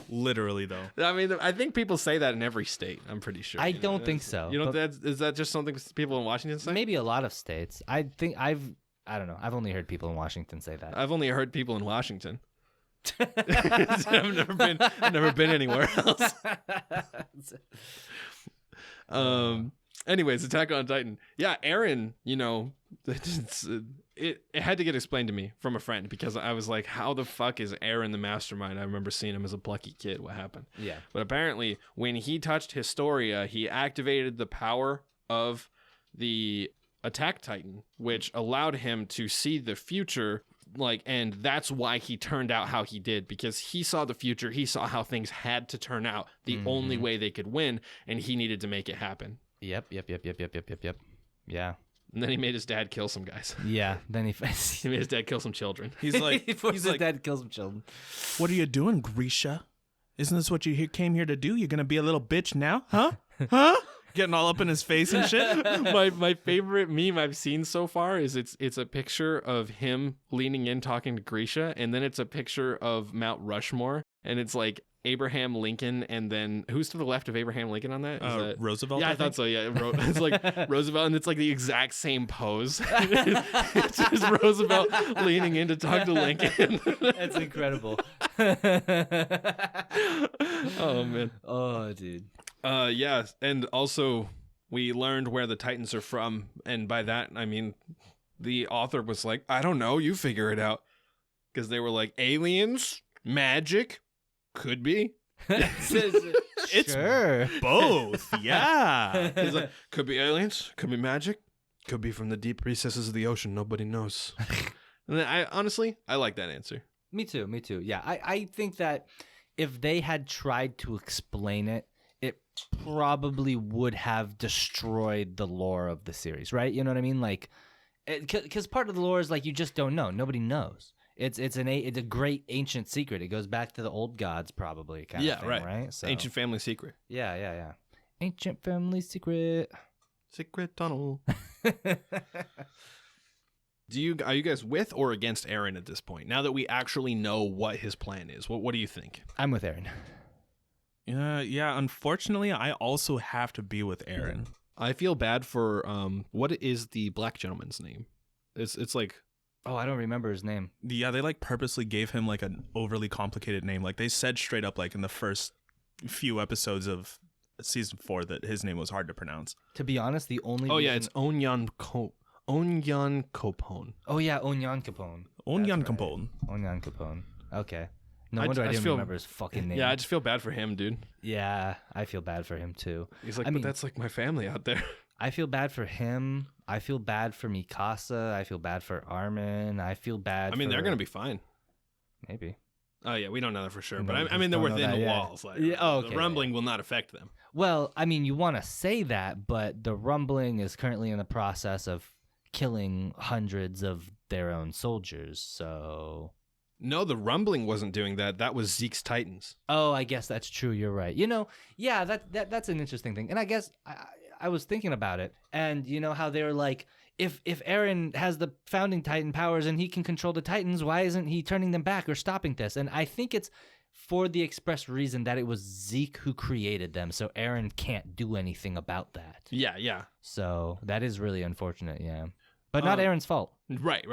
Literally, though. I mean, I think people say that in every state. I'm pretty sure. I don't think so. You know, is that just something people in Washington say? Maybe a lot of states. I don't know. I've only heard people in Washington say that. I've only heard people in Washington. I've never been anywhere else. Anyways, Attack on Titan. Yeah, Eren, it had to get explained to me from a friend because I was like, how the fuck is Eren the mastermind? I remember seeing him as a plucky kid. What happened? Yeah. But apparently, when he touched Historia, he activated the power of the Attack Titan, which allowed him to see the future and that's why he turned out how he did, because he saw the future. He saw how things had to turn out, the only way they could win, and he needed to make it happen. Yep. Yeah. And then he made his dad kill some guys. Yeah. Then He made his dad kill some children. He's like, his dad kills some children. "What are you doing, Grisha? Isn't this what you came here to do? You're gonna be a little bitch now, huh? Huh?" Getting all up in his face and shit. My favorite meme I've seen so far is it's a picture of him leaning in talking to Grisha, and then it's a picture of Mount Rushmore, and it's like Abraham Lincoln, and then who's to the left of Abraham Lincoln on that? Is that Roosevelt. Yeah, I thought so. Yeah, it's like Roosevelt, and it's like the exact same pose. It's just Roosevelt leaning in to talk to Lincoln. That's incredible. Oh man. Oh, dude. Yeah, and also we learned where the Titans are from, and by that I mean the author was like, "I don't know, you figure it out," because they were like, aliens, magic, could be. It's sure. both. Yeah. He's like, could be aliens, could be magic, could be from the deep recesses of the ocean. Nobody knows. And I honestly, I like that answer. Me too. Yeah, I think that if they had tried to explain it, it probably would have destroyed the lore of the series, right? You know what I mean? Like, because part of the lore is like you just don't know. Nobody knows. It's a great ancient secret. It goes back to the old gods, probably. Kind of thing, right? So, Ancient family secret. Yeah. Ancient family secret. Secret tunnel. Are you guys with or against Eren at this point? Now that we actually know what his plan is, what do you think? I'm with Eren. Yeah. Unfortunately, I also have to be with Eren. I feel bad for what is the black gentleman's name? It's like, oh, I don't remember his name. Yeah, they like purposely gave him like an overly complicated name. Like they said straight up, like in the first few episodes of season 4, that his name was hard to pronounce. To be honest, the only it's Onyan Kopon. Oh yeah, Onyan Capone. Onyan Capone. Onyan Capone. Okay. No I wonder I just didn't remember his fucking name. Yeah, I just feel bad for him, dude. Yeah, I feel bad for him too. He's like, I but mean, that's like my family out there. I feel bad for him. I feel bad for Mikasa. I feel bad for Armin. I feel bad. I mean, they're gonna be fine. Maybe. Oh yeah, we don't know that for sure, No, but we I mean, just they're don't know within that the yet. walls. Like, Yeah, okay, the rumbling will not affect them. Well, I mean, you want to say that, but the rumbling is currently in the process of killing hundreds of their own soldiers. So. No, the rumbling wasn't doing that. That was Zeke's Titans. Oh, I guess that's true. You're right. You know, yeah, that's an interesting thing. And I guess I was thinking about it, and you know how they were like, if Eren has the founding Titan powers and he can control the Titans, why isn't he turning them back or stopping this? And I think it's for the express reason that it was Zeke who created them, so Eren can't do anything about that. Yeah. So that is really unfortunate, yeah. But not Eren's fault. Right.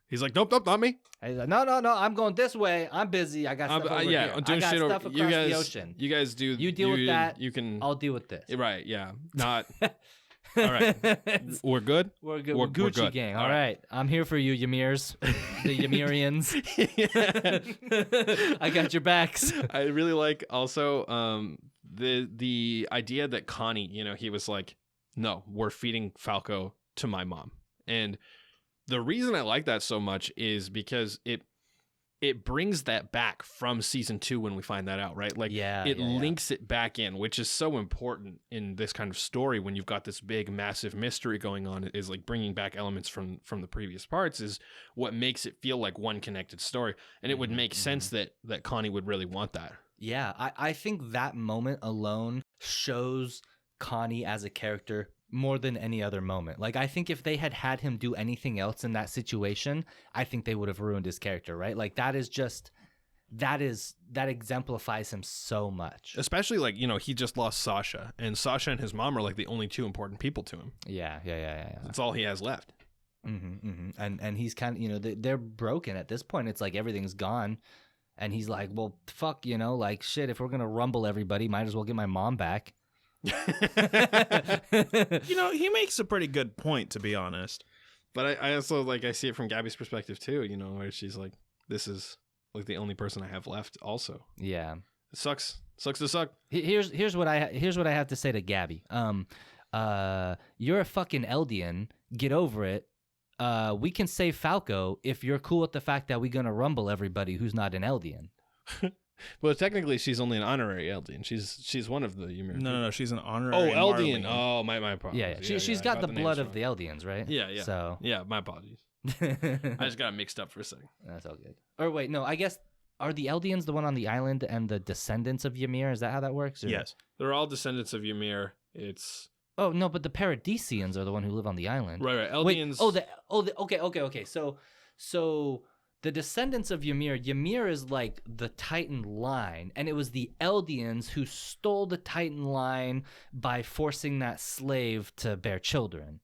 He's like, nope, not me. He's like, no, I'm going this way. I'm busy. I got stuff over here. I'm doing I got shit stuff over. across the ocean. You guys do. You deal with that. You can. I'll deal with this. Right. Yeah. Not. All right. We're good. We're good. We're Gucci good. gang. All All right. I'm here for you, Ymirs. The Ymirians. I got your backs. I really like also the idea that Connie, you know, he was like, no, we're feeding Falco to my mom. And the reason I like that so much is because it brings that back from season 2 when we find that out, right? Like, it links it back in, which is so important in this kind of story when you've got this big, massive mystery going on. Is like bringing back elements from the previous parts is what makes it feel like one connected story. And it would make sense that Connie would really want that. Yeah, I think that moment alone shows Connie as a character more than any other moment. Like, I think if they had him do anything else in that situation, I think they would have ruined his character, right? Like, that exemplifies him so much. Especially, like, you know, he just lost Sasha, and Sasha and his mom are like the only two important people to him. Yeah. That's all he has left. And he's kind of, you know, they're broken at this point. It's like everything's gone. And he's like, well, fuck, you know, like, shit, if we're going to rumble everybody, might as well get my mom back. You know, he makes a pretty good point, to be honest. But I also, like, I see it from Gabby's perspective too, you know, where she's like, this is like the only person I have left also. Yeah. It sucks to suck. Here's what I have to say to Gabby. You're a fucking Eldian. Get over it. we can save Falco if you're cool with the fact that we're going to rumble everybody who's not an Eldian. Well, technically, she's only an honorary Eldian. She's one of the Ymir. No, she's an honorary. Oh, Eldian. Marleyan. Oh, my apologies. Yeah. She's got the blood of the Eldians, right? Yeah. So Yeah, my apologies. I just got mixed up for a second. that's all good. Or wait, no, I guess, are the Eldians the one on the island and the descendants of Ymir? Is that how that works? Or? Yes. They're all descendants of Ymir. It's Oh, no, but the Paradisians are the one who live on the island. right. Wait, Eldians. okay. So the descendants of Ymir is like the Titan line, and it was the Eldians who stole the Titan line by forcing that slave to bear children.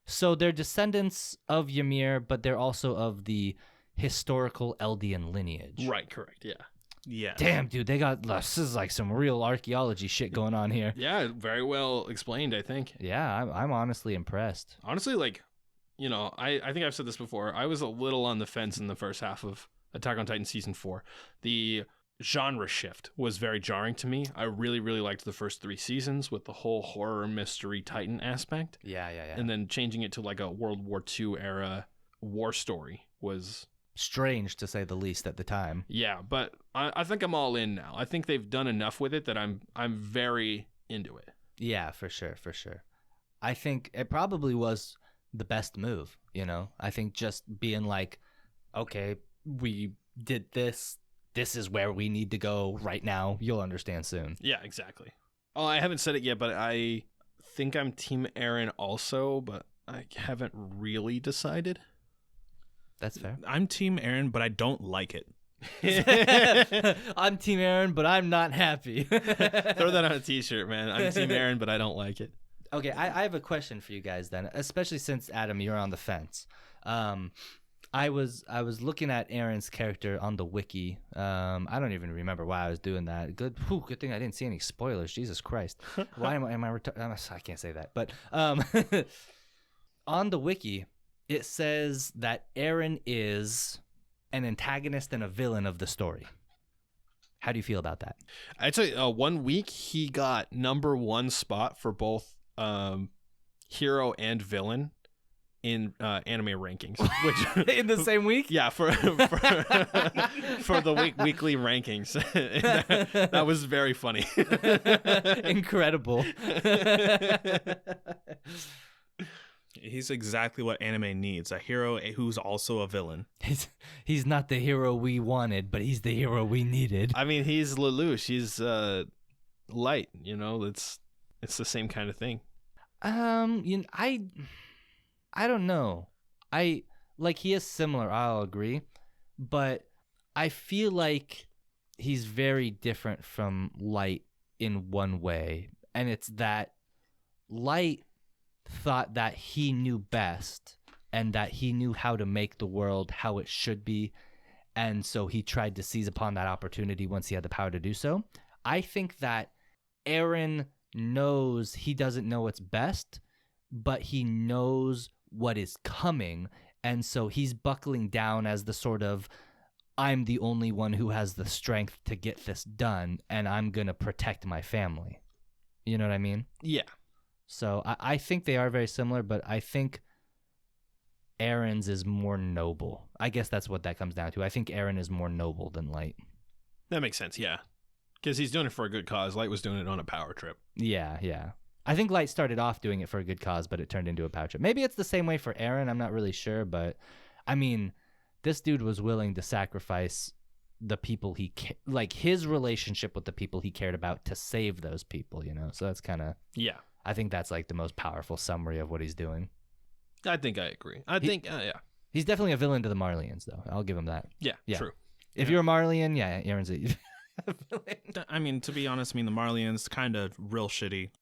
So they're descendants of Ymir, but they're also of the historical Eldian lineage. Right. Correct. Yeah. Yeah. Damn, dude, this is like some real archaeology shit going on here. Yeah. Very well explained. I think. Yeah, I'm honestly impressed. Honestly, like, I think I've said this before. I was a little on the fence in the first half of Attack on Titan season 4. The genre shift was very jarring to me. I really, really liked the first 3 seasons with the whole horror mystery Titan aspect. Yeah. And then changing it to like a World War II era war story was Strange, to say the least, at the time. yeah. But I think I'm all in now. I think they've done enough with it that I'm very into it. Yeah, for sure. I think it probably was the best move, I think just being like, okay, we did this. This is where we need to go right now. You'll understand soon. Yeah, exactly. Oh, I haven't said it yet, but I think I'm Team Eren also, but I haven't really decided. That's fair. I'm Team Eren, but I don't like it. I'm Team Eren, but I'm not happy. Throw that on a t-shirt, man. I'm Team Eren, but I don't like it. Okay, I have a question for you guys then, especially since, Adam, you're on the fence. I was looking at Eren's character on the wiki. I don't even remember why I was doing that. Good thing I didn't see any spoilers. Jesus Christ. Why am I I can't say that. But on the wiki, it says that Eren is an antagonist and a villain of the story. How do you feel about that? I'd say 1 week he got #1 spot for both hero and villain in anime rankings, which In the same week? yeah, for the weekly rankings. that was very funny. Incredible. He's exactly what anime needs, a hero who's also a villain. He's not the hero we wanted, but he's the hero we needed. I mean, he's Lelouch. He's light. It's the same kind of thing. I don't know. He is similar, I'll agree, but I feel like he's very different from Light in one way, and it's that Light thought that he knew best and that he knew how to make the world how it should be, and so he tried to seize upon that opportunity once he had the power to do so. I think that Eren knows he doesn't know what's best, but he knows what is coming, and so he's buckling down as the sort of, I'm the only one who has the strength to get this done, and I'm gonna protect my family. You know what I mean? Yeah. So I think they are very similar, but I think Eren's is more noble. I guess that's what that comes down to. I think Eren is more noble than Light. That makes sense, yeah. Because he's doing it for a good cause. Light was doing it on a power trip. Yeah. I think Light started off doing it for a good cause, but it turned into a power trip. Maybe it's the same way for Eren. I'm not really sure, but I mean, this dude was willing to sacrifice the people his relationship with the people he cared about to save those people, So that's kind of, Yeah. I think that's like the most powerful summary of what he's doing. I think I agree. Yeah. He's definitely a villain to the Marleyans, though. I'll give him that. Yeah, Yeah. true. If you're a Marleyan, yeah, Eren's a villain. I mean, to be honest, the Marleyans kind of real shitty over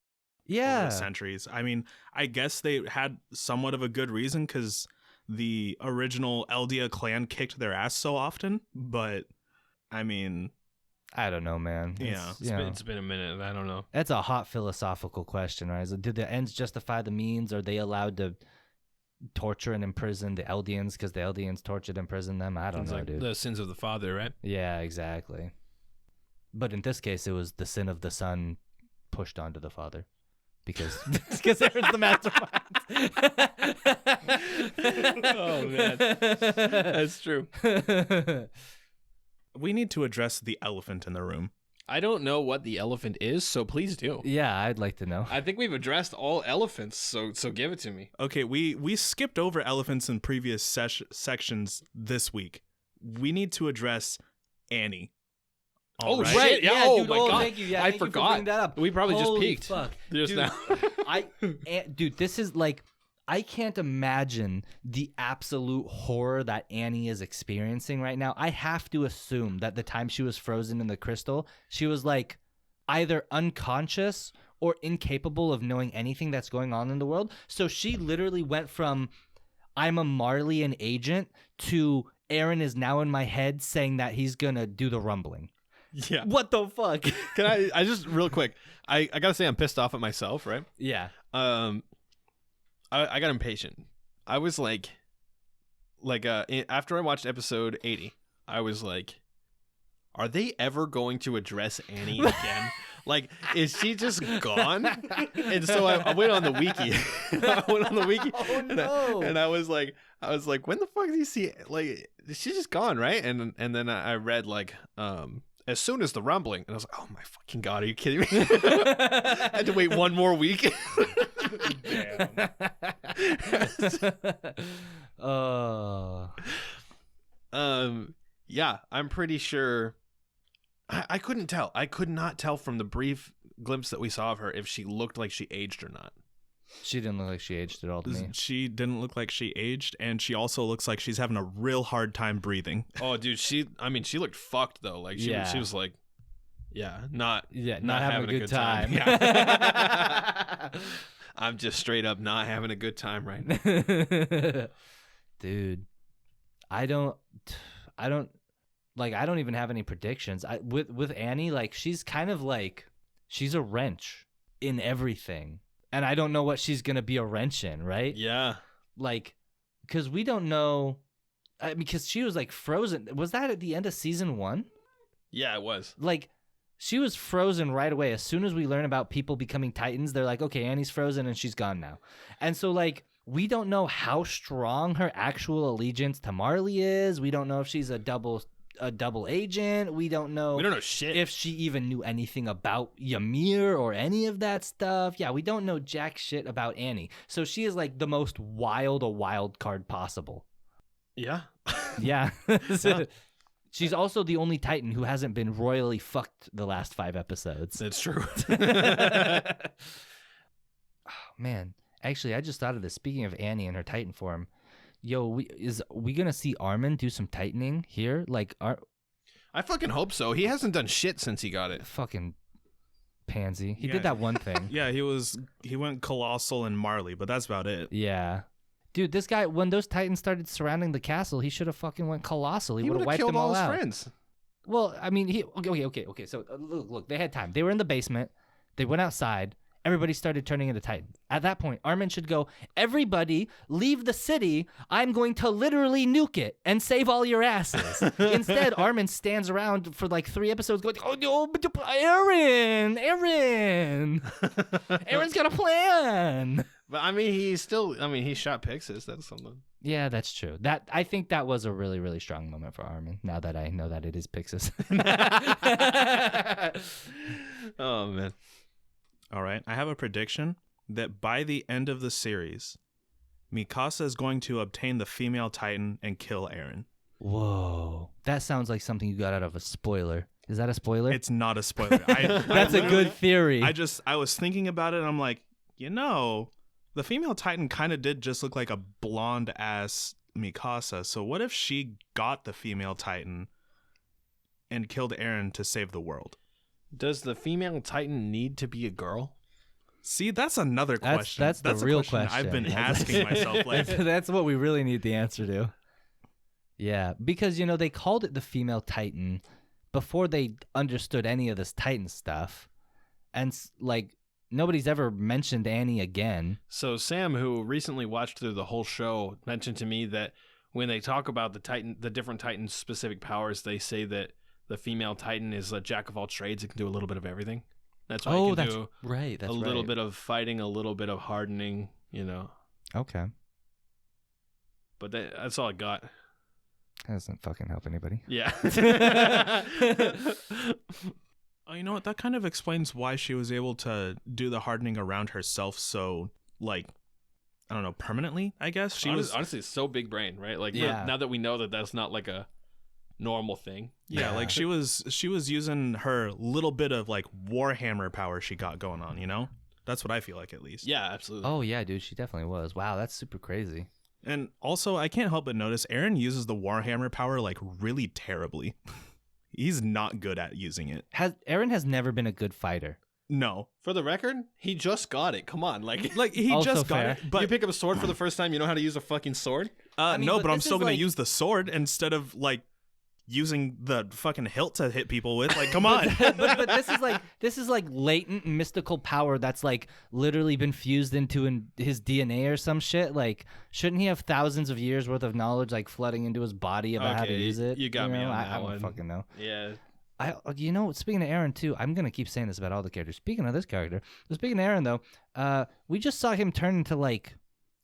Yeah. the centuries. I mean, I guess they had somewhat of a good reason because the original Eldia clan kicked their ass so often, but I mean, I don't know, man. Yeah. It's been a minute. I don't know. That's a hot philosophical question, right? Did the ends justify the means? Are they allowed to torture and imprison the Eldians because the Eldians tortured and imprisoned them? I don't It's know, like dude. the sins of the father, right? Yeah, exactly. But in this case, it was the sin of the son pushed onto the father. because Eren's the mastermind. Oh man, that's true. We need to address the elephant in the room. I don't know what the elephant is, so please do. Yeah, I'd like to know. I think we've addressed all elephants, so give it to me. Okay, we skipped over elephants in previous sections this week. We need to address Annie. Oh, right? right. Yeah. Oh dude, my God. Thank you. Yeah, I thank you for forgot. bringing that up. We probably just Holy peaked. Fuck. Just Dude, now. Dude, this is like, I can't imagine the absolute horror that Annie is experiencing right now. I have to assume that the time she was frozen in the crystal, she was like either unconscious or incapable of knowing anything that's going on in the world. So she literally went from I'm a Marleyan agent to Eren is now in my head saying that he's gonna do the rumbling. Yeah. What the fuck? Can I just real quick? I gotta say I'm pissed off at myself, right? Yeah. I got impatient. I was like after I watched episode 80, I was like, are they ever going to address Annie again? Like, is she just gone? And so I went on the wiki. Oh, no. And I was like, when the fuck do you see? Like, she's just gone, right? And then I read like, as soon as the rumbling, and I was like, oh my fucking God, are you kidding me? I had to wait one more week. Damn. Yeah, I'm pretty sure. I couldn't tell. I could not tell from the brief glimpse that we saw of her if she looked like she aged or not. She didn't look like she aged at all to me. She didn't look like she aged, and she also looks like she's having a real hard time breathing. Oh, dude, she looked fucked though. Like she was like, not having a good time. Yeah. I'm just straight up not having a good time right now. Dude, I don't even have any predictions. With Annie, like she's kind of like she's a wrench in everything. And I don't know what she's going to be a wrench in, right? Yeah. Like, because we don't know. Because she was like frozen. Was that at the end of season 1? Yeah, it was. Like, she was frozen right away. As soon as we learn about people becoming Titans, they're like, okay, Annie's frozen and she's gone now. And so, like, we don't know how strong her actual allegiance to Marley is. We don't know if she's a double agent. We don't know shit if she even knew anything about Ymir or any of that stuff. Yeah, we don't know jack shit about Annie. So she is like the most wild card possible. Yeah. Yeah. She's also the only Titan who hasn't been royally fucked the last 5 episodes. That's true. Oh, man. Actually, I just thought of this. Speaking of Annie and her Titan form, yo, we gonna see Armin do some tightening here? Like, I fucking hope so. He hasn't done shit since he got it. Fucking pansy. He Yeah. did that one thing. Yeah, he went colossal and Marley, but that's about it. Yeah. Dude, this guy, when those Titans started surrounding the castle, he should have fucking went colossal. He would have wiped killed them all his out. friends. Well, I mean, okay. So look, they had time. They were in the basement. They went outside. Everybody started turning into Titans. At that point, Armin should go, everybody leave the city. I'm going to literally nuke it and save all your asses. Instead, Armin stands around for like 3 episodes going, oh no, but Eren. Eren's got a plan. But I mean, he shot Pixis. That's something. Yeah, that's true. I think that was a really, really strong moment for Armin, now that I know that it is Pixis. Oh, man. All right, I have a prediction that by the end of the series, Mikasa is going to obtain the female Titan and kill Eren. Whoa. That sounds like something you got out of a spoiler. Is that a spoiler? It's not a spoiler. That's a good theory. I was thinking about it and I'm like, the female Titan kind of did just look like a blonde ass Mikasa. So what if she got the female Titan and killed Eren to save the world? Does the female Titan need to be a girl? See, that's another question. That's the a real question question. I've been asking myself lately. That's what we really need the answer to. Yeah, because, they called it the female Titan before they understood any of this Titan stuff. And, like, nobody's ever mentioned Annie again. So Sam, who recently watched through the whole show, mentioned to me that when they talk about the different Titans' specific powers, they say that the female Titan is a jack of all trades. It can do a little bit of everything. That's why you can that's do right. That's a little right. bit of fighting, a little bit of hardening, Okay. But that's all I got. That doesn't fucking help anybody. Yeah. Oh, you know what? That kind of explains why she was able to do the hardening around herself so, like, I don't know, permanently, I guess. She was honestly, it's so big brain, right? Like, Yeah. now that we know that that's not like a normal thing. Yeah, like she was using her little bit of like Warhammer power she got going on, you know? That's what I feel like, at least. Yeah, absolutely. Oh yeah, dude, she definitely was. Wow, that's super crazy. And also, I can't help but notice Eren uses the Warhammer power like really terribly. He's not good at using it. Eren has never been a good fighter. No. For the record, he just got it. Come on, like Like he Also just got fair. it, but you pick up a sword for the first time, you know how to use a fucking sword? mean, no, but but I'm this still is going like- to use the sword instead of like using the fucking hilt to hit people with. Like, come on. but this is like latent mystical power that's like literally been fused into his DNA or some shit. Like, shouldn't he have thousands of years worth of knowledge like flooding into his body about how to Okay, use it? you got me know? on I that don't one. fucking know. Yeah. Speaking of Eren too, I'm gonna keep saying this about all the characters. Speaking of this character, speaking of Eren though, we just saw him turn into like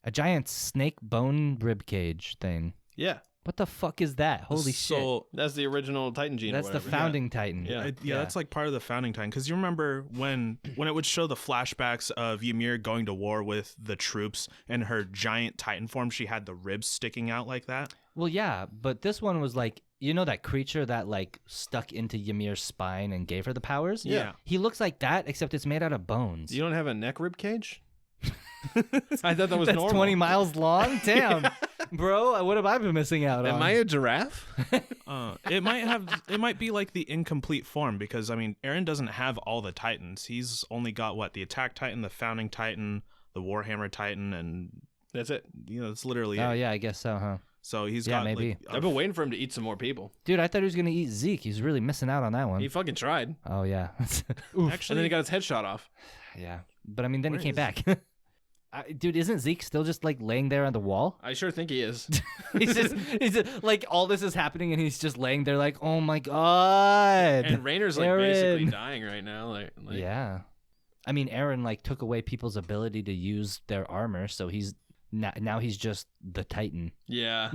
a giant snake bone rib cage thing. Yeah. What the fuck is that? Holy shit! So That's the original Titan gene. That's or the whatever. founding Titan. Yeah. yeah, that's like part of the founding time. Because you remember when it would show the flashbacks of Ymir going to war with the troops and her giant Titan form, she had the ribs sticking out like that. Well, yeah, but this one was like, you know, that creature that like stuck into Ymir's spine and gave her the powers. Yeah. He looks like that, except it's made out of bones. You don't have a neck rib cage? I thought that was That's normal. 20 miles long. Damn, bro, what have I been missing out on? Am I a giraffe? It might be like the incomplete form because I mean Eren doesn't have all the Titans. He's only got what, the Attack Titan, the Founding Titan, the Warhammer Titan, and That's it. you know, it's literally Oh it. yeah, I guess so, huh? So he's Yeah, got maybe. like, I've been waiting for him to eat some more people. Dude, I thought he was gonna eat Zeke. He's really missing out on that one. He fucking tried. Oh yeah. And actually then he got his head shot off. Yeah, but I mean, then he Where came is back. Dude, isn't Zeke still just like laying there on the wall? I sure think he is. he's just like all this is happening and he's just laying there like, oh my god. And Rainer's like Eren. basically dying right now. Like Yeah, I mean, Eren like took away people's ability to use their armor, so he's now he's just the Titan. Yeah.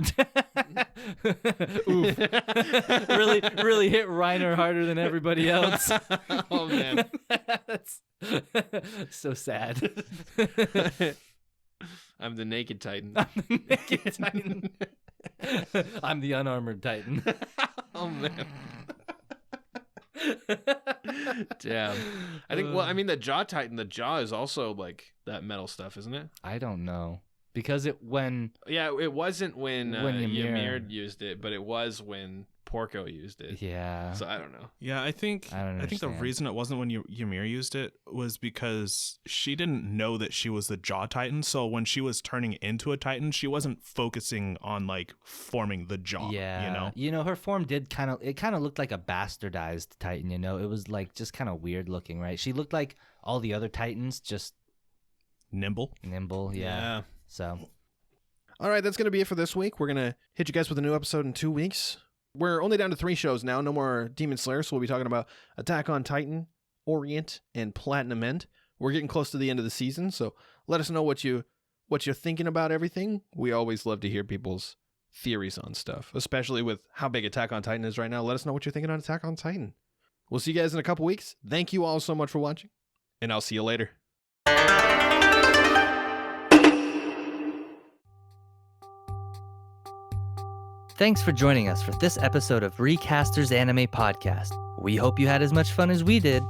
Oof. really hit Reiner harder than everybody else. Oh man. That's so sad. I'm the naked Titan. I'm the naked Titan. I'm the unarmored Titan. Oh man. Damn. I think I mean the jaw Titan, the jaw is also like that metal stuff, isn't it? I don't know because Yeah, it wasn't when When Ymir- Ymir used it, but it was when Porco used it. yeah. So I don't know. yeah, I think I don't the understand. reason it wasn't when Ymir used it was because she didn't know that she was the Jaw Titan. So when she was turning into a Titan, she wasn't focusing on like forming the jaw. Yeah, you know. her form did kind of looked like a bastardized Titan. You know, it was like just kind of weird looking, right? She looked like all the other Titans, just Nimble. nimble. Yeah. So All right, that's going to be it for this week. We're going to hit you guys with a new episode in 2 weeks. We're only down to 3 shows now. No more Demon Slayer, so we'll be talking about Attack on Titan, Orient, and Platinum End. We're getting close to the end of the season, so let us know what you're thinking about everything. We always love to hear people's theories on stuff, especially with how big Attack on Titan is right now. Let us know what you're thinking on Attack on Titan. We'll see you guys in a couple weeks. Thank you all so much for watching, and I'll see you later. thanks for joining us for this episode of Recasters Anime Podcast. We hope you had as much fun as we did.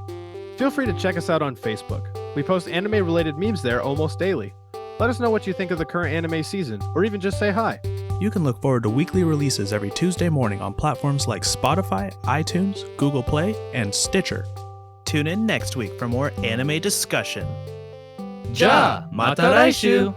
Feel free to check us out on Facebook. We post anime-related memes there almost daily. Let us know what you think of the current anime season, or even just say hi. You can look forward to weekly releases every Tuesday morning on platforms like Spotify, iTunes, Google Play, and Stitcher. Tune in next week for more anime discussion. Ja, mata raishu!